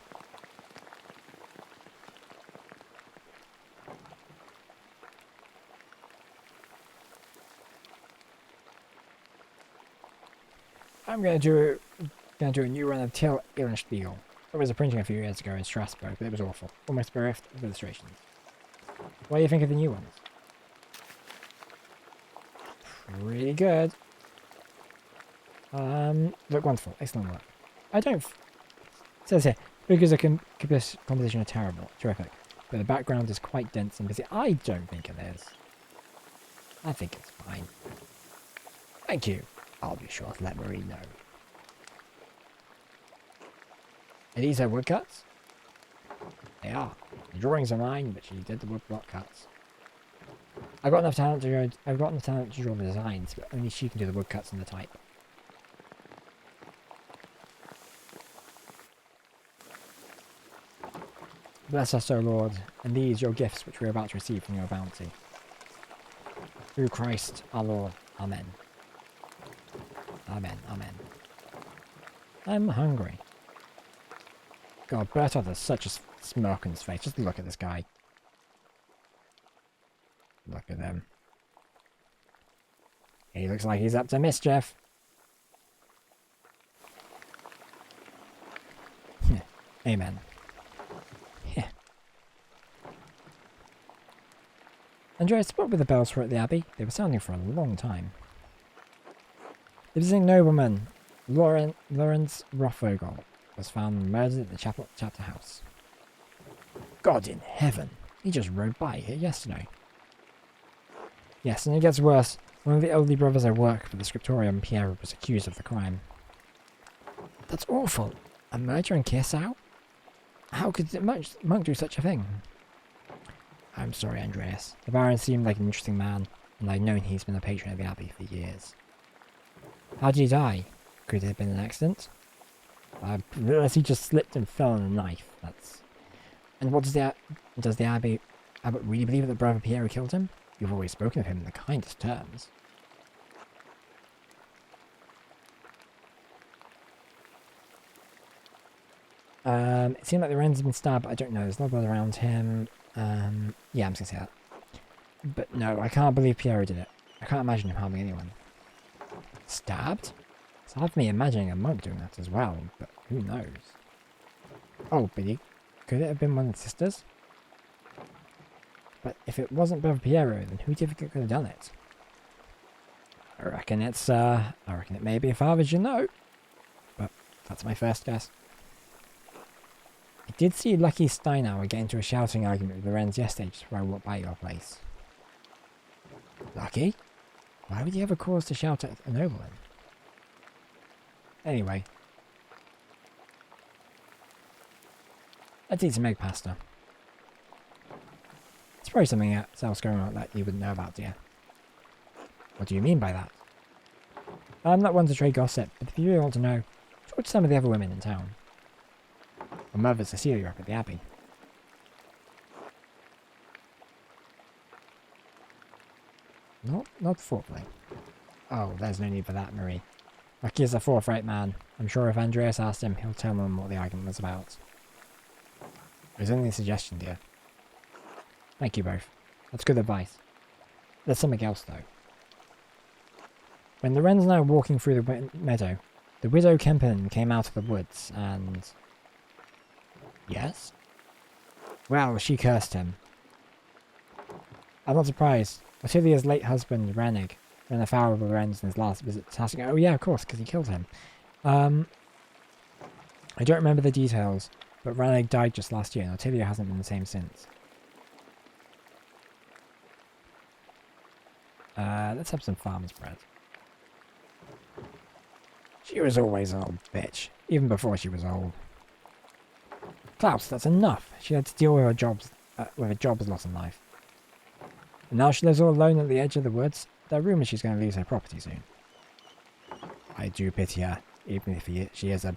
Speaker 1: I'm gonna do a new run of Till Spiegel. There was a printing a few years ago in Strasbourg, but it was awful. Almost bereft of illustrations. What do you think of the new ones? Pretty good. Look wonderful. Excellent work. I don't... It says here, figures of composition are terrible. Terrific. But the background is quite dense and busy. I don't think it is. I think it's fine. Thank you. I'll be sure to let Marie know. Are these her woodcuts? They are. The drawings are mine, but she did the woodblock cuts. I've got enough talent to draw the designs, but only she can do the woodcuts and the type. Bless us, O Lord, and these your gifts which we are about to receive from your bounty. Through Christ our Lord. Amen. Amen. Amen. I'm hungry. God, Bertolt has such a smirk on his face. Just look at this guy. Look at him. He looks like he's up to mischief. Amen. Andreas, what were the bells for at the Abbey? They were sounding for a long time. The visiting nobleman, Lawrence Rothvogel, was found murdered at the chapter house. God in heaven! He just rode by here yesterday. Yes, and it gets worse. One of the elderly brothers I work for the scriptorium, Pierre, was accused of the crime. That's awful. A murder in Kirsau? How could the monk do such a thing? I'm sorry, Andreas. The Baron seemed like an interesting man, and I'd known he's been a patron of the Abbey for years. How did he die? Could it have been an accident? Unless he just slipped and fell on a knife. That's... And what does the Abbot really believe that Brother Pierre killed him? You've always spoken of him in the kindest terms. It seemed like the Wren's have been stabbed, but I don't know. There's no blood around him. Yeah, I'm just gonna say that. But no, I can't believe Pierre did it. I can't imagine him harming anyone. Stabbed? It's hard for me imagining a monk doing that as well, but who knows? Oh, but could it have been one of the sisters? But if it wasn't Brother Piero, then who do you think could have done it? I reckon it may be a father you know. But that's my first guess. I did see Lucky Steinauer get into a shouting argument with the Wrens yesterday just before I walked by your place. Lucky? Why would he have a cause to shout at a nobleman? Anyway. Let's eat some egg pasta. It's probably something else going on that you wouldn't know about, dear. What do you mean by that? I'm not one to trade gossip, but if you really want to know, talk to some of the other women in town. My mother Cecilia up at the Abbey. Not thoughtfully. Oh, there's no need for that, Marie. Lucky is a forthright man. I'm sure if Andreas asked him, he'll tell him what the argument was about. It was only a suggestion, dear. Thank you both. That's good advice. There's something else, though. When the Wrens and I were walking through the meadow, the widow Kempen came out of the woods and... Yes? Well, she cursed him. I'm not surprised. Ottilia's late husband, Rennig, ran afoul of Lorenz in his last visit to Tassica. Oh yeah, of course, because he killed him. I don't remember the details, but Rennig died just last year, and Ottilia hasn't been the same since. Let's have some farmer's bread. She was always an old bitch, even before she was old. Klaus, that's enough. She had to deal with her job's lot in life. And now she lives all alone at the edge of the woods. There are rumours she's going to lose her property soon. I do pity her, even if she is a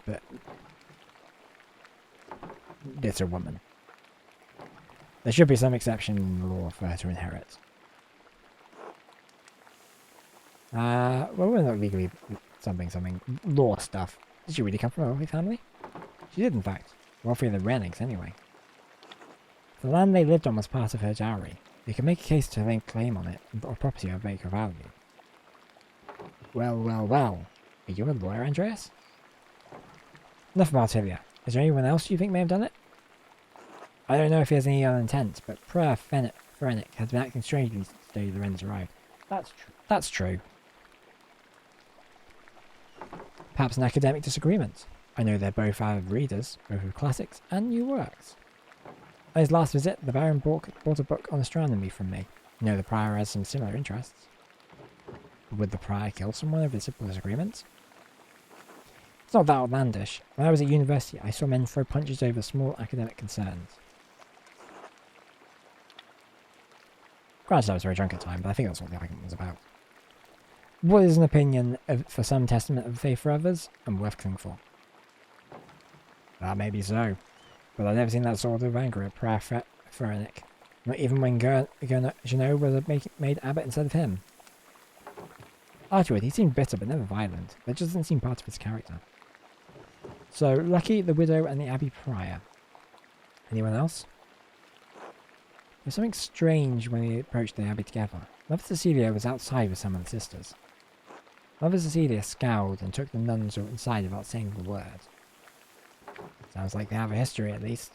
Speaker 1: bitter woman. There should be some exception in the law for her to inherit. Well, we're not legally something law stuff. Did she really come from a wealthy family? She did, in fact. Wealthier than Rennigs, anyway. If the land they lived on was part of her dowry, they could make a case to lay claim on it or property of greater value. Well, well, well. Are you a lawyer, Andreas? Enough about Tilia. Is there anyone else you think may have done it? I don't know if he has any other intent, but Prior Ferennic has been acting strangely since the day Lorenz arrived. That's true. Perhaps an academic disagreement. I know they're both avid readers, both of classics and new works. At his last visit, the Baron bought a book on astronomy from me. I know the Prior has some similar interests. Would the Prior kill someone over simple disagreements? It's not that outlandish. When I was at university, I saw men throw punches over small academic concerns. Granted, I was very drunk at the time, but I think that's what the argument was about. What is an opinion for some testament of faith for others, and worth killing for? That may be so, but I've never seen that sort of anger at Prior Ferennic. Not even when Jeannot was made abbot instead of him. Afterward, he seemed bitter but never violent. That just doesn't seem part of his character. So, Lucky, the widow, and the Abbey Prior. Anyone else? There was something strange when we approached the Abbey together. Mother Cecilia was outside with some of the sisters. Mother Cecilia scowled and took the nuns inside without saying a word. Sounds like they have a history, at least.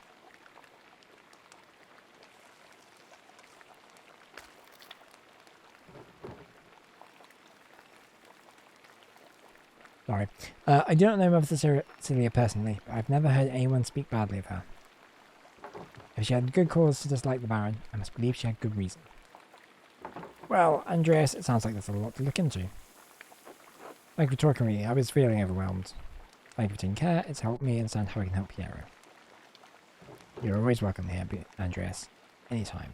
Speaker 1: Sorry. I do not know Mother Cecilia personally, but I've never heard anyone speak badly of her. If she had good cause to dislike the Baron, I must believe she had good reason. Well, Andreas, it sounds like there's a lot to look into. Thank you for talking to me. I was feeling overwhelmed. Thank you for taking care. It's helped me understand how I can help Piero. You're always welcome here, Andreas. Anytime.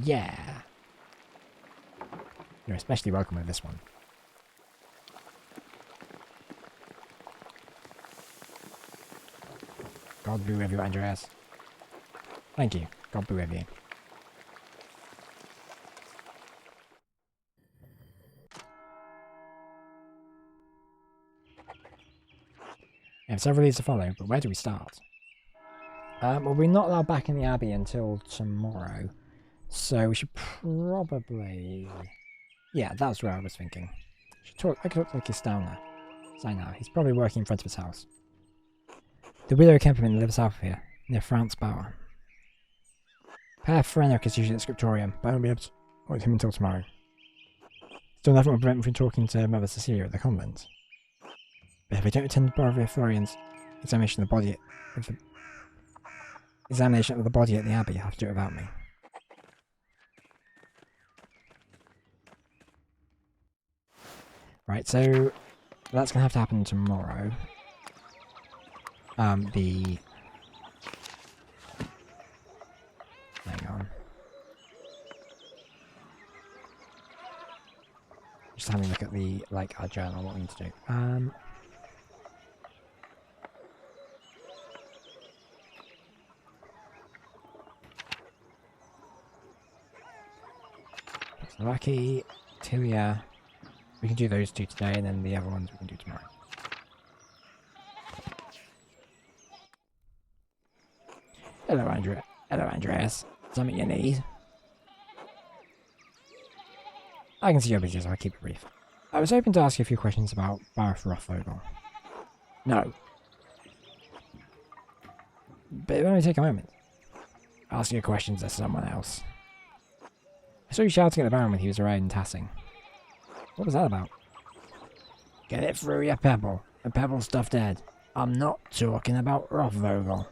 Speaker 1: Yeah. You're especially welcome with this one. God be with you, Andreas. Thank you. God be with you. I have several leads to follow, but where do we start? Well, we're not allowed back in the Abbey until tomorrow, so we should probably... Yeah, that's where I was thinking. I could talk to Kistana. Steiner. He's probably working in front of his house. The widow Pentiment lives south of here, near Franz Bauer. Herr Frenerick is usually at the scriptorium, but I won't be able to talk to him until tomorrow. Still nothing will prevent me from talking to Mother Cecilia at the convent. But if I don't attend Bravaria Florian's examination of the body at the Abbey, I'll have to do it without me. Right, so that's gonna have to happen tomorrow. Hang on. Just having a look at the, our journal, what we need to do. Lucky, Tilia. We can do those two today, and then the other ones we can do tomorrow. Hello, Andreas. Something you need? I can see you're busy, so I'll keep it brief. I was hoping to ask you a few questions about Baruch Rothvogel. No. But it will only take a moment. Ask your questions to someone else. I saw you shouting at the Baron when he was around tassing. What was that about? Get it through your pebble. A pebble stuffed head. I'm not talking about Rothvogel.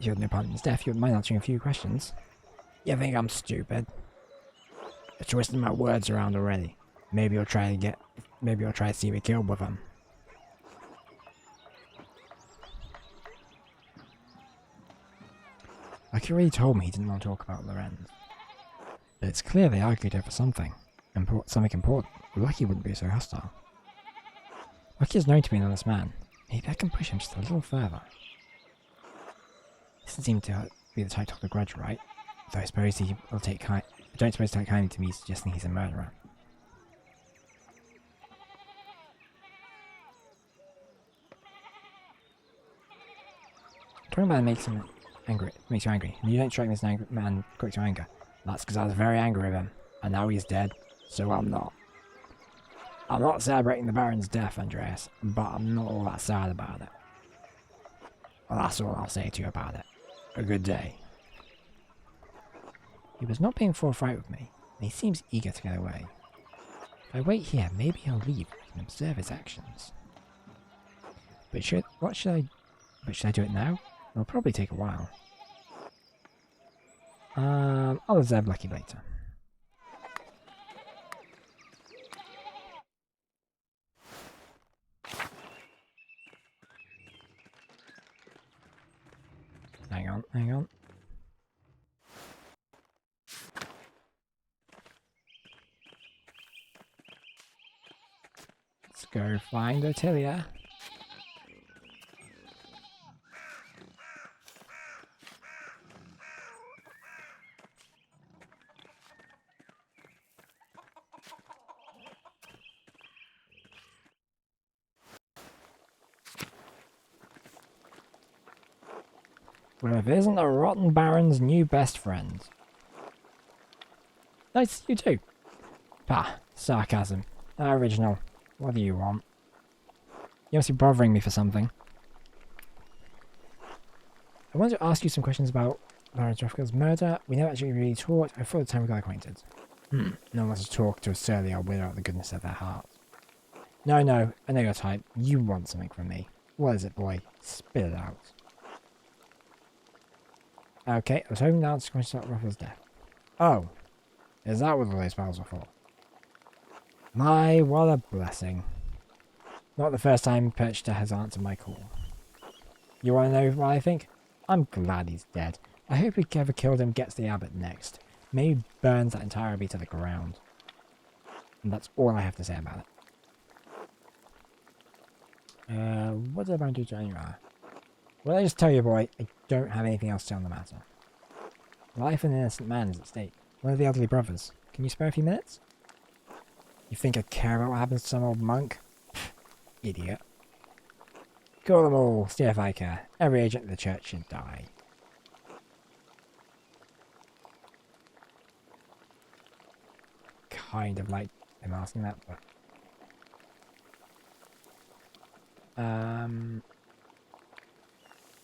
Speaker 1: If you're the opponent's deaf, you wouldn't mind answering a few questions. You think I'm stupid? You're twisting my words around already. Maybe you'll try to see me killed with them. Like he already told me he didn't want to talk about Lorenz. But it's clear they argued over something. Something important. Lucky wouldn't be so hostile. Lucky is known to be an honest man. Maybe I can push him just a little further. He doesn't seem to be the type to hold a grudge, right? Though I suppose he will I don't suppose he'll take kindly to me suggesting he's a murderer. Talking about it makes him angry. Makes you angry. And you don't strike me as an angry man quick to anger. That's because I was very angry with him. And now he's dead. So I'm not. I'm not celebrating the Baron's death, Andreas. But I'm not all that sad about it. Well, that's all I'll say to you about it. A good day. He was not being forthright with me. And he seems eager to get away. If I wait here, maybe he'll leave and observe his actions. But should I do it now? It'll probably take a while. I'll observe Lucky later. Hang on. Let's go find Ottilia. Well, if it isn't the Rotten Baron's new best friend. Nice, you too. Pah, sarcasm. Original. What do you want? You must be bothering me for something. I wanted to ask you some questions about Baron Rothvogel's murder. We never actually really talked before the time we got acquainted. No one wants to talk to a surly old widow out of the goodness of their heart. No, I know your type. You want something from me. What is it, boy? Spit it out. Okay, I was hoping to answer questions about Rothvogel's death. Oh, is that what all those files were for? My, what a blessing. Not the first time Perchta has answered my call. You want to know what I think? I'm glad he's dead. I hope whoever killed him gets the abbot next. Maybe he burns that entire abbey to the ground. And that's all I have to say about it. What did I do to anyway? Well, I just tell you, boy, I don't have anything else to say on the matter. Life of an innocent man is at stake. One of the elderly brothers. Can you spare a few minutes? You think I care about what happens to some old monk? Idiot. Call them all, see if I care. Every agent of the church should die. Kind of like him asking that, but...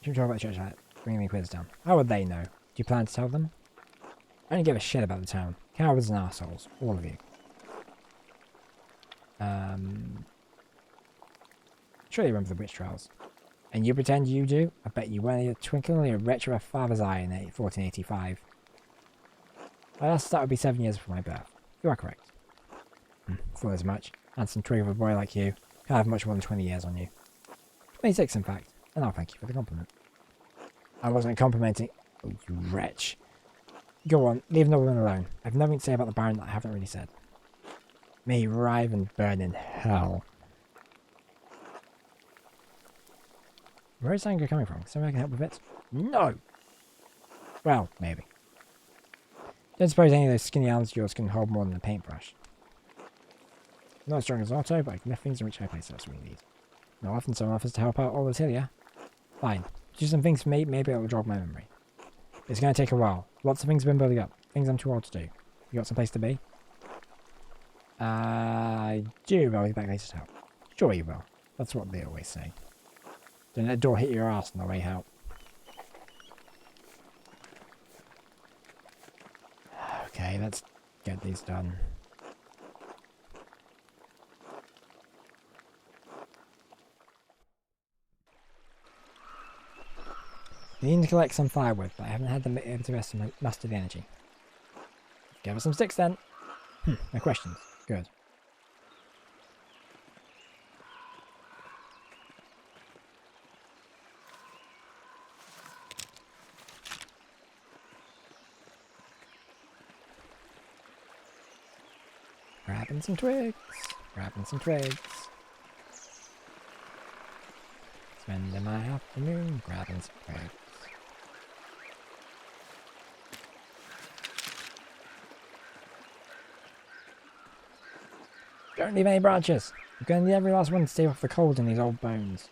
Speaker 1: Should we talk about the church like bringing the quiz down? How would they know? Do you plan to tell them? I don't give a shit about the town. Cowards and assholes. All of you. Sure you remember the witch trials. And you pretend you do? I bet you weren't a twinkle in a wretch of a father's eye in 1485. Alas, that would be 7 years before my birth. You are correct. Thought as much. Handsome twig of a boy like you. Can't have much more than 20 years on you. 26 in fact. And I'll thank you for the compliment. I wasn't complimenting... Oh, you wretch. Go on, leave no one alone. I have nothing to say about the Baron that I haven't already said. May he writhe and burn in hell. Where is anger coming from? Somebody can help with it? No! Well, maybe. Don't suppose any of those skinny arms of yours can hold more than a paintbrush. Not as strong as Otto, but I can lift things in which I place that's what we need. Not often someone offers to help out all Ottilia. Fine. Do some things for me, maybe it'll jog my memory. It's going to take a while. Lots of things have been building up. Things I'm too old to do. You got some place to be? I do, but I'll be back later to help. Sure you will. That's what they always say. Don't let the door hit your ass on the way out. Okay, let's get these done. I need to collect some firewood, but I haven't had them able to muster the energy. Give us some sticks then. No questions. Good. Grabbing some twigs. Grabbing some twigs. Spending my afternoon grabbing some twigs. Don't leave any branches. I'm going to need every last one to stay off the cold in these old bones.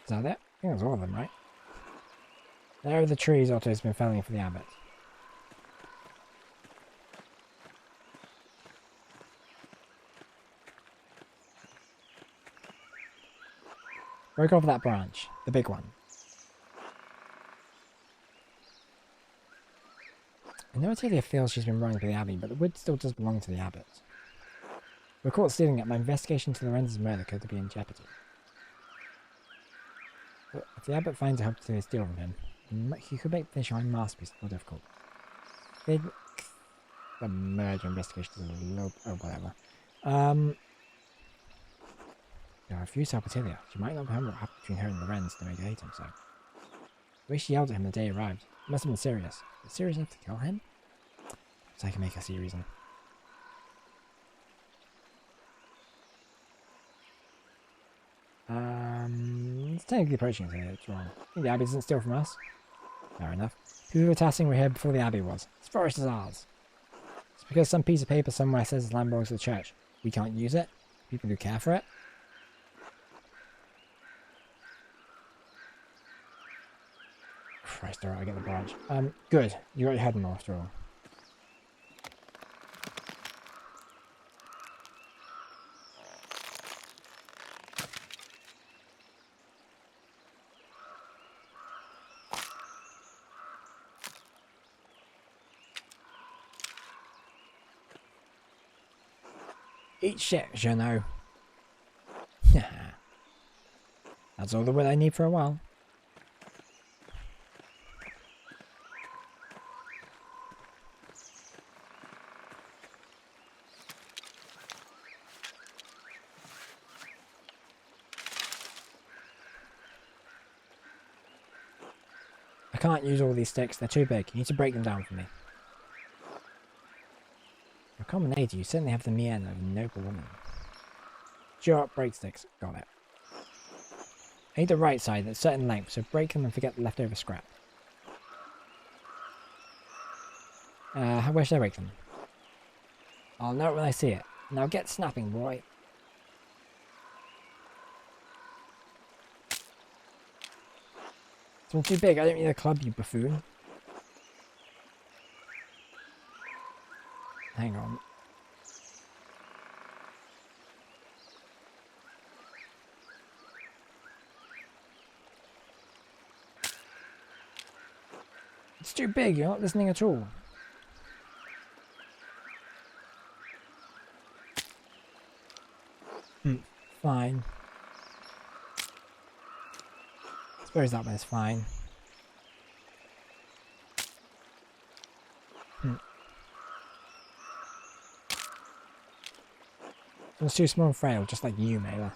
Speaker 1: Is that it? I think that's all of them, right? There are the trees Otto's been felling for the abbot. Break off that branch, the big one. I know Attilia feels she's been wrong to the abbey, but the wood still does belong to the abbot. If we're caught stealing it, my investigation into Lorenzo's murder could be in jeopardy. But if the abbot finds a hope to steal from him, he could make the shine masterpiece more difficult. The murder investigation is a little... oh, whatever. I refuse to help Attilia. She might not remember what happened between her and Lorenz to make her hate him so. The way she yelled at him the day he arrived, it must have been serious. Was it serious enough to kill him? So I can make her see reason. It's technically approaching us here, it's wrong. I think the abbey doesn't steal from us. Fair enough. People who were tassing were here before the abbey was. This forest is ours. It's because some piece of paper somewhere says the land belongs to the church. We can't use it. People who care for it. Christ, alright, I get the branch. Good. You got your head in after all. Eat shit, je know. That's all the wood I need for a while. I can't use all these sticks, they're too big. You need to break them down for me. For a common aid, you certainly have the mien of a noble woman. Sure, break sticks. Got it. I need the right side at a certain length, so break them and forget the leftover scrap. Where should I break them? I'll know it when I see it. Now get snapping, boy. This one's too big, I don't need a club, you buffoon. Hang on. It's too big, you're not listening at all. Fine. I suppose that one is fine. It's too small and frail, just like you, Mela.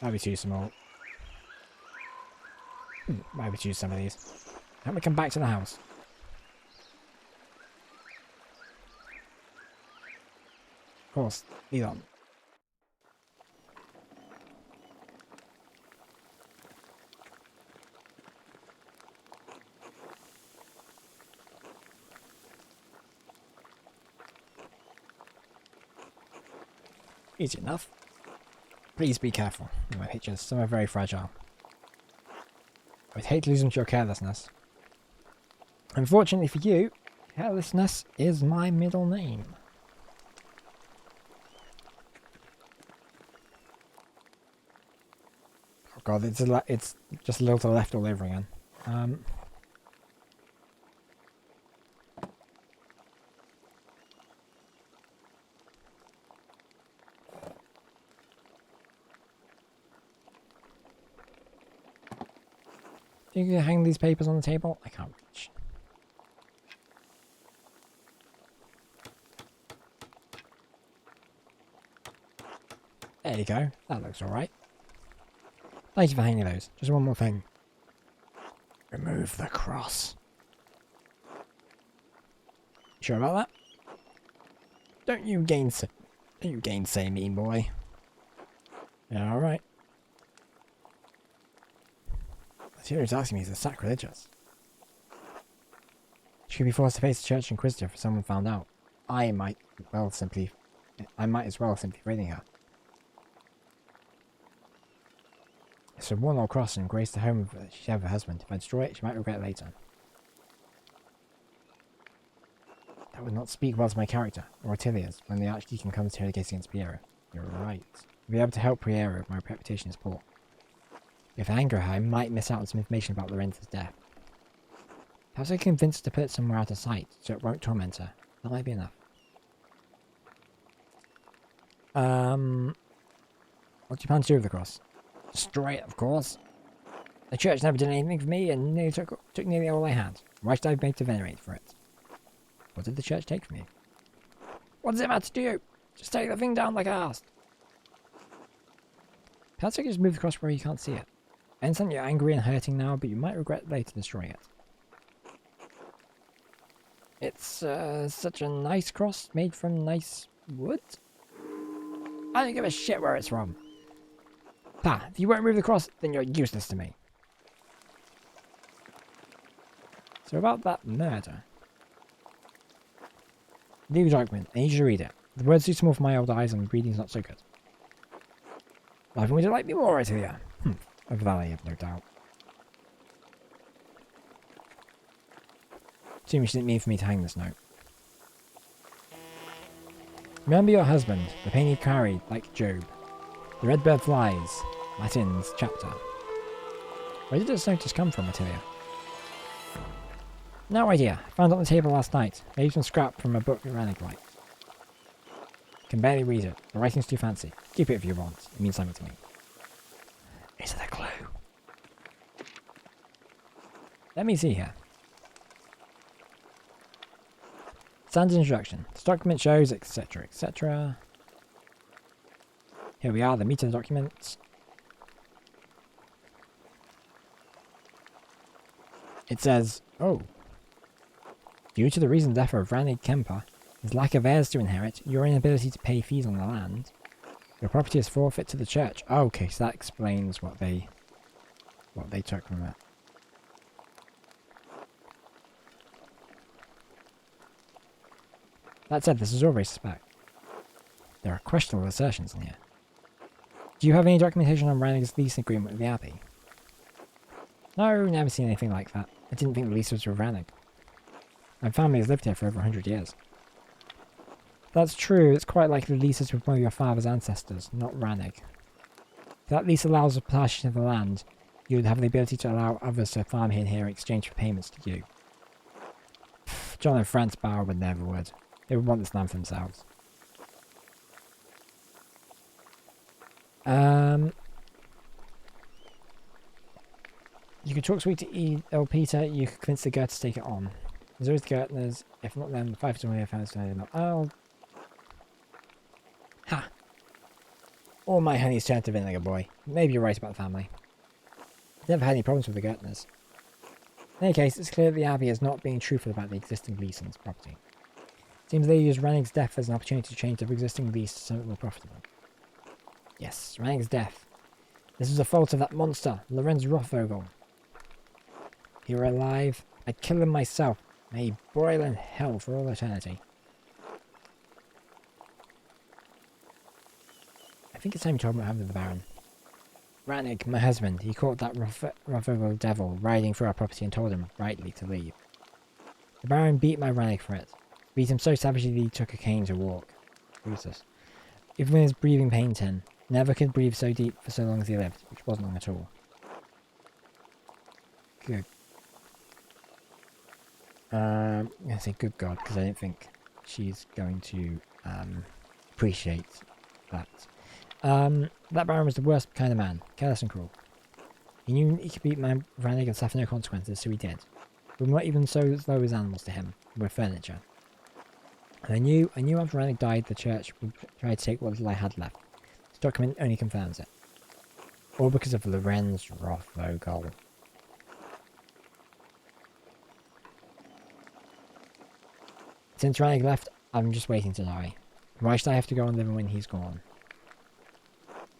Speaker 1: Might be too small. Might be choose some of these. Help me come back to the house. Of course, lead on. Easy enough. Please be careful with my pictures. Some are very fragile. I would hate to lose them to your carelessness. Unfortunately for you, carelessness is my middle name. Oh god, it's just a little to the left all over again. You can hang these papers on the table? I can't reach. There you go. That looks alright. Thank you for hanging those. Just one more thing. Remove the cross. Sure about that? Don't you gainsay me, boy. Yeah, alright. Material's asking me is sacrilegious. She could be forced to face the church inquisitor if someone found out. I might as well simply raiding her. It's a one-all cross and grace the home of her husband. If I destroy it, she might regret it later. That would not speak well to my character, or Attilia's, when the Archdeacon comes to her case against Piero. You're right. To be able to help Piero if my reputation is poor. If I anger her, I might miss out on some information about Lorenzo's death. Perhaps I can convince her to put it somewhere out of sight, so it won't torment her. That might be enough. What do you plan to do with the cross? Destroy it, of course. The church never did anything for me and nearly took nearly all I had. Why should I be made to venerate for it? What did the church take from you? What does it matter to you? Just take the thing down like I asked. Perhaps I can just move the cross where you can't see it. I understand you're angry and hurting now, but you might regret later destroying it. It's such a nice cross made from nice wood. I don't give a shit where it's from. Pa, if you won't remove the cross, then you're useless to me. So about that murder. Leave the document. I need you to read it. The words too small for my old eyes and reading's not so good. Why would you like me more, Italia? Of that I have no doubt. Assuming she didn't mean for me to hang this note. Remember your husband, the pain he carried, like Job. The red bird flies. Latin's chapter. Where did this notice come from, Atilia? No idea. Found it on the table last night. Maybe some scrap from a book that Rannig liked. Can barely read it. The writing's too fancy. Keep it if you want. It means something to me. Is it a clue? Let me see here. Standard introduction. This document shows, etc., etc. Here we are, the meat of the document. It says, oh. Due to the recent death of Rannig Kemper, his lack of heirs to inherit, your inability to pay fees on the land, your property is forfeit to the church. Oh, okay, so that explains what they took from it. That said, this is all very suspect. There are questionable assertions in here. Do you have any documentation on Rannig's lease agreement with the Abbey? No, never seen anything like that. I didn't think the lease was with Rannig. My family has lived here for over 100 years. That's true, it's quite likely the lease is with one of your father's ancestors, not Rannig. If that lease allows a partition of the land, you would have the ability to allow others to farm here in exchange for payments to you. Pfft, John and Franz Bauer would never would. They would want this land for themselves. You could talk sweet to El Peter, you could convince the Goethe to take it on. There's always the Goethners, if not them, the 5 to 1 found it. Oh. Ha! All my honey's turned to vinegar, boy. Maybe you're right about the family. I've never had any problems with the Goethners. In any case, it's clear that the Abbey is not being truthful about the existing lease on this property. It seems they use Rannig's death as an opportunity to change their existing lease to something more profitable. Yes, Rannig's death. This was the fault of that monster, Lorenz Rothvogel. If he were alive, I'd kill him myself. May he broil in hell for all eternity. think it's time you told me what happened to the Baron. Rannick, my husband, he caught that rough old devil riding through our property and told him, rightly, to leave. The Baron beat my Rannick for it. Beat him so savagely that he took a cane to walk. Jesus. Even when his breathing pained him, never could breathe so deep for so long as he lived, which wasn't long at all. Good. I'm going to say good God, because I don't think she's going to appreciate that. That Baron was the worst kind of man, careless and cruel. He knew he could beat my Rannick and suffer no consequences, so he did. We were not even so low as animals to him. We were furniture. And I knew after Rannick died, the church would try to take what little I had left. This document only confirms it. All because of Lorenz Rothvogel. Since Rannick left, I'm just waiting to die. Why should I have to go on living when he's gone?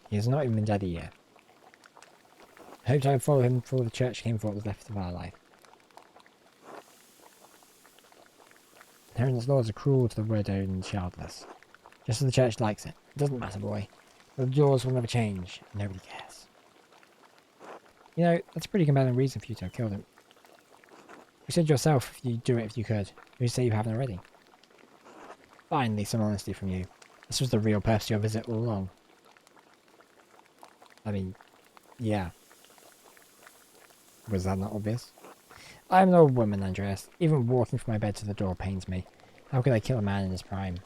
Speaker 1: He has not even been dead a year. I hoped I would follow him before the church came for what was left of our life. Heron's laws are cruel to the widowed and childless. Just as the church likes it. It doesn't matter, boy. The laws will never change. Nobody cares. You know, that's a pretty compelling reason for you to have killed him. You said yourself you'd do it if you could. You say you haven't already. Finally, some honesty from you. This was the real purpose of your visit all along. I mean, yeah. Was that not obvious? I'm an old woman, Andreas. Even walking from my bed to the door pains me. How could I kill a man in his prime?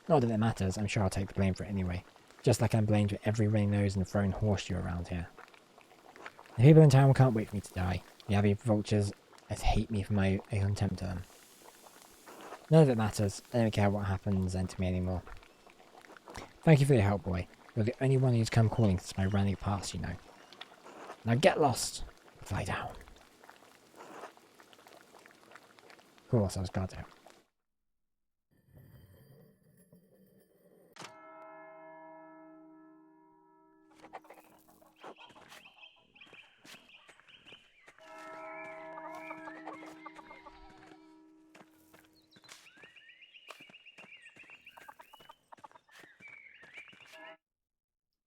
Speaker 1: Not that it matters. I'm sure I'll take the blame for it anyway. Just like I'm blamed for every running nose and thrown horseshoe around here. The people in town can't wait for me to die. The Abbey vultures hate me for my contempt to them. None of it matters. I don't care what happens then to me anymore. Thank you for your help, boy. You're the only one who's come calling since my running past, you know. Now get lost. Lie down. Of course, I was glad to.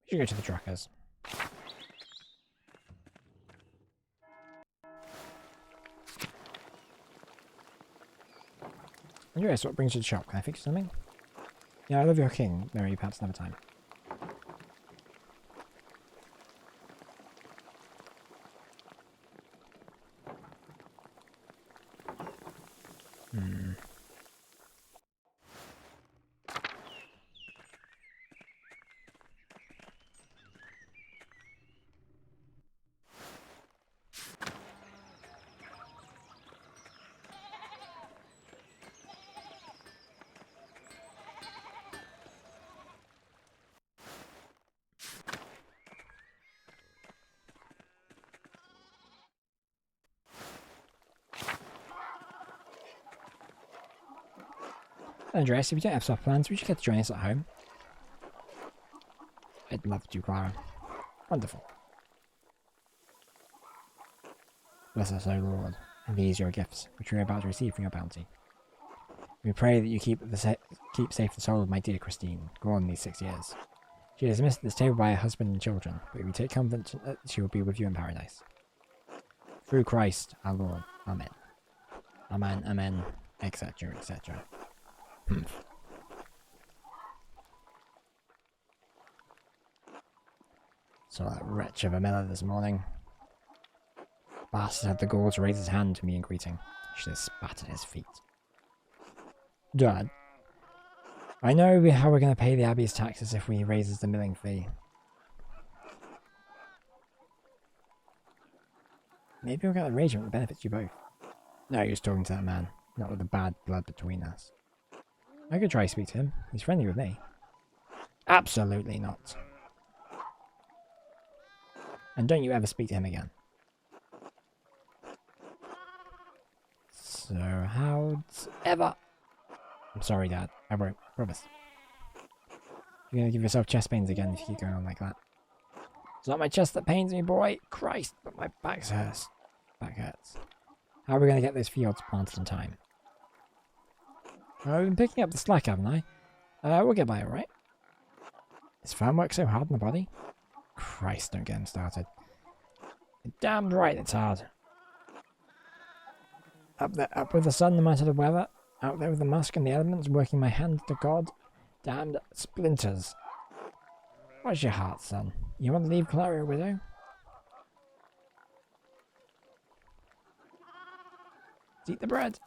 Speaker 1: You go to the truckers. Andreas, what brings you to the shop? Can I fix you something? Yeah, I love your king. Maybe perhaps another time. Andreas, if you don't have soft plans, would you care to join us at home? I'd love to, Clara. Wonderful. Bless us, O Lord, and these your gifts, which we are about to receive from your bounty. We pray that you keep safe the soul of my dear Christine, gone these 6 years. She is missed at this table by her husband and children, but we take comfort that she will be with you in paradise. Through Christ, our Lord. Amen. Amen, amen, etc., etc. Saw that wretch of a miller this morning. Bastard had the gall to raise his hand to me in greeting. Should have spat at his feet. Dad, I know how we're going to pay the Abbey's taxes if we raises the milling fee. Maybe we'll get an arrangement that benefits you both. No, you're just talking to that man, not with the bad blood between us. I could try to speak to him. He's friendly with me. Absolutely not. And don't you ever speak to him again. So, however... I'm sorry, Dad. I won't. Promise. You're going to give yourself chest pains again if you keep going on like that. It's not my chest that pains me, boy. Christ, but my back hurts. Back hurts. How are we going to get those fields planted in time? I've been picking up the slack, haven't I? We'll get by, alright? Is farm work so hard on the body? Christ, don't get him started. You're damned right it's hard. Up there, up with the sun no matter the weather. Out there with the musk and the elements, working my hand to God. Damned splinters. What's your heart, son? You want to leave Clara a widow? Eat the bread.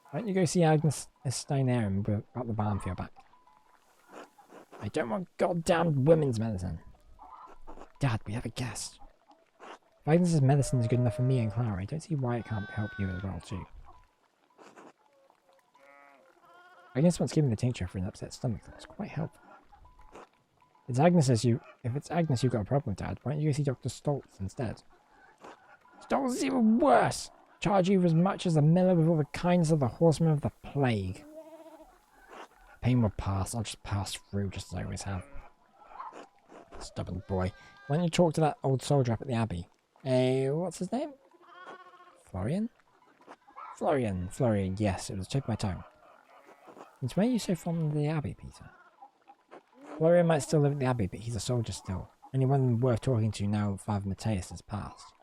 Speaker 1: Why don't you go see Agnes Steiner and got the balm for your back? I don't want goddamn women's medicine. Dad, we have a guest. If Agnes's medicine is good enough for me and Clara, I don't see why it can't help you as well too. Agnes once gave me the tincture for an upset stomach that was quite helpful. If it's Agnes you've got a problem with, Dad, why don't you go see Dr. Stoltz instead? Stoltz is even worse! Charge you as much as a miller with all the kindness of the horseman of the plague. Pain will pass, I'll just pass through just as I always have. Stubborn boy. Why don't you talk to that old soldier up at the Abbey? What's his name? Florian? Florian, yes, it was a tip of my tongue. Since when are you so fond of the Abbey, Peter? Florian might still live at the Abbey, but he's a soldier still. Only one worth talking to now Father Matthias has passed.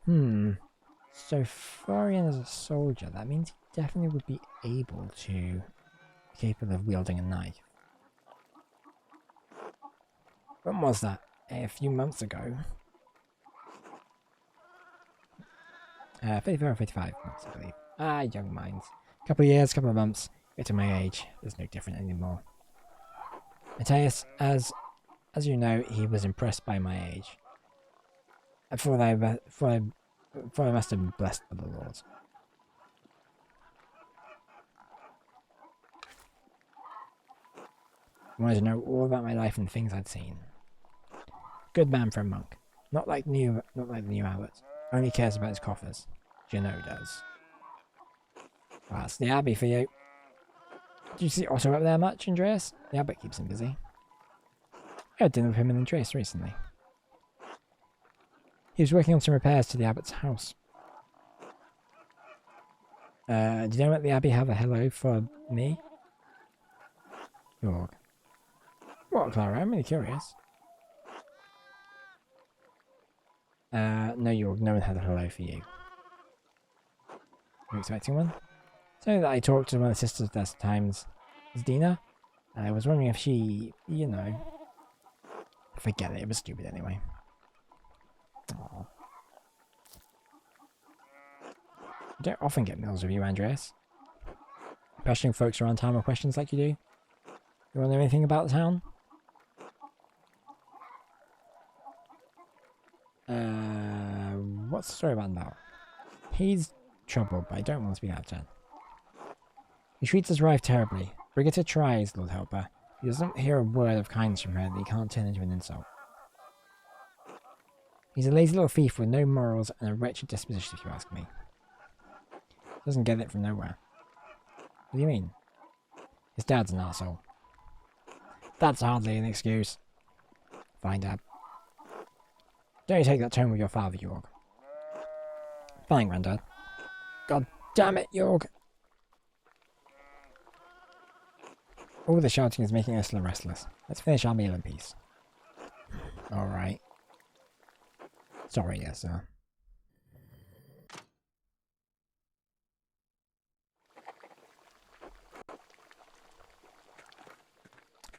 Speaker 1: So Florian is a soldier. That means he definitely would be able to... capable of wielding a knife. When was that? A few months ago. 54 or 55 months, I believe. Ah, young minds. Couple of years, couple of months. Get to my age. There's no different anymore. Matthias, as you know, he was impressed by my age. I thought I must have been blessed by the Lord. I wanted to know all about my life and things I'd seen. Good man for a monk. Not like the new Albert. Only cares about his coffers. Jeannot does. Well, that's the Abbey for you. Did you see Otto up there much, Andreas? The Abbot keeps him busy. I had dinner with him and Andreas recently. He was working on some repairs to the Abbot's house. Do you know at the Abbey have a hello for me? York. What, Clara? I'm really curious. No, York. No one had a hello for you. You're expecting one? So that I talked to one of the sisters last times. Is Dina? I was wondering if she, you know... Forget it. It was stupid anyway. Aww. You don't often get meals with you, Andreas. Pestering folks around town with questions like you do. You want to know anything about the town? What's the story about? He's troubled, but I don't want to speak out of turn. He treats his wife terribly. Brigitte tries, Lord help her. He doesn't hear a word of kindness from her that he can't turn into an insult. He's a lazy little thief with no morals and a wretched disposition, if you ask me. Doesn't get it from nowhere. What do you mean? His dad's an arsehole. That's hardly an excuse. Fine, Dad. Don't you take that tone with your father, York. Fine, Grandad. God damn it, York! All the shouting is making Ursula restless. Let's finish our meal in peace. Alright. Sorry, yes, sir.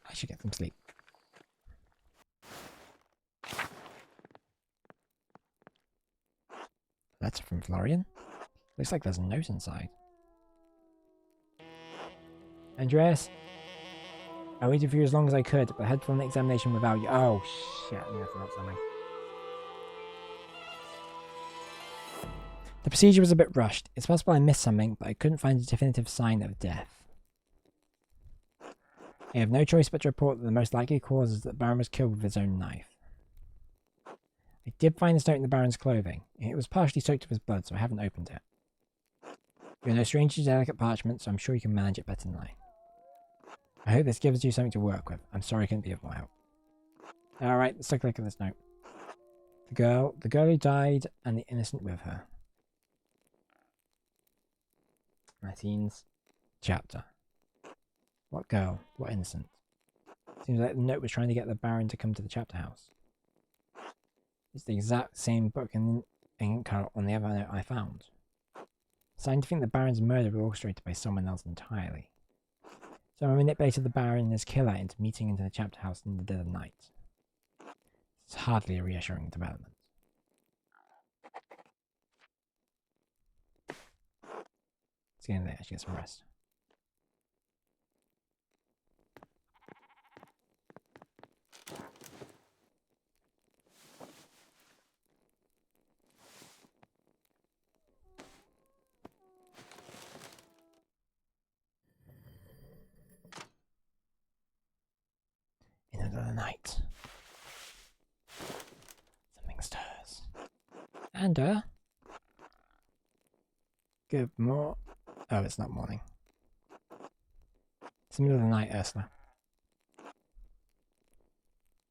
Speaker 1: I should get some sleep. Letter from Florian? Looks like there's a note inside. Andreas? I waited for you as long as I could, but I had to run the examination without you. Oh, shit. I forgot something. The procedure was a bit rushed. It's possible I missed something, but I couldn't find a definitive sign of death. I have no choice but to report that the most likely cause is that the Baron was killed with his own knife. I did find this note in the Baron's clothing. It was partially soaked with his blood, so I haven't opened it. You're no stranger to delicate parchment, so I'm sure you can manage it better than I. I hope this gives you something to work with. I'm sorry I couldn't be of more help. Alright, let's take a look at this note. The girl who died, and the innocent with her. 19th chapter. What girl? What innocent? Seems like the note was trying to get the Baron to come to the chapter house. It's the exact same book and ink colour on the other note I found. Starting to think the Baron's murder was orchestrated by someone else entirely. So I manipulated the Baron and his killer into meeting into the chapter house in the dead of night. It's hardly a reassuring development. Let's get in there, actually get some rest. In the dead of the night. Something stirs. And, good more. Oh, it's not morning. It's the middle of the night, Ursula.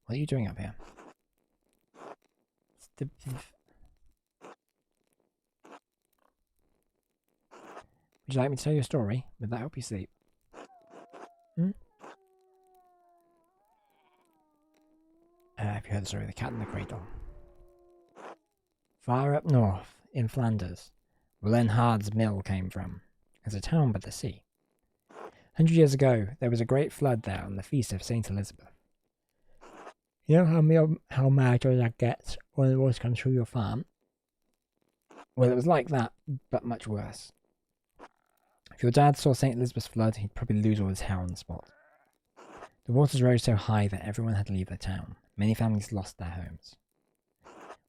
Speaker 1: What are you doing up here? Would you like me to tell you a story? Would that help you sleep? Have you heard the story of the cat in the cradle? Far up north, in Flanders, where Lenhard's mill came from, is a town by the sea. 100 years ago, there was a great flood there on the feast of Saint Elizabeth. You know how mad your dad gets when the water comes through your farm? Well, it was like that, but much worse. If your dad saw Saint Elizabeth's flood, he'd probably lose all his hair on the spot. The waters rose so high that everyone had to leave their town. Many families lost their homes.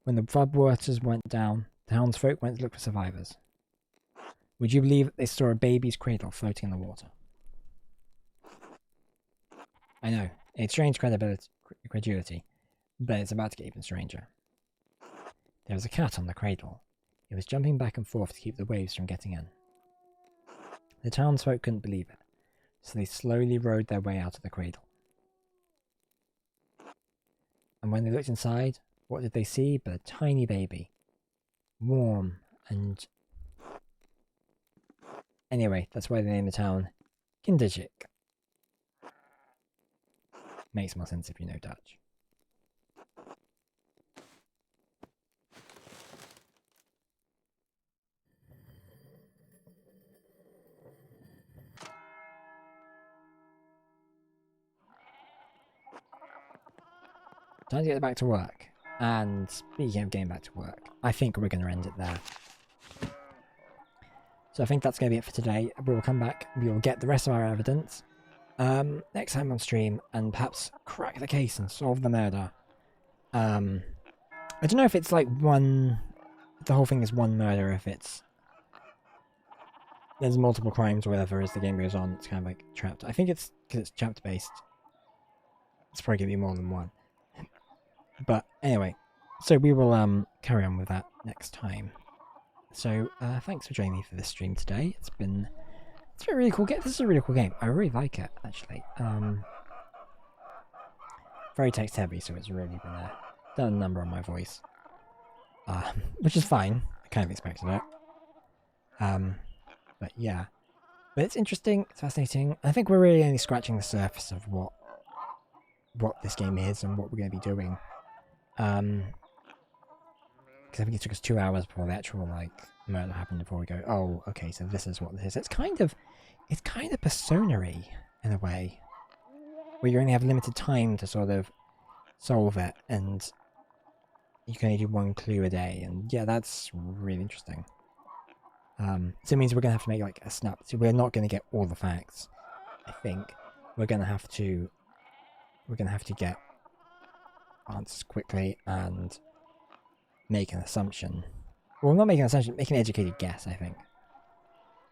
Speaker 1: When the flood waters went down, the townsfolk went to look for survivors. Would you believe that they saw a baby's cradle floating in the water? I know, it's strange credulity, but it's about to get even stranger. There was a cat on the cradle. It was jumping back and forth to keep the waves from getting in. The townsfolk couldn't believe it, so they slowly rowed their way out of the cradle. And when they looked inside, what did they see but a tiny baby? Warm and... Anyway, that's why they named the town Kinderjik. Makes more sense if you know Dutch. Time to get back to work. And speaking of getting back to work, I think we're going to end it there. So I think that's going to be it for today. We will come back, we will get the rest of our evidence next time on stream, and perhaps crack the case and solve the murder. I don't know if it's like the whole thing is one murder, if there's multiple crimes or whatever as the game goes on. It's kind of like trapped. I think it's because it's chapter based. It's probably going to be more than one. But anyway, so we will carry on with that next time. So thanks for joining me for this stream today. It's been a really cool game. This is a really cool game. I really like it, actually. Very text heavy, so it's really been done a number on my voice, which is fine. I kind of expected it. But yeah, but it's interesting. It's fascinating. I think we're really only scratching the surface of what this game is and what we're going to be doing. Because I think it took us 2 hours before the actual murder happened before we go, oh, okay, so this is what this is. It's kind of Persona-y in a way, where you only have limited time to sort of solve it, and you can only do one clue a day, and yeah, that's really interesting. So it means we're gonna have to make a snap. So we're not gonna get all the facts. I think we're gonna have to get answers quickly and make an assumption. Well, not making an assumption, make an educated guess, I think.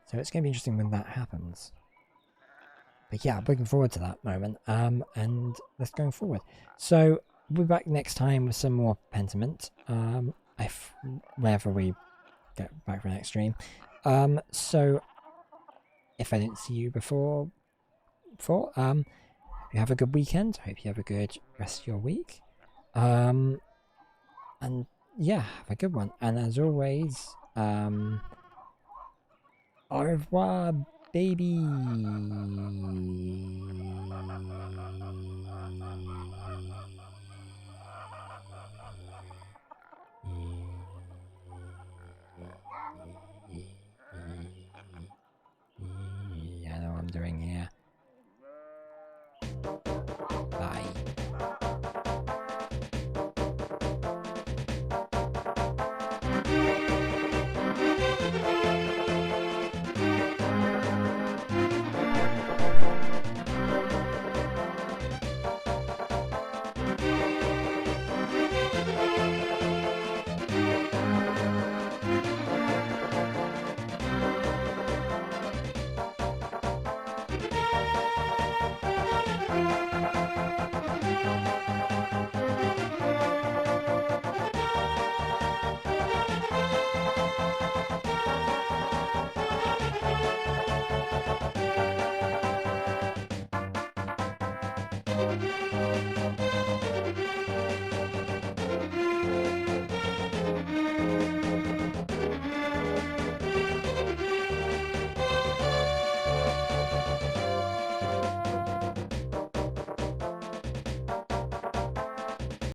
Speaker 1: So it's going to be interesting when that happens. But yeah, I'm looking forward to that moment. And let's go forward. So we'll be back next time with some more Pentiment. Whenever we get back for the next stream. So if I didn't see you before, you have a good weekend. I hope you have a good rest of your week. And yeah, have a good one. And as always, au revoir, baby.